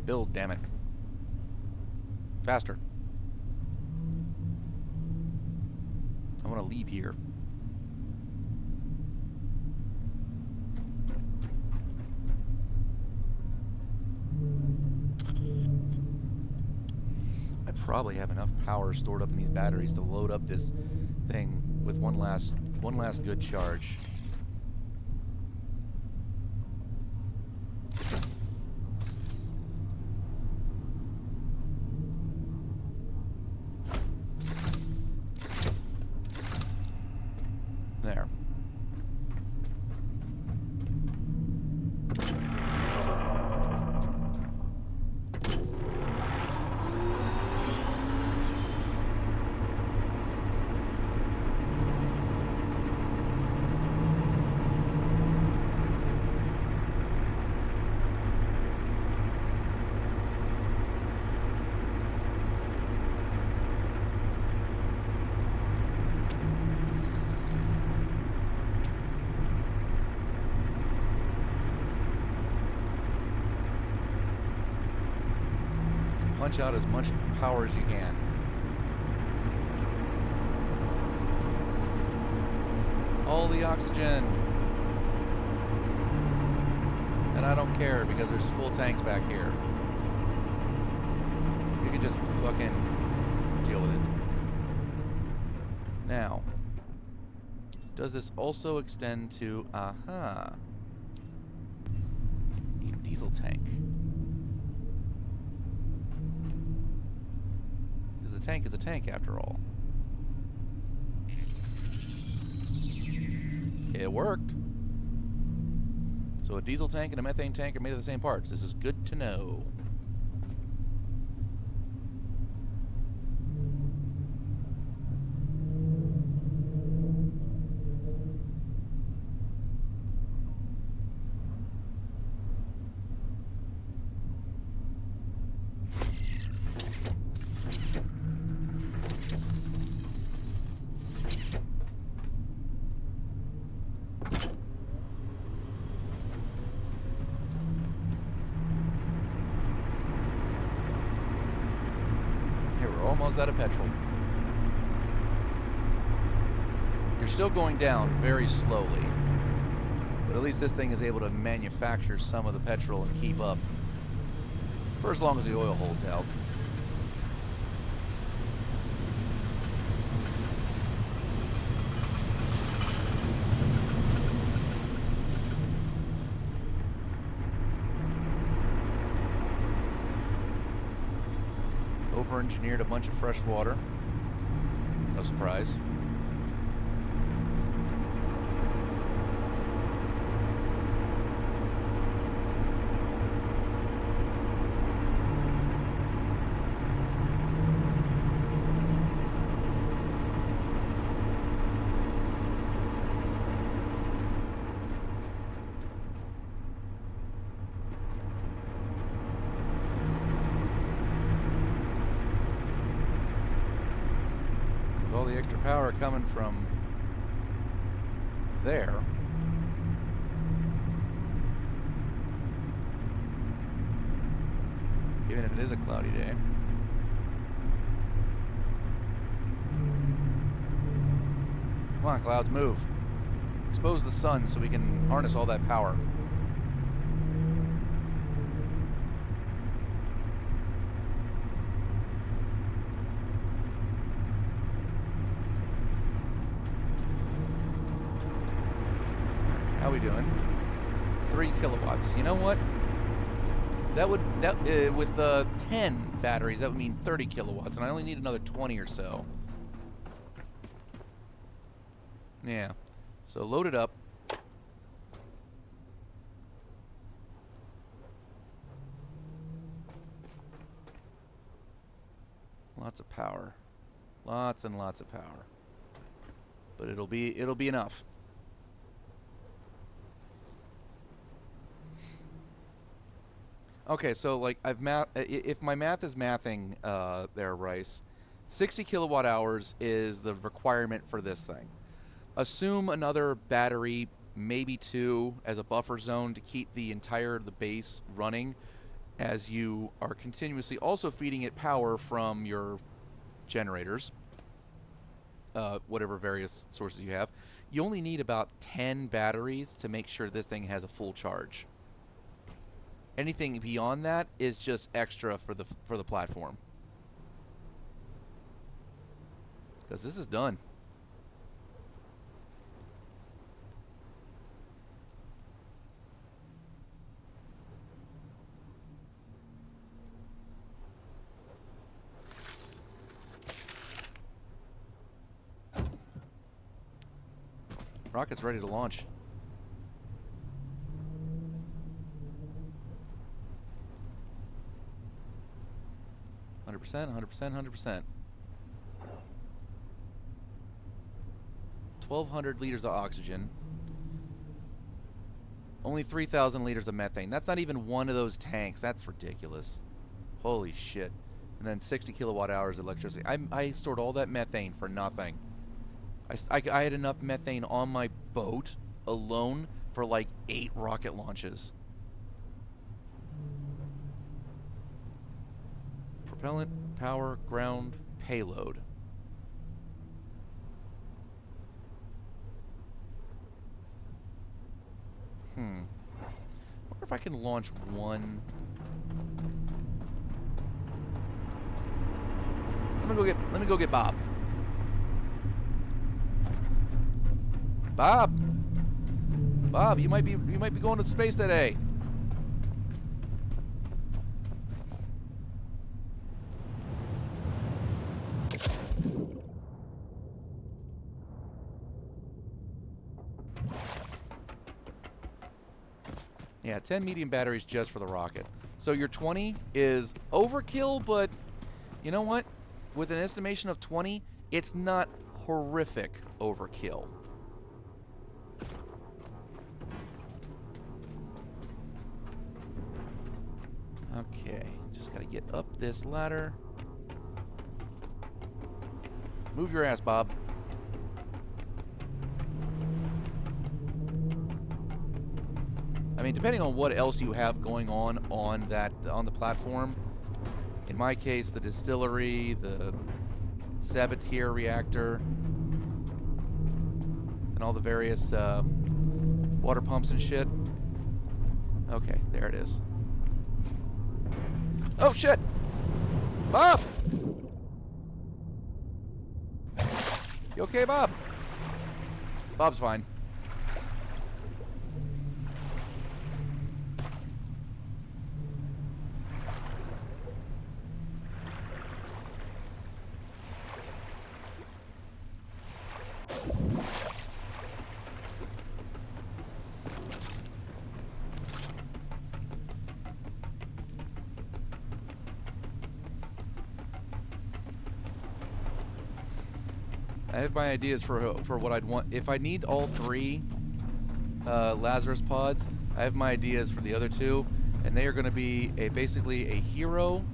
Build, damn it. Faster. I want to leave here. I probably have enough power stored up in these batteries to load up this thing with one last good charge. There. launch out as much power as you can. All the oxygen. And I don't care because there's full tanks back here. You can just fucking deal with it. Now, does this also extend to... Aha. A diesel tank. Because a tank is a tank after all. It worked. So a diesel tank and a methane tank are made of the same parts. This is good to know. Almost out of petrol. You're still going down very slowly, but at least this thing is able to manufacture some of the petrol and keep up for as long as the oil holds out. Over-engineered a bunch of fresh water. No surprise. All the extra power coming from there. Even if it is a cloudy day. Come on, clouds, move. Expose the sun so we can harness all that power. How we doing? 3 kilowatts. You know what? That would with 10 batteries, that would mean 30 kilowatts, and I only need another 20 or so. Yeah. So load it up. Lots of power. Lots and lots of power. But it'll be enough. Okay, so like if my math is mathing there, Rice, 60 kilowatt hours is the requirement for this thing. Assume another battery, maybe 2, as a buffer zone to keep the base running, as you are continuously also feeding it power from your generators, whatever various sources you have. You only need about 10 batteries to make sure this thing has a full charge. Anything beyond that is just extra for the platform. Because this is done. Rocket's ready to launch. %, 100%, 100%. 1,200 liters of oxygen. Only 3,000 liters of methane. That's not even one of those tanks. That's ridiculous. Holy shit. And then 60 kilowatt hours of electricity. I stored all that methane for nothing. I had enough methane on my boat alone for like 8 rocket launches. Propellant, power, ground, payload. I wonder if I can launch one. Let me go get Bob. Bob, you might be going to space today. Yeah, 10 medium batteries just for the rocket. So your 20 is overkill, but you know what? With an estimation of 20, it's not horrific overkill. Okay, just gotta get up this ladder. Move your ass, Bob. I mean, depending on what else you have going on the platform. In my case, the distillery, the Sabatier reactor, and all the various water pumps and shit. Okay, there it is. Oh shit! Bob! You okay, Bob? Bob's fine. I have my ideas for what I'd want. If I need all three Lazarus pods, I have my ideas for the other two, and they are going to be basically a hero,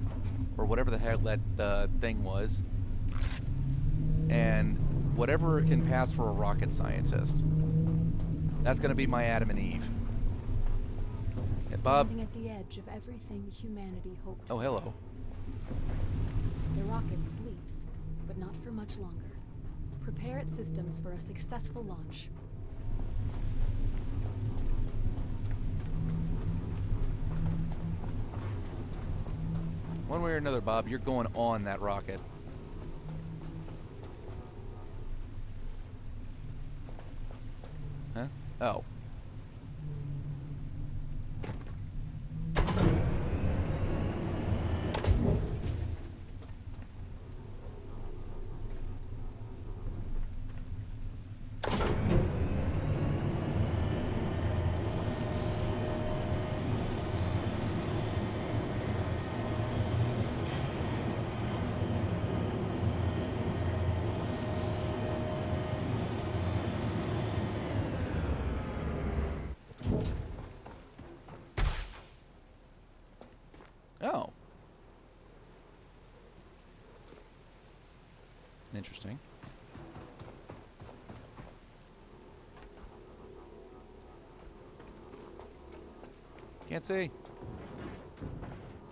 or whatever the hell that thing was, and whatever can pass for a rocket scientist. That's going to be my Adam and Eve. And Bob. Standing at the edge of everything humanity hoped Oh, hello. The rocket sleeps, but not for much longer. Prepare its systems for a successful launch. One way or another, Bob, you're going on that rocket. Huh? Oh. Oh. Interesting. Can't see.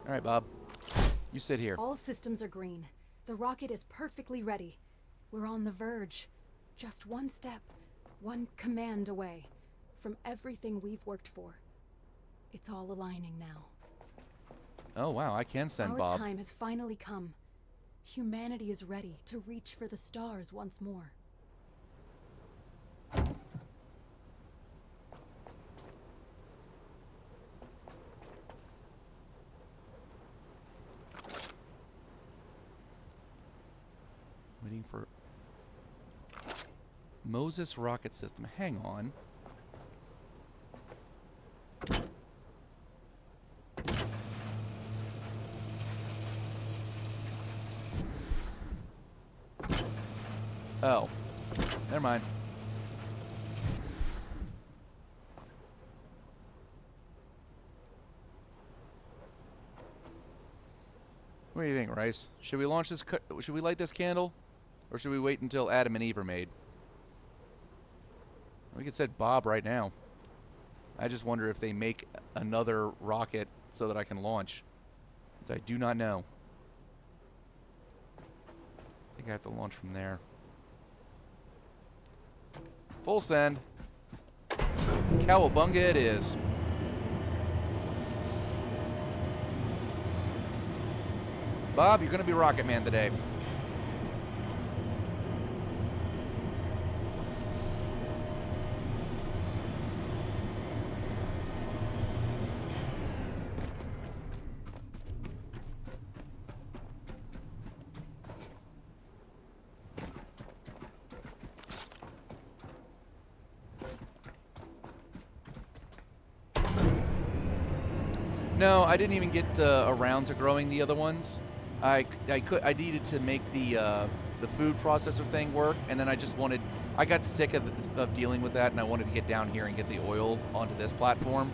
All right, Bob. You sit here. All systems are green. The rocket is perfectly ready. We're on the verge. Just one step, one command away from everything we've worked for. It's all aligning now. Oh, wow. I can send Our Bob. time has finally come. Humanity is ready to reach for the stars once more. Waiting for Moses rocket system. Hang on. Oh. Never mind. What do you think, Rice? Should we launch this? Should we light this candle, or should we wait until Adam and Eve are made? We could set Bob right now. I just wonder if they make another rocket so that I can launch. I do not know. think I have to launch from there. Full send. Cowabunga it is. Bob, you're going to be Rocket Man today. No, I didn't even get around to growing the other ones. I needed to make the food processor thing work, and then I got sick of dealing with that, and I wanted to get down here and get the oil onto this platform,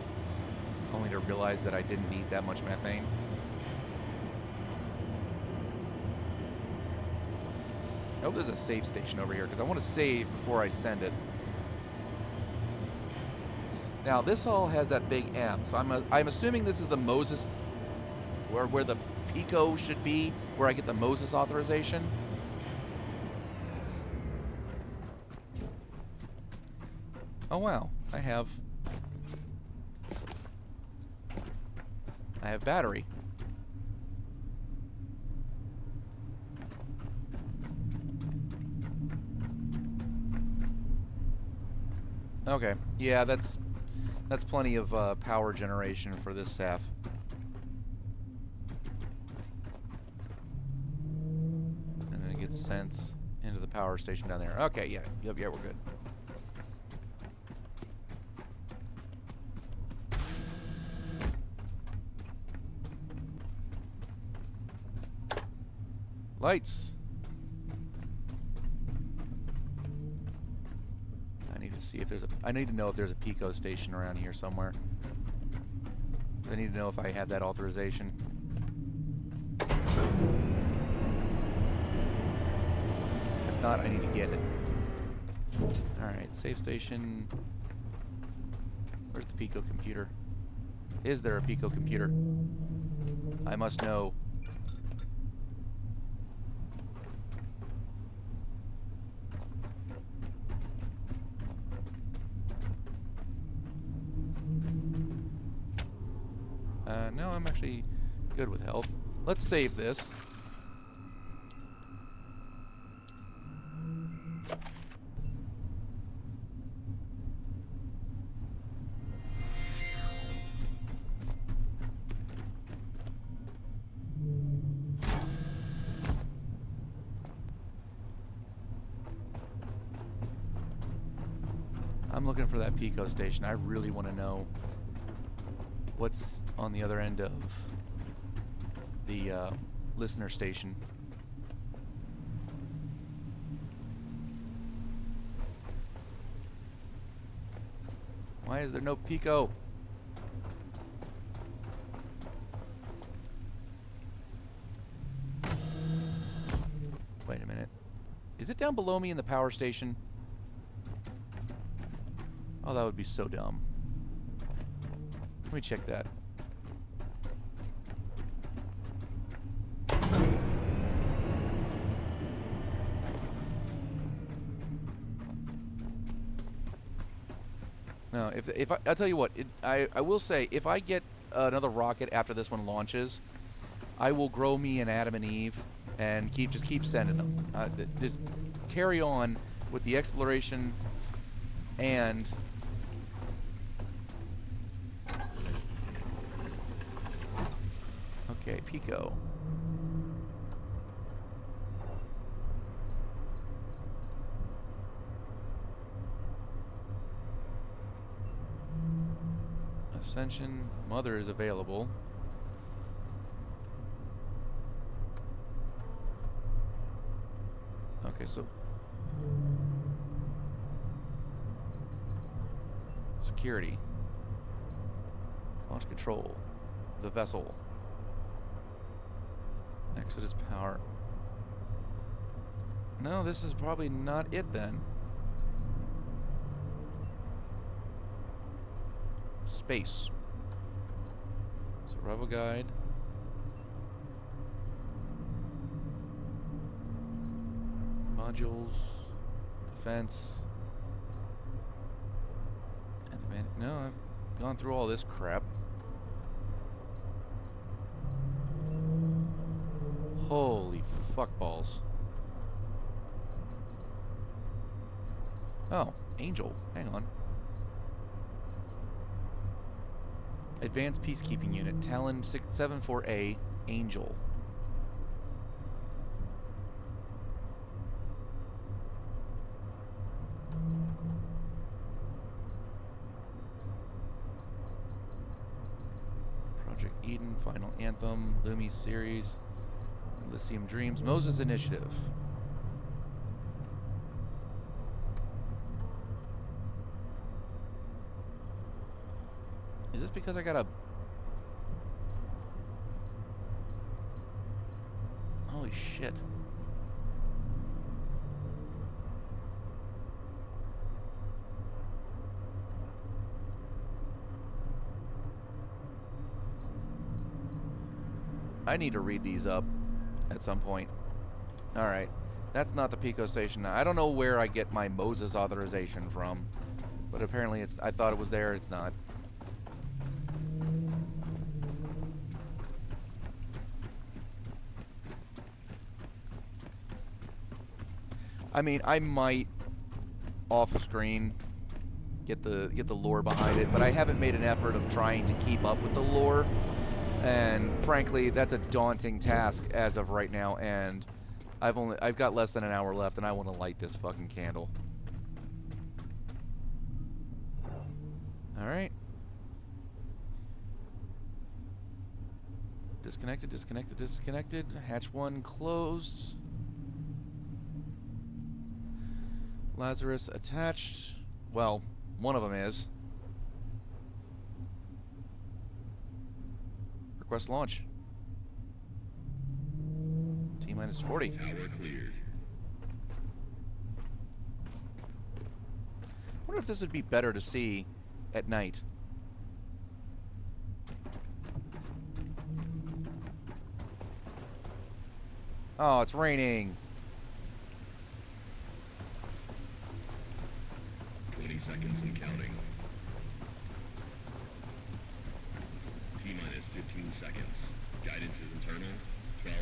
only to realize that I didn't need that much methane. I hope there's a save station over here, because I want to save before I send it. Now, this all has that big M, so I'm assuming this is the Moses, where the Pico should be, where I get the Moses authorization. Oh wow, I have battery. Okay, yeah, that's plenty of power generation for this SAF. And then it gets sent into the power station down there. Okay, yeah, yep, yeah, we're good. Lights. See if there's I need to know if there's a Pico station around here somewhere. I need to know if I have that authorization. If not, I need to get it. Alright, save station. Where's the Pico computer? Is there a Pico computer? I must know. No, I'm actually good with health. Let's save this. I'm looking for that Pico station. I really want to know what's on the other end of the listener station. Why is there no Pico? Wait a minute. Is it down below me in the power station? Oh, that would be so dumb. Let me check that. No, if I'll tell you what, I will say, if I get another rocket after this one launches, I will grow me an Adam and Eve and just keep sending them. Just carry on with the exploration and okay, Pico. Ascension, Mother is available. Okay, so security, launch control, the vessel, Exodus power. No, this is probably not it then. Space. Survival guide. Modules. Defense. And no, I've gone through all this crap. Holy fuck balls. Oh, Angel. Hang on. Advanced Peacekeeping Unit. Talon 674A. Angel. Project Eden. Final Anthem. Lumi Series. Elysium Dreams. Moses Initiative. Is this because I got a... Holy shit. I need to read these up at some point. Alright. That's not the Pico Station. I don't know where I get my Moses authorization from. But apparently it's... I thought it was there. It's not. I mean, I might off screen get the lore behind it, but I haven't made an effort of trying to keep up with the lore. And frankly, that's a daunting task as of right now, and I've got less than an hour left, and I want to light this fucking candle. All right. Disconnected, disconnected, disconnected. Hatch 1 closed. Lazarus attached. Well, one of them is. Request launch. T-minus 40. Tower cleared. I wonder if this would be better to see at night. Oh, it's raining. 20 seconds and counting. T-minus 15 seconds. Guidance is internal. 12,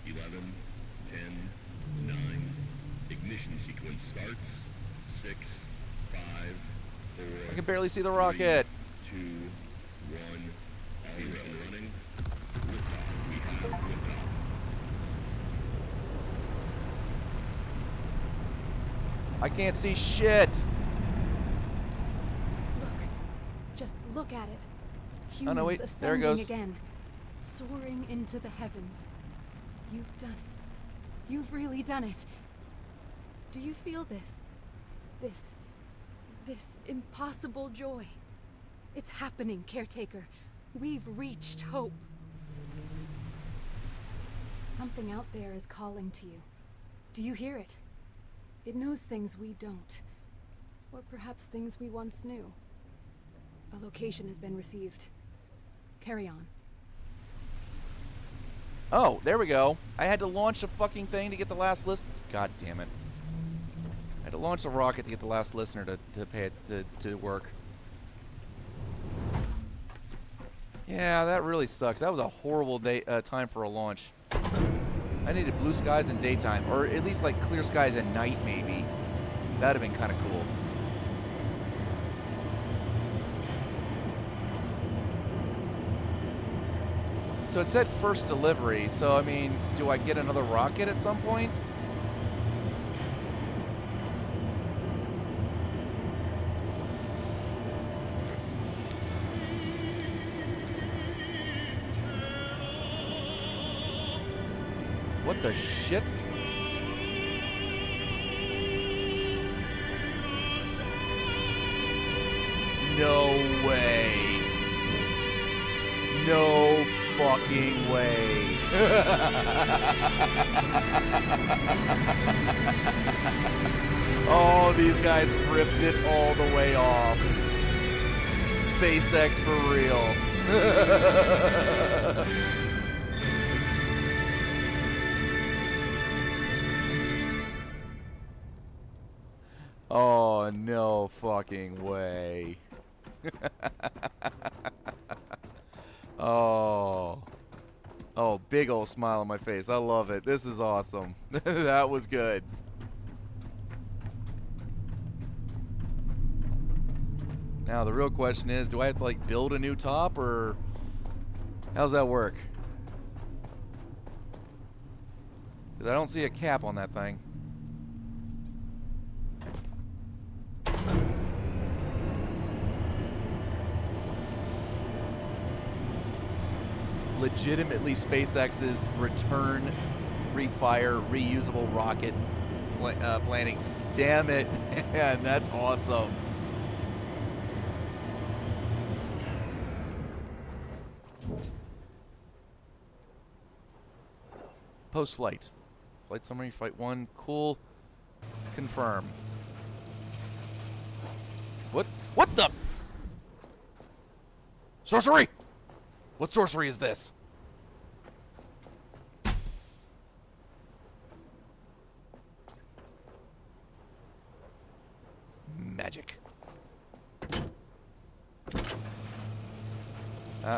11, 10, 9. Ignition sequence starts. 6, 5, 4. I can barely see the 3, rocket. 2, 1. All engine running. Liftoff. We have liftoff. I can't see shit. Look. Just look at it. Humans Oh, no, wait. There it ascending goes. again. Soaring into the heavens. You've done it. You've really done it. Do you feel this? This impossible joy. It's happening, Caretaker. We've reached hope. Something out there is calling to you. Do you hear it? It knows things we don't. Or perhaps things we once knew. A location has been received. Carry on. Oh, there we go. I had to launch a fucking thing to get the last list. God damn it. I had to launch a rocket to get the last listener to pay it to work. Yeah, that really sucks. That was a horrible day time for a launch. I needed blue skies in daytime, or at least like clear skies at night, maybe. That'd have been kind of cool. So it said first delivery, so I mean, do I get another rocket at some point? What the shit? No way. No fucking way. Oh, these guys ripped it all the way off. SpaceX for real. Oh, no fucking way. Oh. Oh, big old smile on my face. I love it. This is awesome. That was good. Now, the real question is, do I have to, like, build a new top, or how's that work? Because I don't see a cap on that thing. Legitimately SpaceX's return, refire, reusable rocket planning. Damn it, man, that's awesome. Post-flight. Flight summary, flight 1, cool. Confirm. What? What the? Sorcery! What sorcery is this? Magic.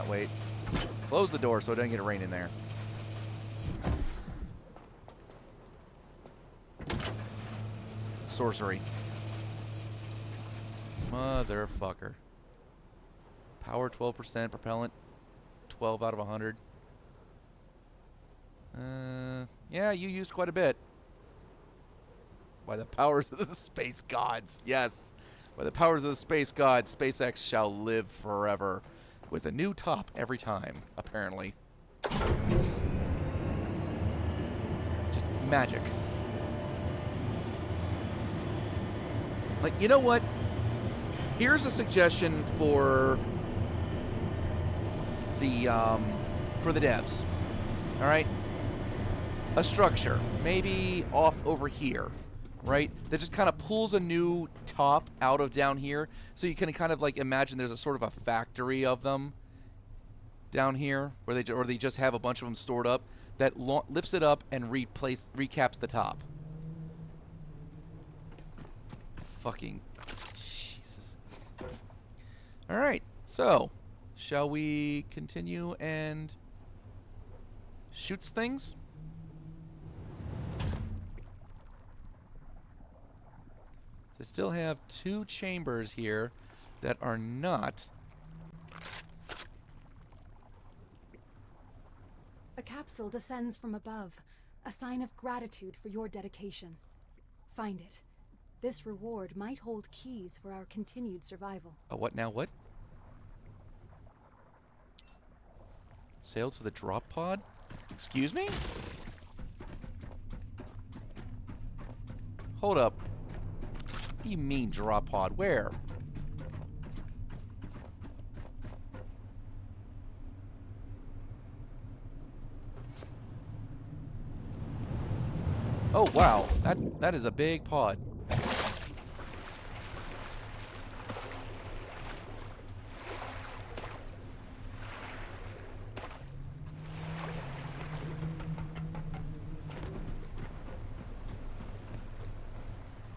Wait. Close the door so it doesn't get rain in there. Sorcery. Motherfucker. Power 12%, propellant 12 out of 100. Yeah, you used quite a bit. By the powers of the space gods, yes. By the powers of the space gods, SpaceX shall live forever. With a new top every time, apparently. Just magic. Like, you know what? Here's a suggestion for the devs. All right, a structure, maybe off over here, right? That just kind of pulls a new top out of down here, so you can kind of like imagine there's a sort of a factory of them down here, where they just have a bunch of them stored up that lifts it up and recaps the top. Fucking Jesus. All right, so shall we continue and shoots things? They still have 2 chambers here that are not. A capsule descends from above, a sign of gratitude for your dedication. Find it. This reward might hold keys for our continued survival. A what now? What? Sail to the drop pod? Excuse me? Hold up. What do you mean drop pod? Where? Oh wow, that is a big pod.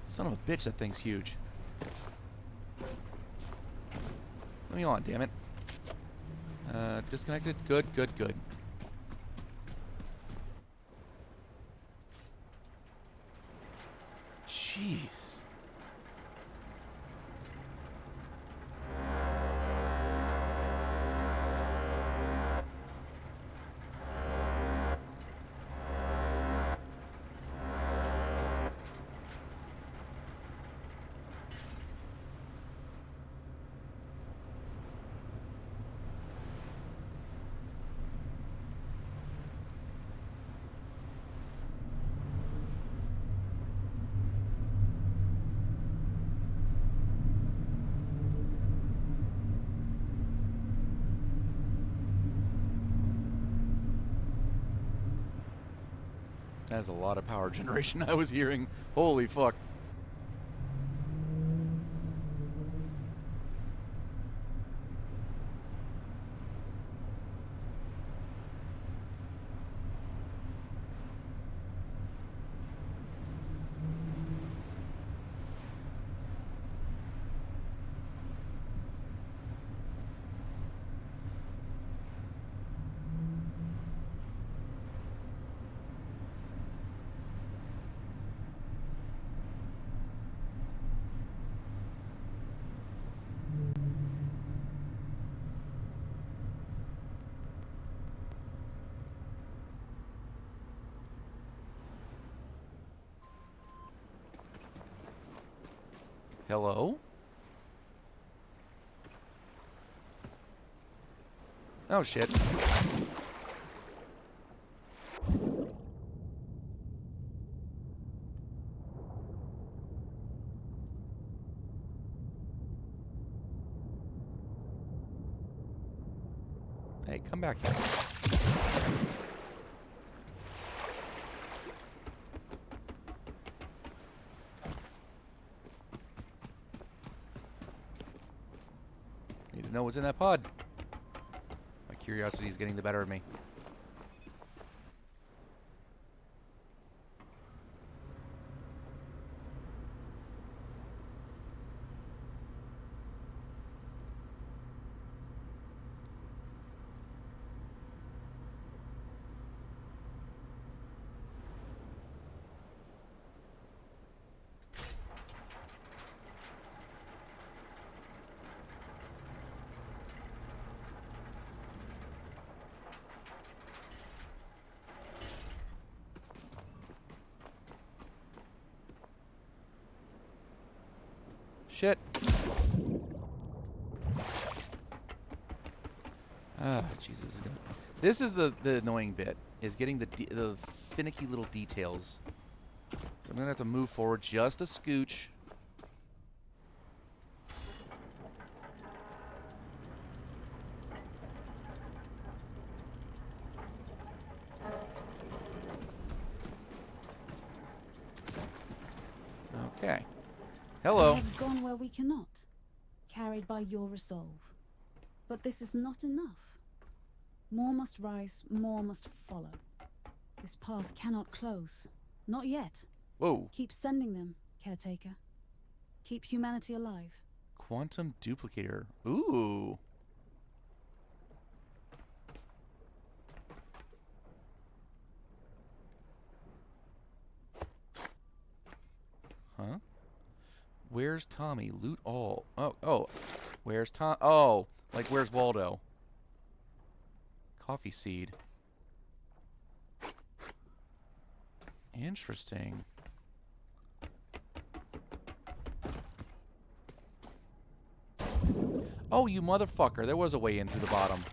Son of a bitch, that thing's huge. Let me on, damn it. Disconnected. Good, good, good. Jeez. That's a lot of power generation I was hearing. Holy fuck. Hello? Oh, shit. Hey, come back here. Need to know what's in that pod. My curiosity is getting the better of me. Shit. Ah, Jesus. This is the annoying bit, is getting the finicky little details. So I'm going to have to move forward just a scooch. Okay. Hello. We have gone where we cannot, carried by your resolve. But this is not enough. More must rise, more must follow. This path cannot close. Not yet. Whoa. Keep sending them, Caretaker. Keep humanity alive. Quantum duplicator. Ooh. Huh? Where's Tommy? Loot all. Oh. Where's Tom? Oh, like where's Waldo? Coffee seed. Interesting. Oh, you motherfucker. There was a way in through the bottom.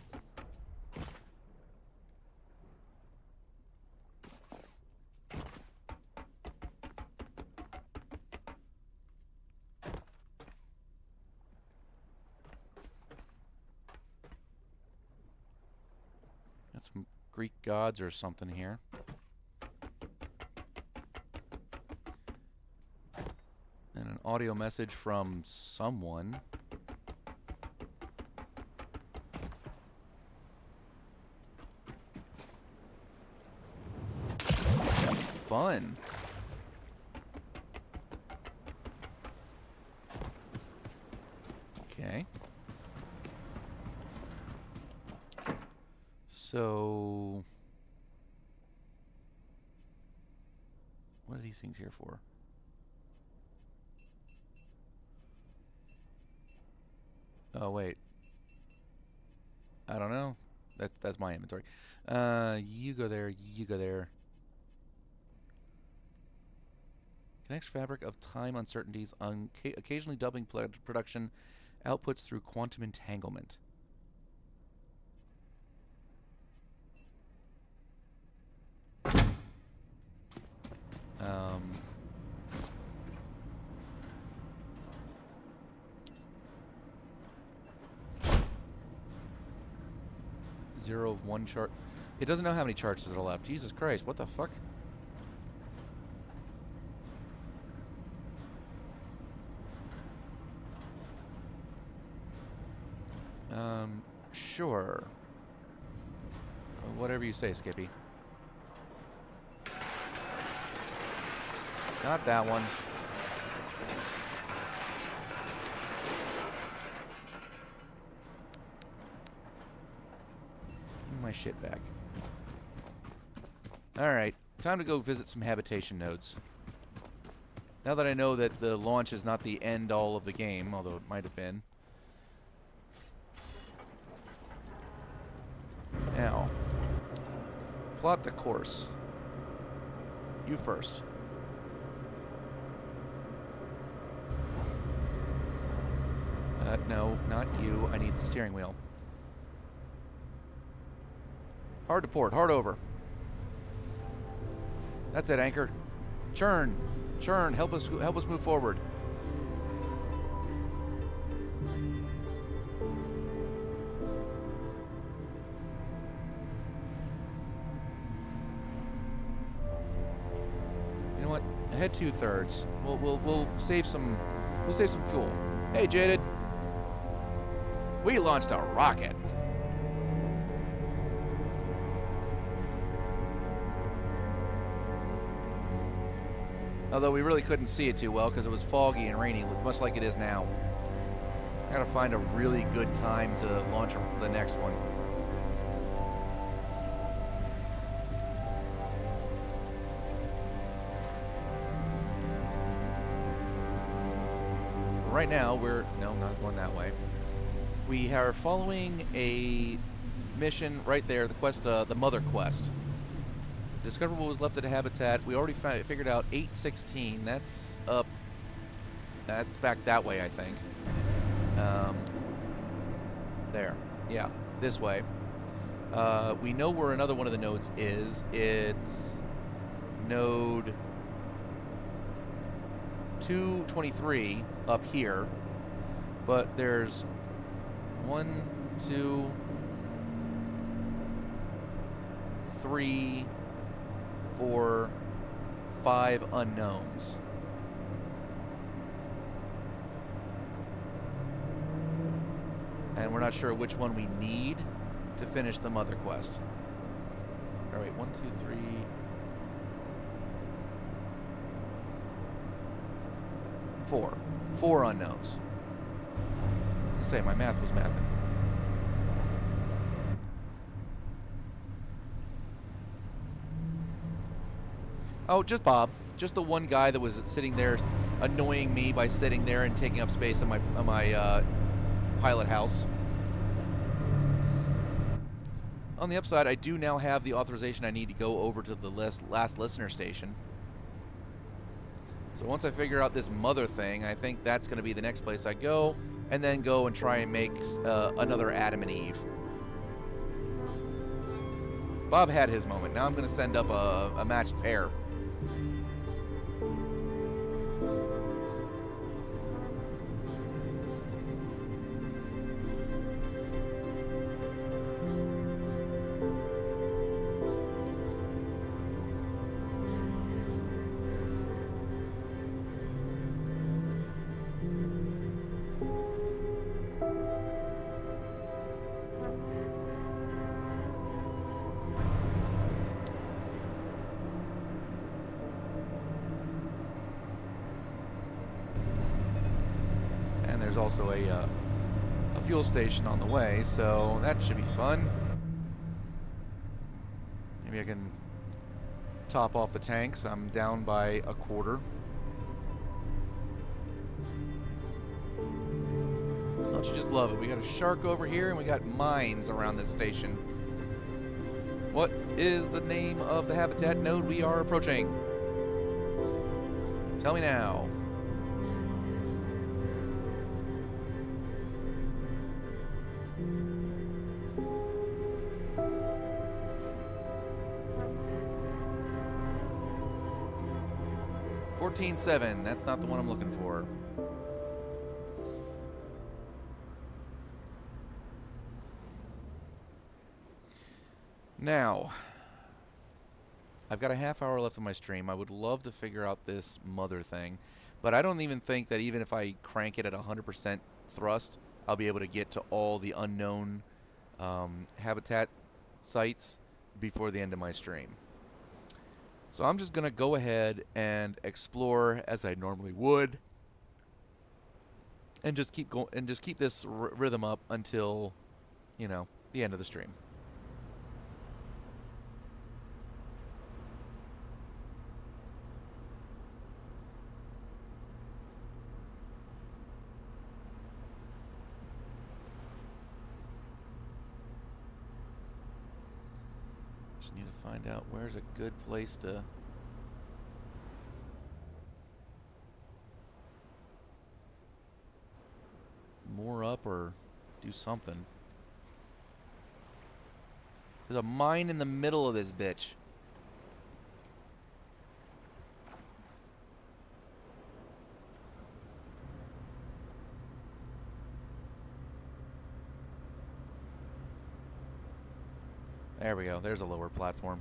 Got some Greek gods or something here. And an audio message from someone. Fun. Okay. So, what are these things here for? Oh, wait. I don't know. That's my inventory. You go there, you go there. Connects fabric of time uncertainties, occasionally doubling production outputs through quantum entanglement. Zero of one chart. It doesn't know how many charges are left. Jesus Christ, what the fuck? Sure. Whatever you say, Skippy. Not that one. Give me my shit back. Alright, time to go visit some habitation nodes. Now that I know that the launch is not the end-all of the game, although it might have been. Now, plot the course. You first. No, not you. I need the steering wheel. Hard to port. Hard over. That's it, anchor. Churn. Churn. Help us move forward. You know what? Head 2/3. We'll save some fuel. Hey, Jaded. We launched a rocket. Although we really couldn't see it too well because it was foggy and rainy, much like it is now. I gotta find a really good time to launch the next one. Right now, no, not going that way. We are following a mission right there, the quest, the Mother Quest. Discover what was left of the habitat. We already figured out 816. That's up. That's back that way, I think. There. Yeah, this way. We know where another one of the nodes is. It's node 223 up here. But there's 1, 2, 3, 4, 5 unknowns. And we're not sure which one we need to finish the Mother Quest. Alright, 1, 2, 3. 4. 4 unknowns. Let's say my math was mathing. Oh, just Bob. Just the one guy that was sitting there annoying me by sitting there and taking up space on my pilot house. On the upside, I do now have the authorization I need to go over to the last listener station. So once I figure out this mother thing, I think that's going to be the next place I go, and then go and try and make another Adam and Eve. Bob had his moment. Now I'm going to send up a matched pair. There's also a fuel station on the way, so that should be fun. Maybe I can top off the tanks. I'm down by a quarter. Don't you just love it? We got a shark over here, and we got mines around this station. What is the name of the habitat node we are approaching? Tell me now. $14.7. That's not the one I'm looking for. Now, I've got a half hour left of my stream. I would love to figure out this mother thing, but I don't even think that even if I crank it at 100% thrust, I'll be able to get to all the unknown habitat sites before the end of my stream. So I'm just gonna go ahead and explore as I normally would, and just keep going and just keep this rhythm up until, you know, the end of the stream. Just need to find out where's a good place to moor up or do something. There's a mine in the middle of this bitch. There we go. There's a lower platform.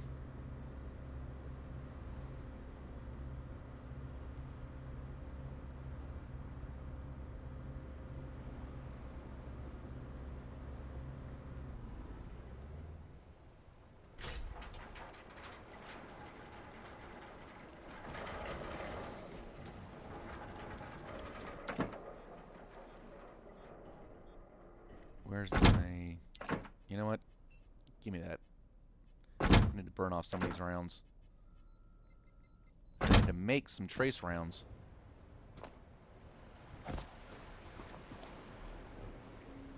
Where's my... You know what? Give me that. I need to burn off some of these rounds. I need to make some trace rounds.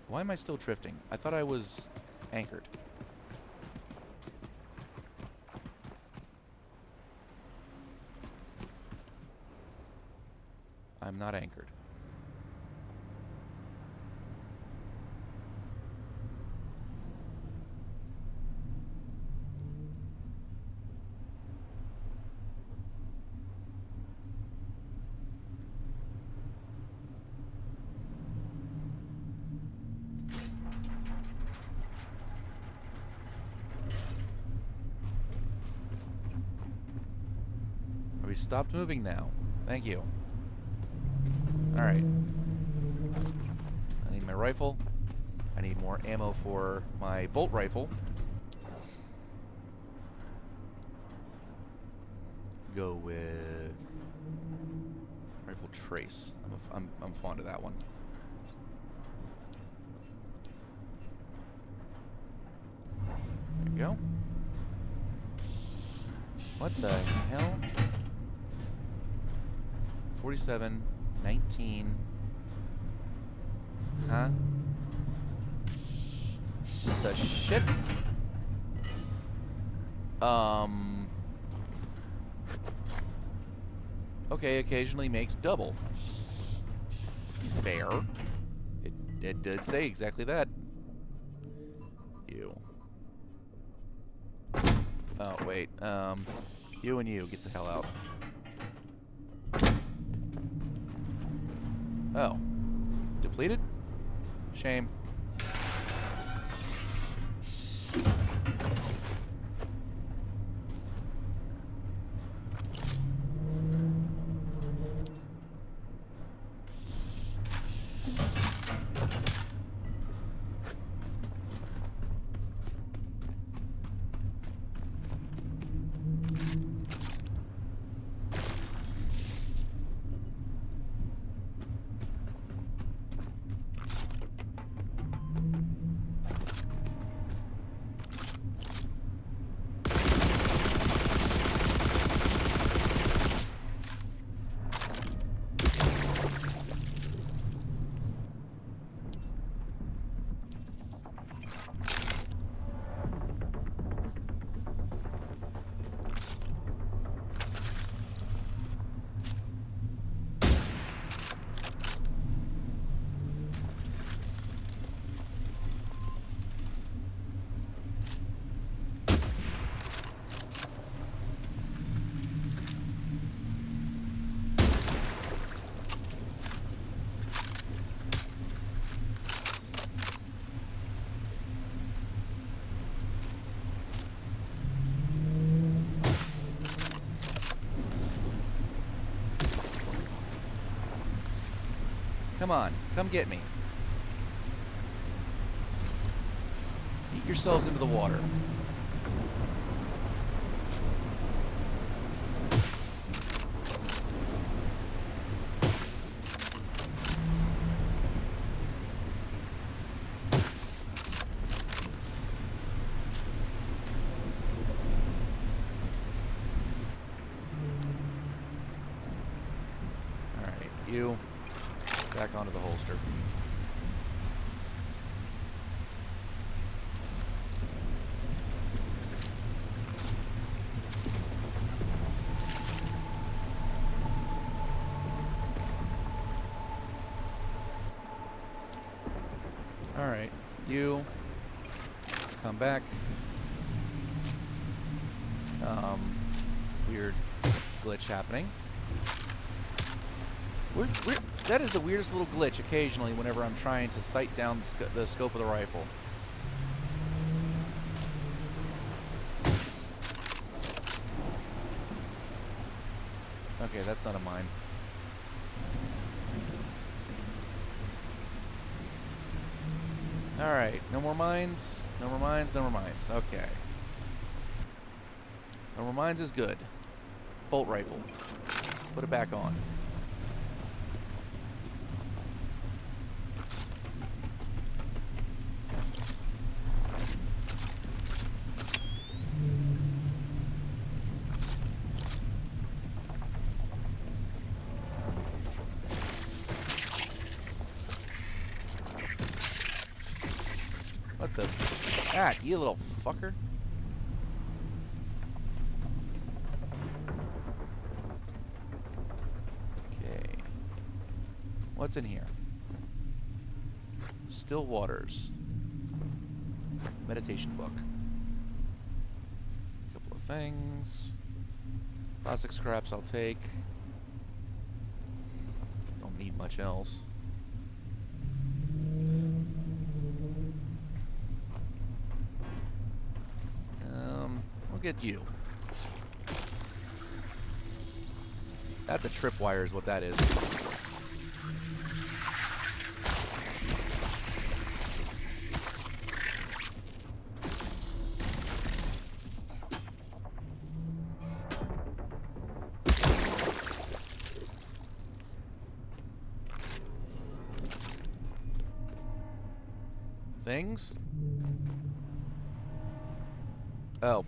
Why am I still drifting? I thought I was anchored. I'm not anchored. We stopped moving now. Thank you. Alright. I need my rifle. I need more ammo for my bolt rifle. Go with rifle trace. I'm fond of that one. There we go. What the hell? 47, 19. Huh? What the shit? Okay, occasionally makes double. Fair. It did say exactly that. You. Oh, wait. You and you, get the hell out. Oh. Depleted? Shame. Come on, come get me. Eat yourselves into the water. Alright, you back onto the holster. Alright, you come back. Weird glitch happening. That is the weirdest little glitch occasionally whenever I'm trying to sight down the scope of the rifle. Okay, that's not a mine. Alright, no more mines, no more mines, no more mines. Okay. No more mines is good. Bolt rifle. Put it back on. What the? Ah, you little fucker. Okay. What's in here? Still waters. Meditation book. Couple of things. Plastic scraps I'll take. Don't need much else. We'll get you. That's a tripwire is what that is. Things? Oh.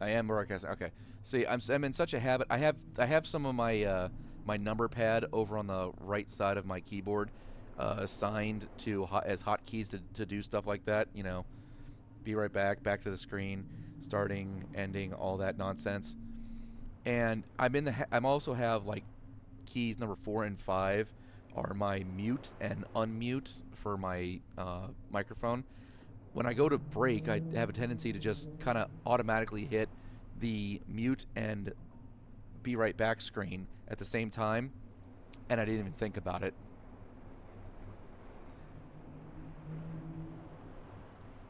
I am broadcasting. Okay. See, I'm in such a habit. I have some of my my number pad over on the right side of my keyboard assigned to as hotkeys to do stuff like that. You know, be right back, back to the screen, starting, ending, all that nonsense. And I'm also have like keys number 4 and 5 are my mute and unmute for my microphone. When I go to break, I have a tendency to just kind of automatically hit the mute and be right back screen at the same time, and I didn't even think about it.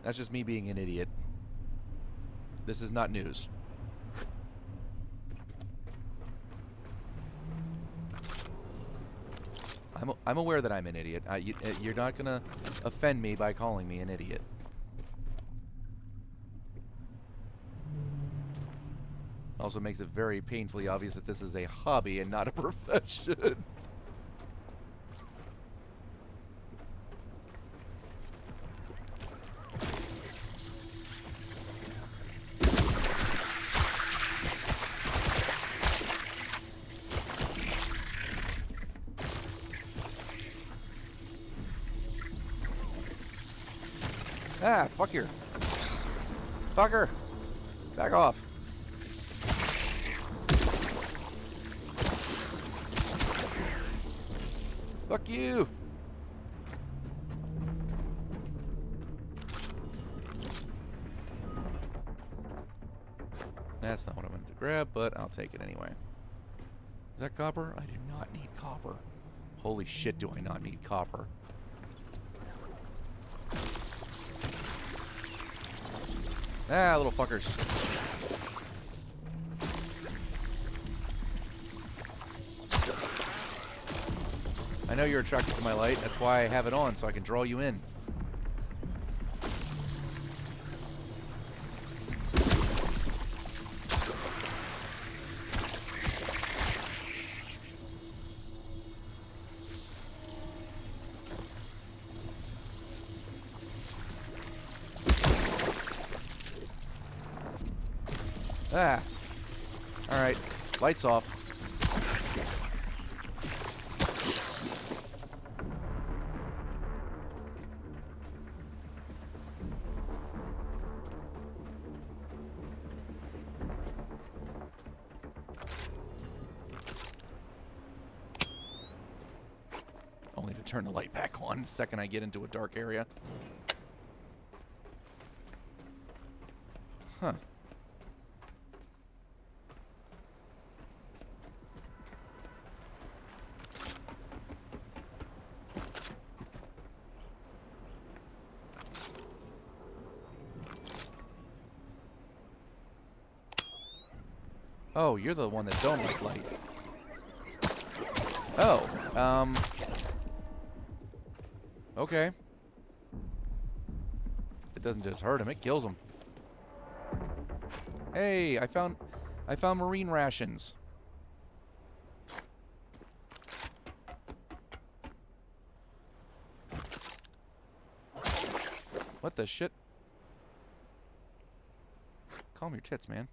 That's just me being an idiot. This is not news. I'm aware that I'm an idiot. You're not gonna offend me by calling me an idiot. Also makes it very painfully obvious that this is a hobby and not a profession. Ah, fuck your. Fucker! Back off. Fuck you! That's not what I wanted to grab, but I'll take it anyway. Is that copper? I do not need copper. Holy shit, do I not need copper. Ah, little fuckers. I know you're attracted to my light. That's why I have it on, so I can draw you in. Ah. Alright. Lights off. turn the light back on the second I get into a dark area. Huh. Oh, you're the one that don't like light. Oh, okay. It doesn't just hurt him, it kills him. Hey, I found marine rations. What the shit? Calm your tits, man.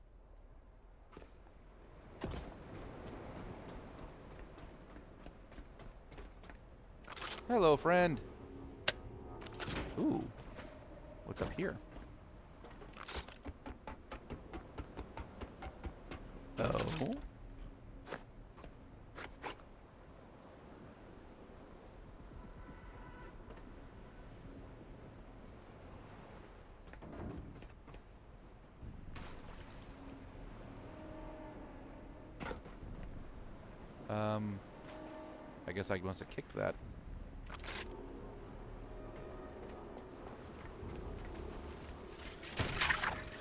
Hello, friend. Ooh. What's up here? Oh. I guess I must have kicked that.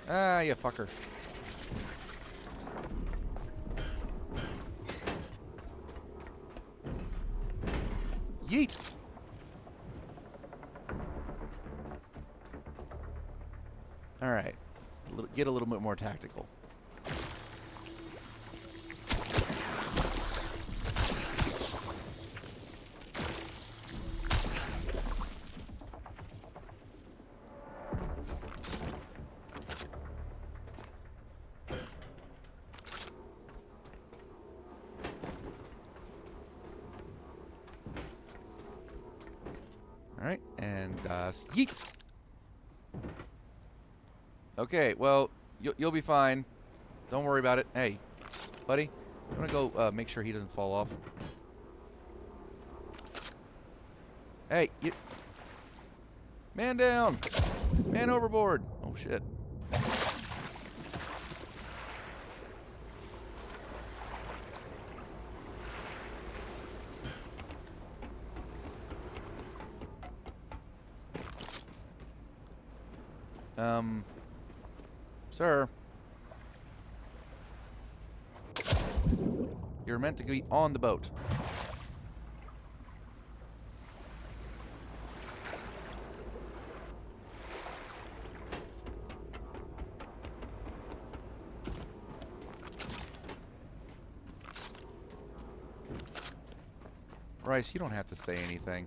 Ah, you fucker. Yeet! Alright. Get a little bit more tactical. Alright, and yeet! Okay, well, you'll be fine. Don't worry about it. Hey, buddy, I'm gonna go make sure he doesn't fall off. Hey, you... Man down! Man overboard! Oh, shit. Sir. You're meant to be on the boat. Rice, you don't have to say anything.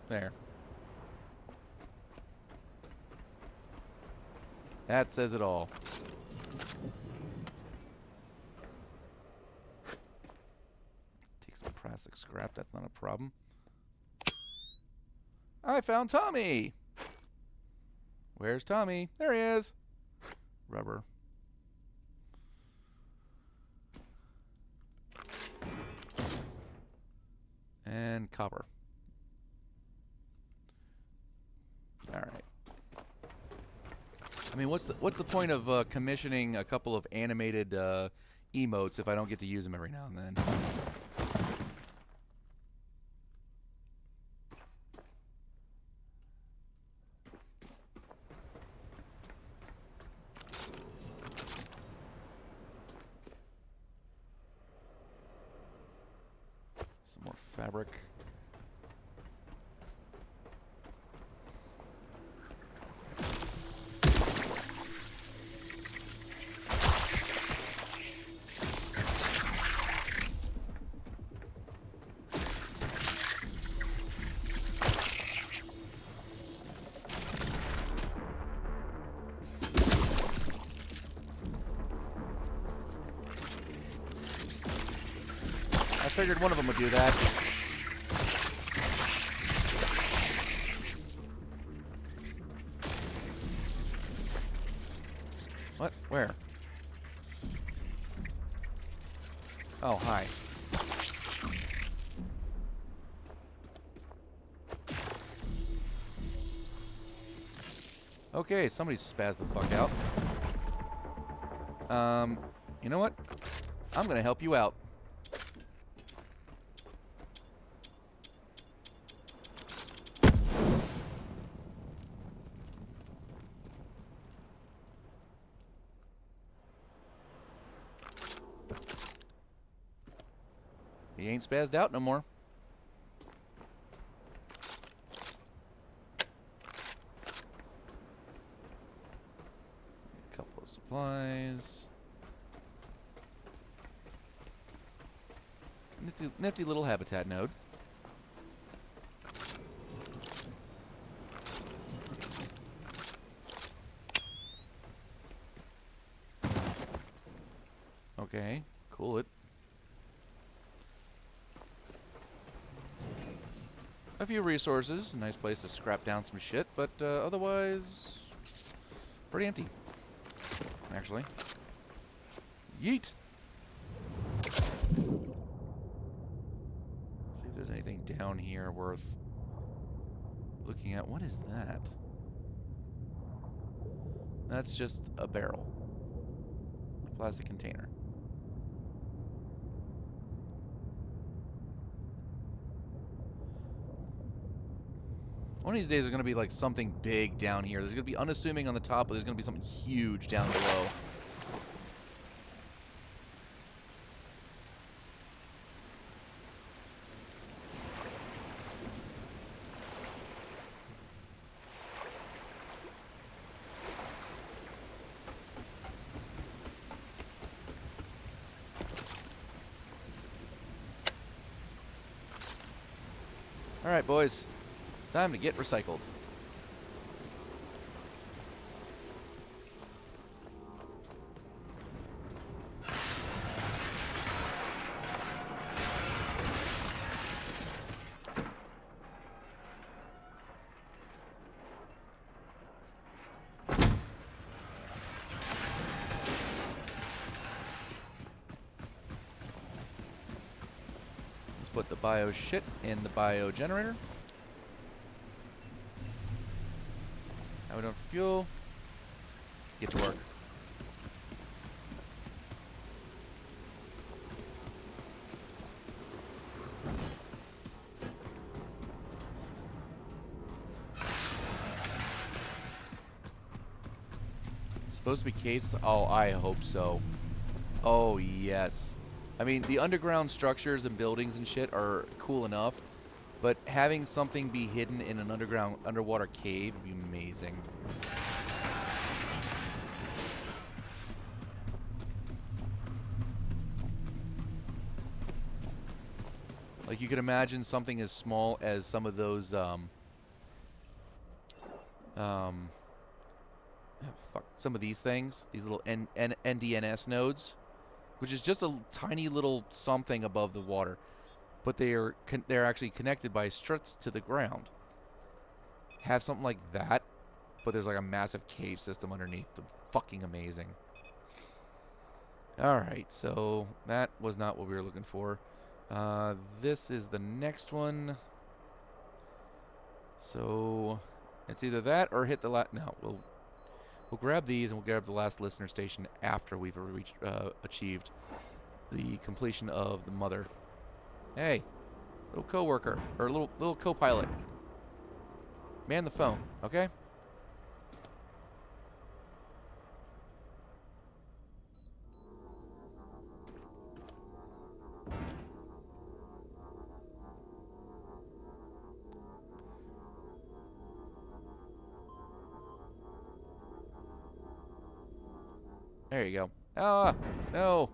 There. That says it all. Take some plastic scrap, that's not a problem. I found Tommy! Where's Tommy? There he is! Rubber. And copper. Alright. I mean, what's the point of commissioning a couple of animated emotes if I don't get to use them every now and then? Some more fabric. I figured one of them would do that. What? Where? Oh, hi. Okay, somebody spaz the fuck out. You know what? I'm gonna help you out. He ain't spazzed out no more. A couple of supplies. Nifty little habitat node. Okay, cool it. A few resources, a nice place to scrap down some shit, but otherwise, pretty empty. Actually. Yeet! See if there's anything down here worth looking at. What is that? That's just a barrel. A plastic container. One of these days there's going to be like something big down here. There's going to be unassuming on the top, but there's going to be something huge down below. Alright, boys. Time to get recycled. Let's put the bio shit in the bio generator. Now we don't have fuel. Get to work. Supposed to be cases? Oh, I hope so. Oh, yes. I mean, the underground structures and buildings and shit are cool enough, but having something be hidden in an underwater cave would be amazing. Like, you could imagine something as small as some of those, some of these things, these little NDNS nodes, which is just a tiny little something above the water, but they're actually connected by struts to the ground. Have something like that, but there's like a massive cave system underneath. Fucking amazing. Alright, so that was not what we were looking for. This is the next one. So it's either that or hit the last. No, we'll grab these and we'll grab the last listener station after we've achieved the completion of the mother. Hey, little co-worker or little co-pilot. Man the phone, okay? There you go. Ah, no.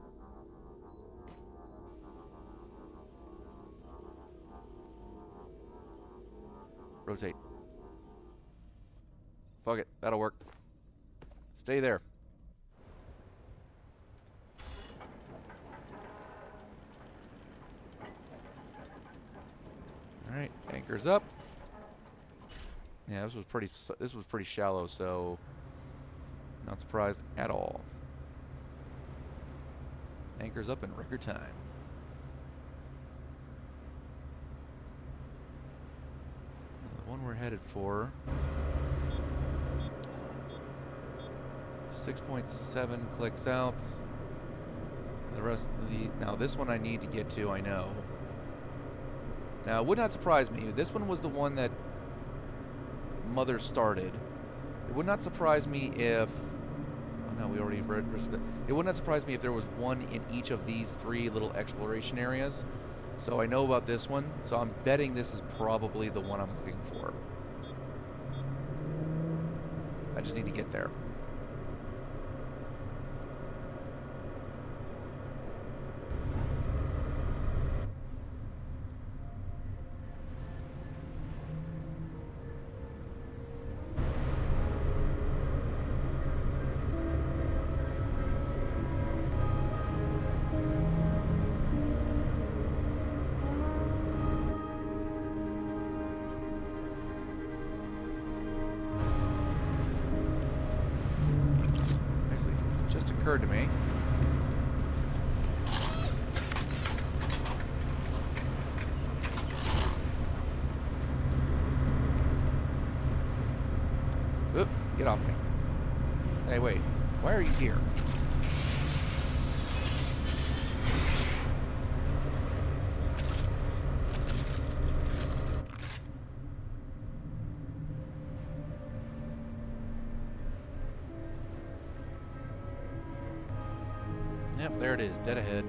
Rotate. Fuck it. That'll work. Stay there. Alright, anchor's up. Yeah, this was pretty shallow, so not surprised at all. Anchor's up in record time. The one we're headed for. 6.7 clicks out. The rest of the... Now, this one I need to get to, I know. Now, it would not surprise me. This one was the one that Mother started. It would not surprise me if... Oh, no, we already read... It would not surprise me if there was one in each of these 3 little exploration areas. So I know about this one. So I'm betting this is probably the one I'm looking for. I just need to get there. Occurred to me. Oop, get off me. Hey, wait. Why are you here? Yep, there it is, dead ahead.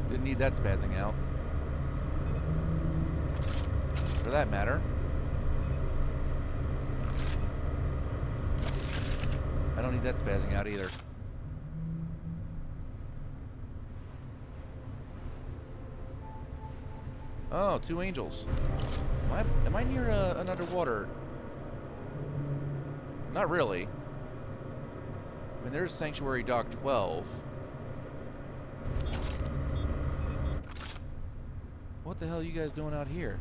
Didn't need that spazzing out. For that matter. I don't need that spazzing out either. Oh, 2 angels. Am I near an underwater? Not really. I mean, there's Sanctuary Dock 12. What the hell are you guys doing out here?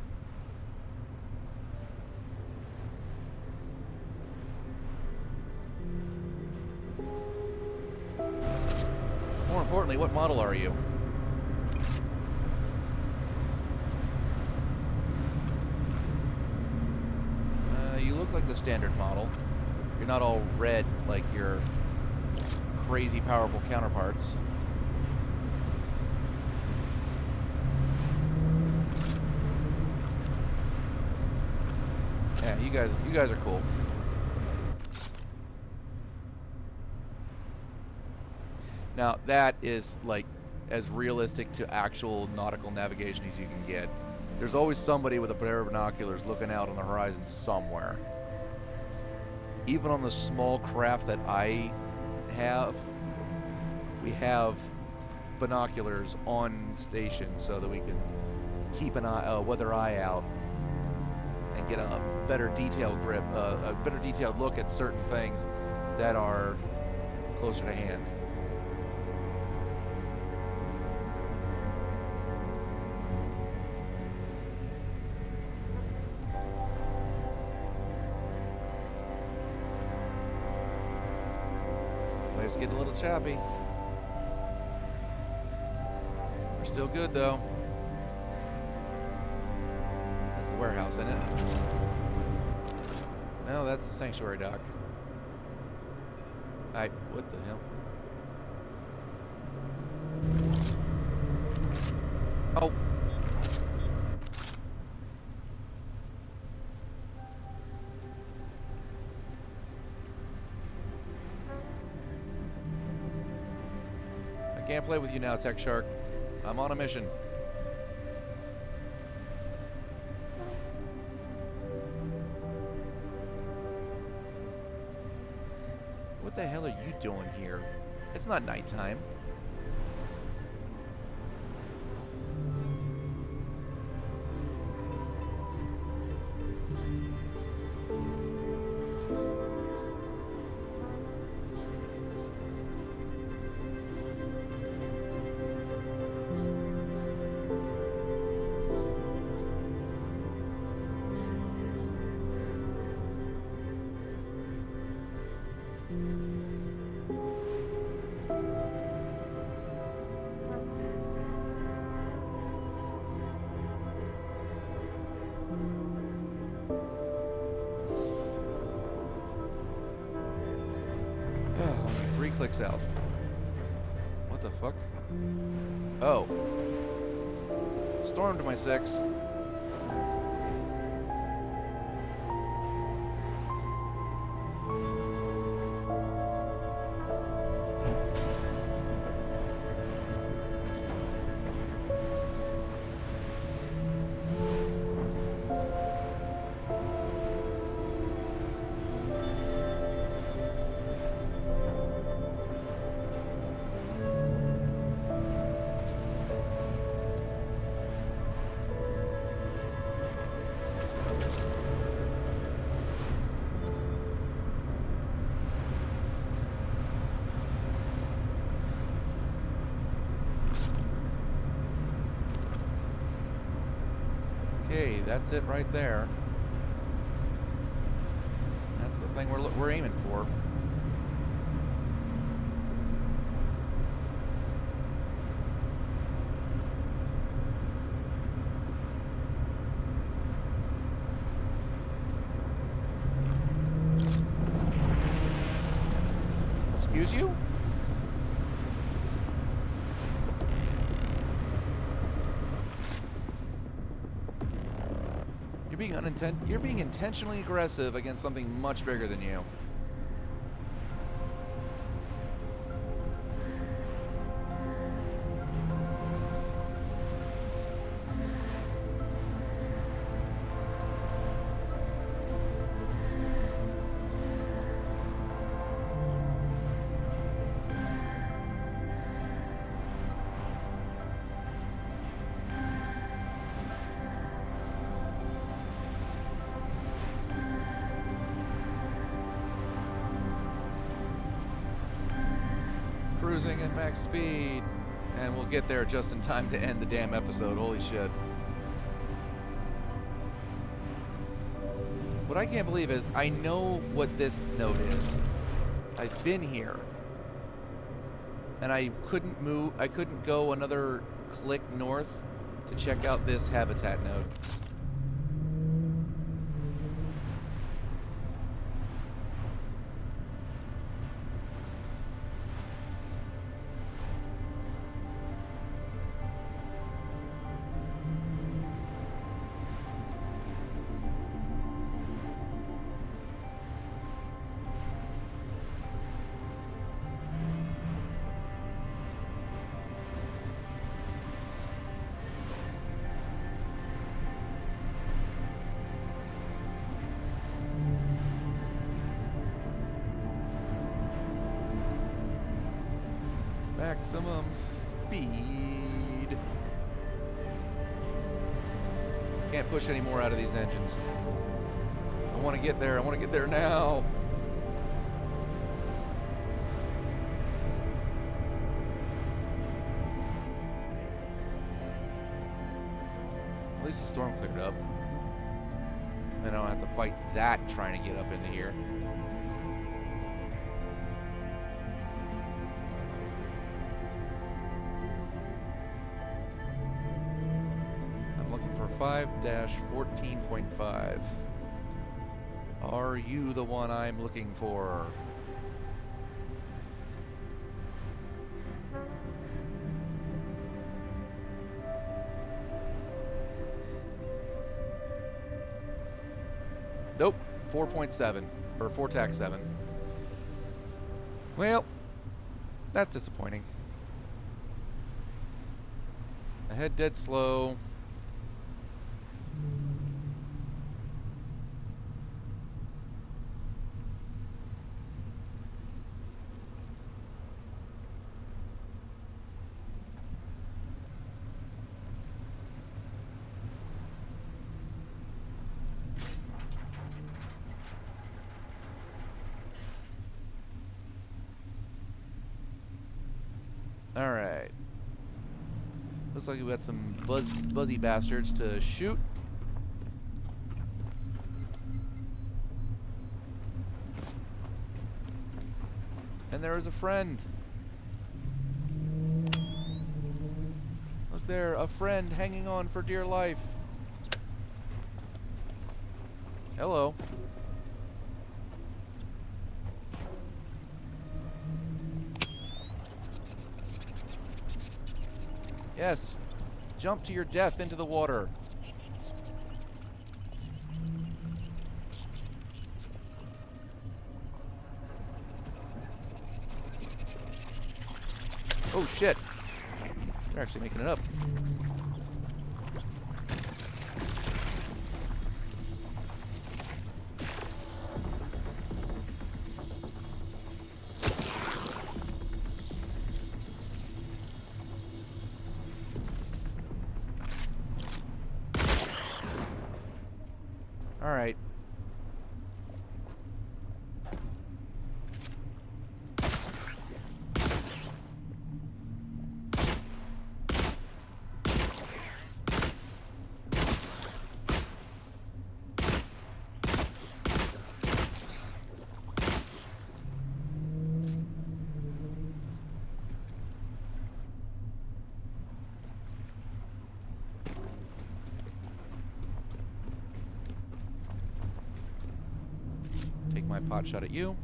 More importantly, what model are you? You look like the standard model. You're not all red like your crazy powerful counterparts. Yeah, you guys are cool. Now that is like as realistic to actual nautical navigation as you can get. There's always somebody with a pair of binoculars looking out on the horizon somewhere. Even on the small craft that I have, we have binoculars on station so that we can keep an eye, weather eye out and get a better detailed grip, a better detailed look at certain things that are closer to hand. Waves getting a little choppy. We're still good though. That's the warehouse, isn't it? No, that's the sanctuary dock. What the hell? Oh. I can't play with you now, Tech Shark. I'm on a mission. What the hell are you doing here? It's not nighttime. checks out. What the fuck? Oh. Storm to my 6. Okay, that's it right there. That's the thing we're aiming for. Excuse you? You're being intentionally aggressive against something much bigger than you. Cruising at max speed, and we'll get there just in time to end the damn episode. Holy shit. What I can't believe is I know what this node is. I've been here, and I couldn't move. I couldn't go another click north to check out this habitat node. Maximum speed. Can't push any more out of these engines. I want to get there. I want to get there now. At least the storm cleared up. Then I don't have to fight that trying to get up into here. I'm looking for 5-14.5. Are you the one I'm looking for? Nope, 4.7, or 4-7. Well, that's disappointing. I head dead slow. Alright. Looks like we've got some buzzy bastards to shoot. And there is a friend. Look there, a friend hanging on for dear life. Hello. Yes. Jump to your death into the water. Oh, shit. They're actually making it up. All right. Take my pot shot at you.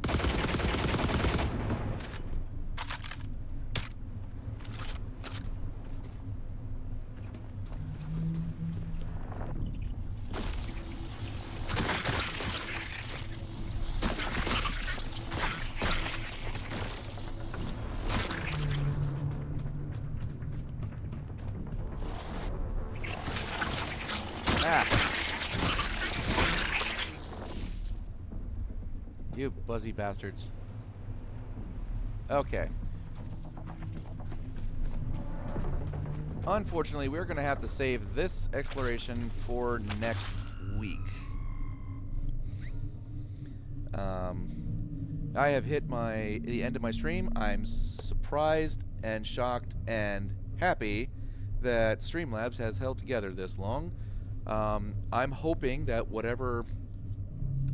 Ah. You buzzy bastards. Okay. Unfortunately, we're going to have to save this exploration for next week. I have hit the end of my stream. I'm surprised and shocked and happy that Streamlabs has held together this long. I'm hoping that whatever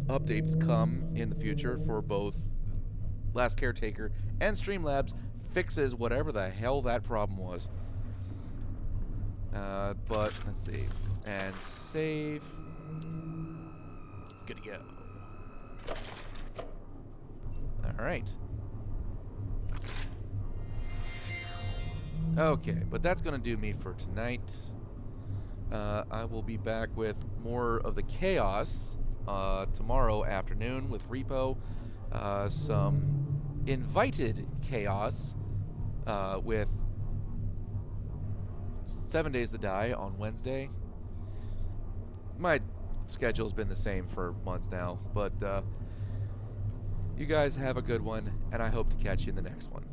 updates come in the future for both Last Caretaker and Streamlabs fixes whatever the hell that problem was. But let's see. And save. Good to go. Alright. Okay, but that's going to do me for tonight. I will be back with more of the chaos tomorrow afternoon with Repo. Some invited chaos with 7 Days to Die on Wednesday. My schedule's been the same for months now, but you guys have a good one, and I hope to catch you in the next one.